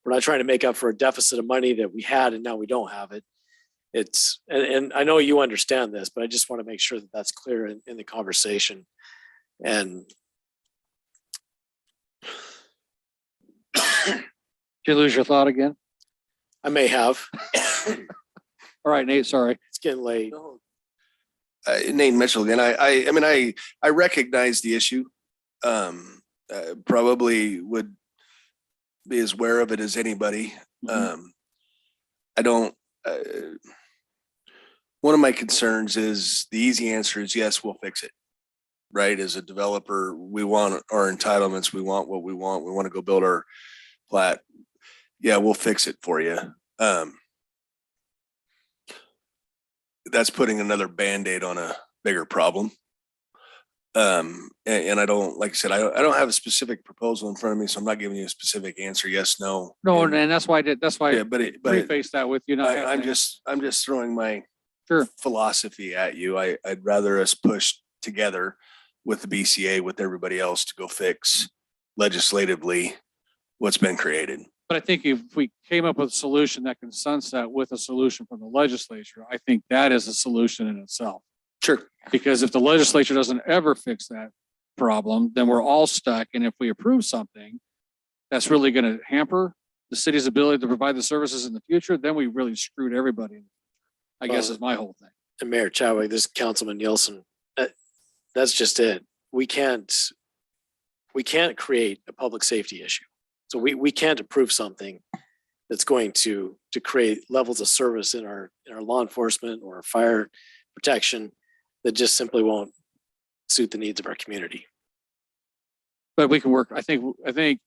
F: we're not trying to make up for a deficit of money that we had and now we don't have it. It's, and I know you understand this, but I just want to make sure that that's clear in the conversation. And
A: Did you lose your thought again?
F: I may have.
A: All right, Nate, sorry.
F: It's getting late.
C: Nate Mitchell again. I mean, I recognize the issue. Probably would be as aware of it as anybody. I don't, one of my concerns is the easy answer is yes, we'll fix it. Right? As a developer, we want our entitlements. We want what we want. We want to go build our plat. Yeah, we'll fix it for you. That's putting another Band-Aid on a bigger problem. And I don't, like I said, I don't have a specific proposal in front of me, so I'm not giving you a specific answer. Yes, no.
A: No, and that's why I did, that's why
C: Yeah,
A: I
C: but
A: prefaced that with you. Not having
C: I'm
A: to-
C: just throwing my
A: Sure.
C: philosophy at you. I'd rather us push together with the BCA, with everybody else to go fix legislatively what's been created.
A: But I think if we came up with a solution that can sunset with a solution from the legislature, I think that is a solution in itself.
C: Sure.
A: Because if the legislature doesn't ever fix that problem, then we're all stuck. And if we approve something that's really going to hamper the city's ability to provide the services in the future, then we really screwed everybody. I guess is my whole thing.
F: And Mayor Chadwick, this is Councilman Nielsen. That's just it. We can't create a public safety issue. So we can't approve something that's going to create levels of service in our law enforcement or fire protection that just simply won't suit the needs of our community.
A: But we can work, I think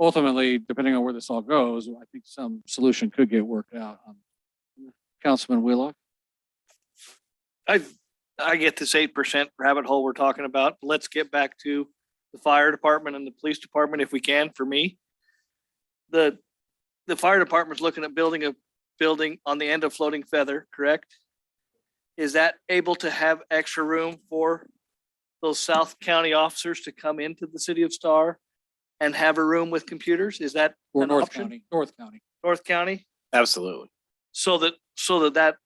A: ultimately, depending on where this all goes, I think some solution could get worked out. Councilman Wheelock?
J: I get this 8% rabbit hole we're talking about. Let's get back to the fire department and the police department if we can, for me. The fire department's looking at building a building on the end of Floating Feather, correct? Is that able to have extra room for those South County officers to come into the city of Star and have a room with computers? Is that
A: Or
J: an
A: North
J: option?
A: County? North County.
J: North County?
L: Absolutely.
J: So that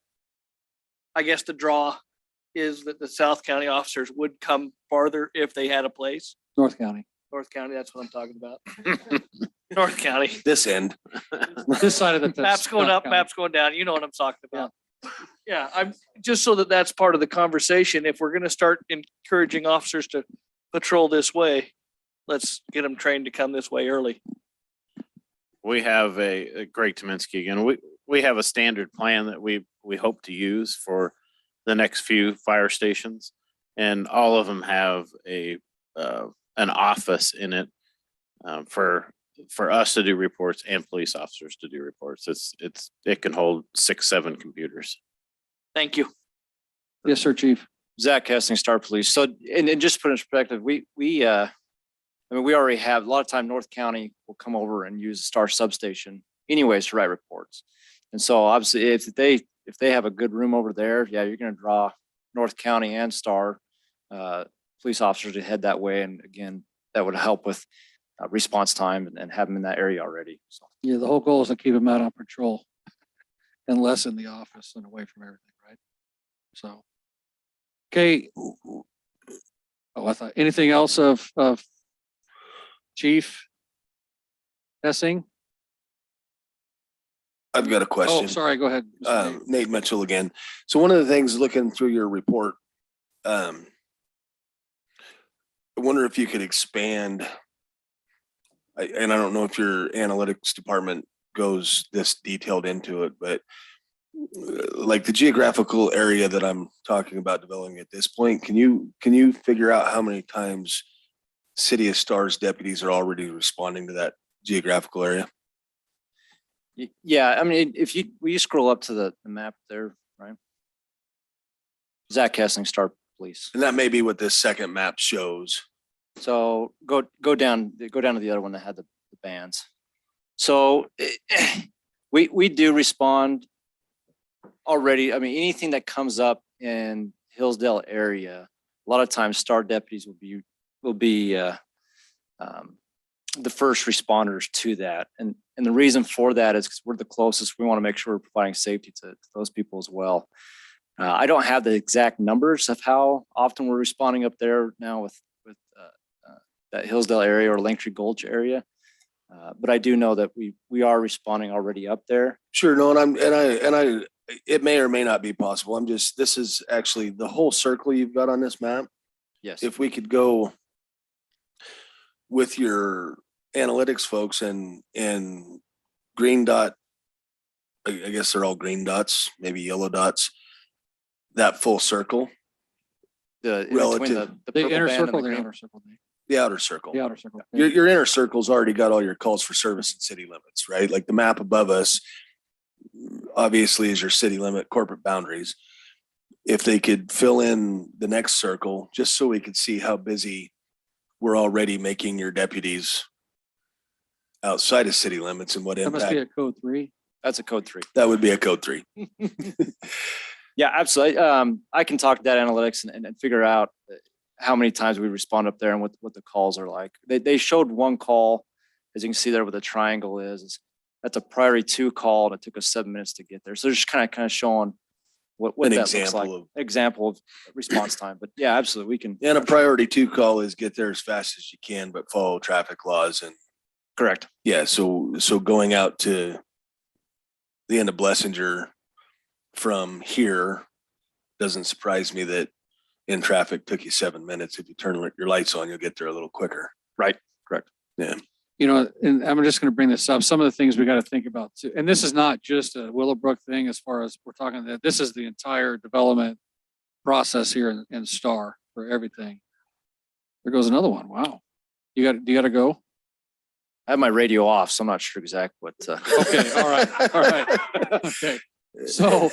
J: I guess the draw is that the South County officers would come farther if they had a place.
A: North County.
J: North County, that's what I'm talking about. North County.
C: This end.
A: This side of the.
J: Maps going up,
A: County.
J: maps going down. You know what I'm talking about. Yeah, I'm just so that that's part of the conversation. If we're gonna start encouraging officers to patrol this way, let's get them trained to come this way early.
L: We have Greg Tominski again. We have a standard plan that we hope to use for the next few fire stations, and all of them have an office in it for us to do reports and police officers to do reports. It can hold 6-7 computers.
J: Thank you.
A: Yes, sir, Chief.
N: Zach Hessing, Star Police. So, and just to put in perspective, we already have, a lot of time North County will come over and use the Star substation anyways to write reports. And so obviously if they have a good room over there, yeah, you're going to draw North County and Star police officers to head that way. And again, that would help with response time and have them in that area already. So.
A: Yeah, the whole goal is to keep them out on patrol. and less in the office and away from everything, right? So, okay. Oh, I thought, anything else of Chief Hessing?
C: I've got a question.
A: Oh, sorry, go ahead. Mr. Nate.
C: Nate Mitchell again. So one of the things looking through your report, I wonder if you could expand, and I don't know if your analytics department goes this detailed into it, but like the geographical area that I'm talking about developing at this point, can you figure out how many times City of Stars deputies are already responding to that geographical area?
N: Yeah, I mean, will you scroll up to the map there, right? Zach Kessling, Star Police.
C: And that may be what this second map shows.
N: So go down to the other one that had the bands. So we do respond already. I mean, anything that comes up in Hillsdale area, a lot of times Star deputies will be the first responders to that. And the reason for that is because we're the closest. We want to make sure we're providing safety to those people as well. I don't have the exact numbers of how often we're responding up there now with that Hillsdale area or Langtree Gulch area. But I do know that we are responding already up there.
C: Sure, no, and I it may or may not be possible. This is actually the whole circle you've got on this map.
N: Yes.
C: If we could go with your analytics folks and green dot, I guess they're all green dots, maybe yellow dots, that full circle.
A: The inner circle, the outer circle.
C: The outer circle.
A: The outer circle.
C: Your inner circle's already got all your calls for service and city limits, right? Like the map above us, obviously is your city limit corporate boundaries. If they could fill in the next circle, just so we could see how busy we're already making your deputies outside of city limits and what
A: That
C: impact.
A: must be a code 3.
N: That's a code 3.
C: That would be a code 3.
N: Yeah, absolutely. I can talk data analytics and figure out how many times we respond up there and what the calls are like. They showed one call, as you can see there where the triangle is. That's a priority 2 call, and it took us 7 minutes to get there. So they're just kind of showing what
C: An
N: that
C: example
N: looks like.
C: of-
N: Example of response time. But yeah, absolutely, we can.
C: And a priority 2 call is get there as fast as you can, but follow traffic laws. And
N: Correct.
C: yeah, so going out to the end of Blessinger from here doesn't surprise me that in traffic took you 7 minutes. If you turn your lights on, you'll get there a little quicker.
N: Right. Correct.
C: Yeah.
A: You know, and I'm just going to bring this up. Some of the things we got to think about too, and this is not just a Willowbrook thing. As far as we're talking, that this is the entire development process here in Star for everything. There goes another one. Wow, you got to go.
N: I have my radio off, so I'm not sure exactly what.
A: Okay. All right. Okay. So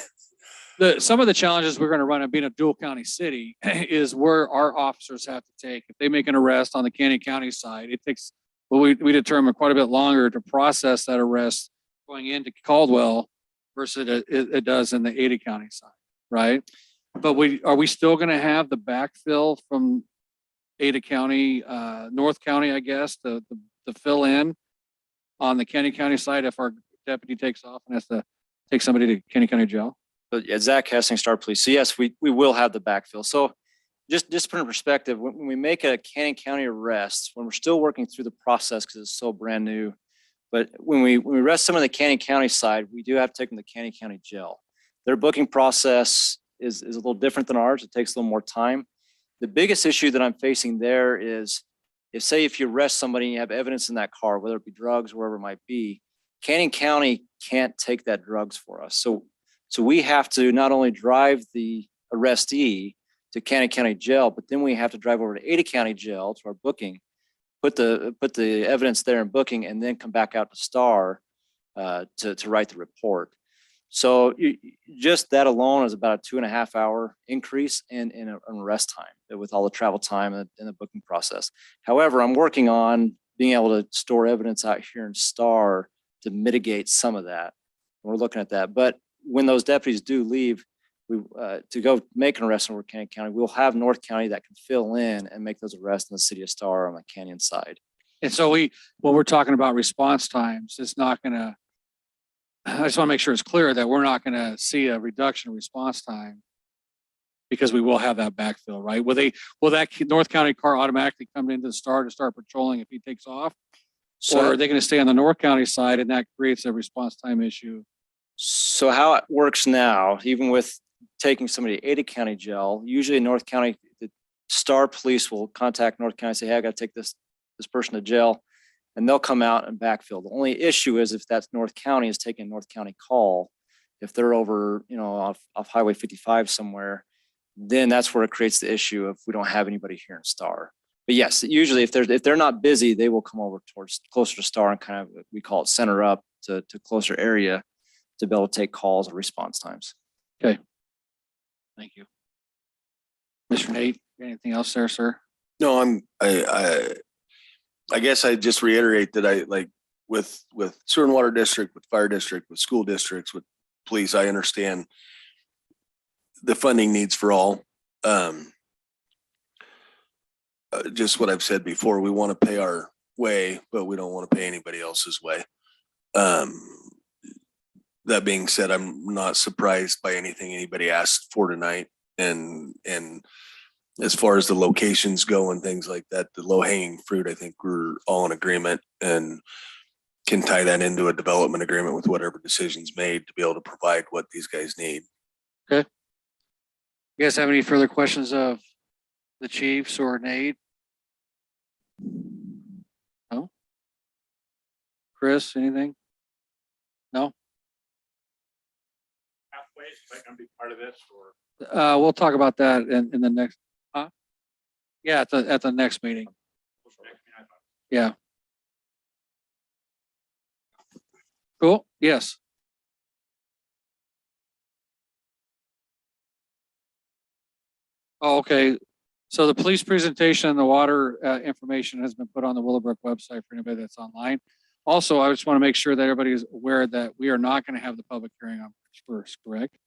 A: some of the challenges we're going to run in being a dual county city is where our officers have to take. If they make an arrest on the Canyon County side, it takes, well, we determine quite a bit longer to process that arrest going into Caldwell versus it does in the Ada County side, right? But are we still going to have the backfill from Ada County, North County, I guess, to fill in on the Canyon County side if our deputy takes off and has to take somebody to Canyon County Jail?
N: But yeah, Zach Hessing, Star Police. So yes, we will have the backfill. So just to put in perspective, when we make a Canyon County arrest, when we're still working through the process because it's so brand new, but when we arrest someone on the Canyon County side, we do have to take them to Canyon County Jail. Their booking process is a little different than ours. It takes a little more time. The biggest issue that I'm facing there is if you arrest somebody and you have evidence in that car, whether it be drugs or wherever it might be, Canyon County can't take that drugs for us. So we have to not only drive the arrestee to Canyon County Jail, but then we have to drive over to Ada County Jail to our booking, put the evidence there in booking, and then come back out to Star to write the report. So just that alone is about a 2.5 hour increase in an arrest time with all the travel time and the booking process. However, I'm working on being able to store evidence out here in Star to mitigate some of that. We're looking at that. But when those deputies do leave, to go make an arrest in North Canyon County, we'll have North County that can fill in and make those arrests in the city of Star on the Canyon side.
A: And so when we're talking about response times, it's not going to, I just want to make sure it's clear that we're not going to see a reduction in response time because we will have that backfill, right? Will that North County car automatically come into the Star to start patrolling if he takes off? Or are they going to stay on the North County side and that creates a response time issue?
N: So how it works now, even with taking somebody to Ada County jail, usually in North County, the Star Police will contact North County, say, hey, I got to take this person to jail, and they'll come out and backfill. The only issue is if that's North County is taking a North County call, if they're over, off Highway 55 somewhere, then that's where it creates the issue if we don't have anybody here in Star. But yes, usually if they're not busy, they will come over towards closer to Star and kind of, we call it center up to closer area to be able to take calls or response times.
A: Okay. Thank you. Mr. Nate, anything else there, sir?
C: No, I guess I just reiterate that I like with sewer and water district, with fire district, with school districts, with police, I understand the funding needs for all. Just what I've said before, we want to pay our way, but we don't want to pay anybody else's way. That being said, I'm not surprised by anything anybody asked for tonight. And as far as the locations go and things like that, the low hanging fruit, I think we're all in agreement and can tie that into a development agreement with whatever decisions made to be able to provide what these guys need.
A: Okay. You guys have any further questions of the chiefs or Nate? No? Chris, anything? No?
H: Pathways, is that gonna be part of this or?
A: We'll talk about that in the next, yeah, at the next meeting. Yeah. Cool. Yes. Oh, okay. So the police presentation and the water information has been put on the Willowbrook website for anybody that's online. Also, I just want to make sure that everybody is aware that we are not going to have the public hearing on March 1st, correct?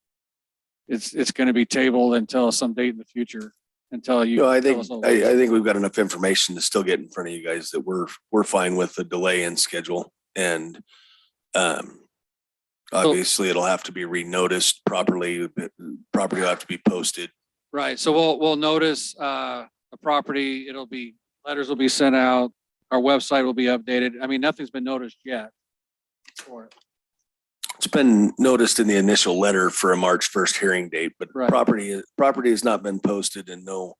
A: It's going to be tabled until some date in the future, until you.
C: No, I
A: tell
C: think
A: us all.
C: I think we've got enough information to still get in front of you guys that we're fine with the delay in schedule. And obviously it'll have to be re-noticed properly. Property will have to be posted.
A: Right. So we'll notice a property. Letters will be sent out. Our website will be updated. I mean, nothing's been noticed yet for it.
C: It's been noticed in the initial letter for a March 1st hearing date, but
A: Right.
C: property has not been posted and no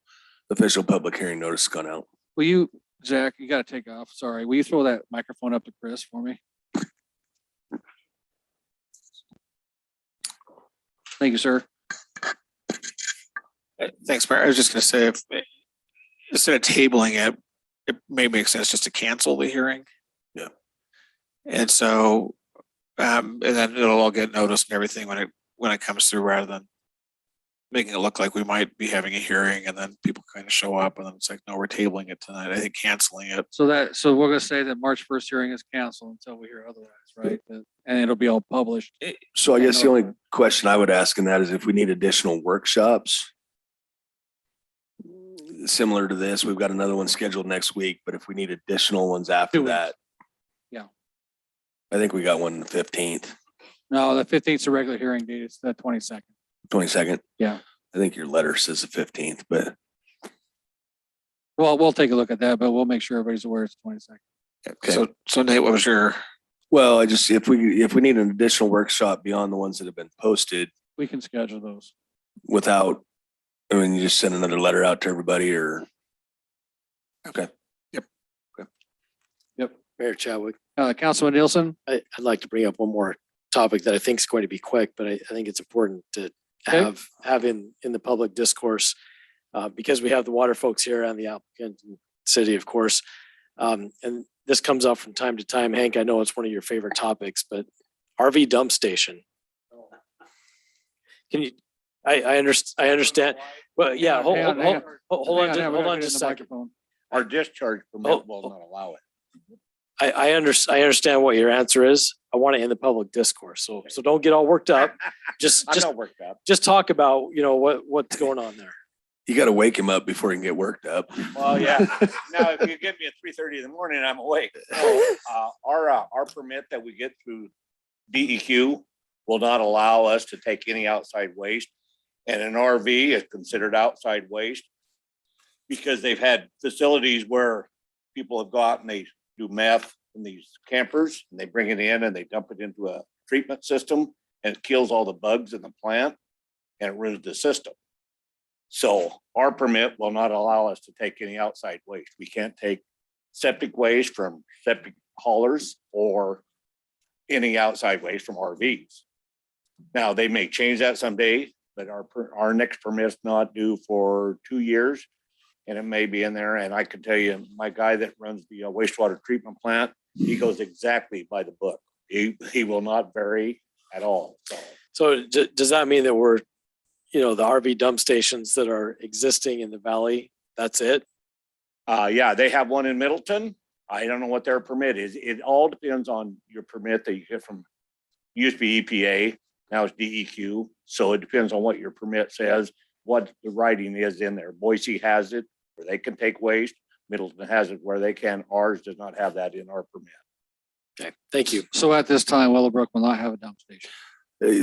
C: official public hearing notice has gone out.
A: Will you, Zach, you got to take off. Sorry. Will you throw that microphone up to Chris for me? Thank you, sir.
G: Thanks, Mayor. I was just gonna say, if instead of tabling it, it may make sense just to cancel the hearing.
C: Yeah.
G: And so, and then it'll all get noticed and everything when it comes through, rather than making it look like we might be having a hearing and then people kind of show up and then it's like, no, we're tabling it tonight. I think canceling it.
A: So we're going to say that March 1st hearing is canceled until we hear otherwise, right? And it'll be all published.
C: So I guess the only question I would ask in that is if we need additional workshops similar to this, we've got another one scheduled next week, but if we need additional ones after
A: 2 weeks.
C: that.
A: Yeah.
C: I think we got one the 15th,
A: No, the 15th is a regular hearing date. It's the 22nd.
C: 22nd.
A: Yeah.
C: I think your letter says the 15th, but
A: Well, we'll take a look at that, but we'll make sure everybody's aware it's 22nd.
C: okay.
G: So Nate, what was your?
C: Well, if we need an additional workshop beyond the ones that have been posted
A: We can schedule those.
C: without, I mean, you just send another letter out to everybody or. Okay.
F: Mayor Chadwick,
A: Councilman Nielsen?
F: I'd like to bring up one more topic that I think is going to be quick, but I think it's important to
A: Okay.
F: have in the public discourse, because we have the water folks here and the applicant and city, of course. And this comes up from time to time. Hank, I know it's one of your favorite topics, but RV dump station. Can you, I understand. Well, yeah, hold on
A: Hang on,
F: just
A: we're not
F: a
A: getting the
F: second.
A: microphone.
H: Our discharge permit will not allow it.
F: I understand what your answer is. I want to end the public discourse. So don't get all worked up.
H: I'm not worked up.
F: Just talk about, what's going on there.
C: You got to wake him up before he can get worked up.
H: Well, yeah. Now, if you get me at 3:30 in the morning, I'm awake. So, our permit that we get through DEQ will not allow us to take any outside waste. And an RV is considered outside waste because they've had facilities where people have got and they do meth in these campers and they bring it in and they dump it into a treatment system and it kills all the bugs in the plant and it ruins the system. So our permit will not allow us to take any outside waste. We can't take septic waste from septic haulers or any outside waste from RVs. Now, they may change that someday, but our next permit's not due for 2 years. And it may be in there. And I can tell you, my guy that runs the wastewater treatment plant, he goes exactly by the book. He will not vary at all.
F: So does that mean that we're, the RV dump stations that are existing in the valley, that's it?
H: Yeah, they have one in Middleton. I don't know what their permit is. It all depends on your permit that you get from, used to be EPA, now it's DEQ. So it depends on what your permit says, what the writing is in there. Boise has it where they can take waste. Middleton has it where they can. Ours does not have that in our permit.
F: Okay, thank you.
A: So at this time, Willowbrook will not have a dump station.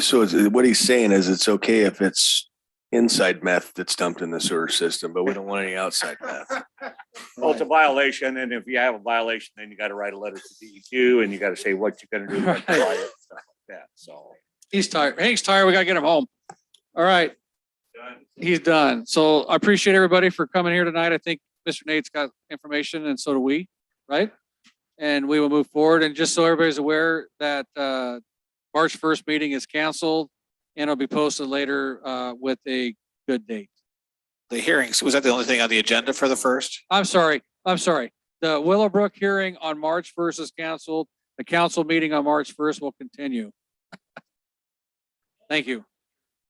C: So what he's saying is it's okay if it's inside meth that's dumped in the sewer system, but we don't want any outside meth.
H: Well, it's a violation. And if you have a violation, then you got to write a letter to DEQ and you got to say what you're going to do to rectify it, stuff like that. So
A: He's tired. Hank's tired. We gotta get him home. All right. He's done. So I appreciate everybody for coming here tonight. I think Mr. Nate's got information and so do we, right? And we will move forward. And just so everybody's aware that March 1st meeting is canceled and it'll be posted later with a good date.
P: The hearings, was that the only thing on the agenda for the first?
A: I'm sorry. The Willowbrook hearing on March 1st is canceled. The council meeting on March 1st will continue. Thank you.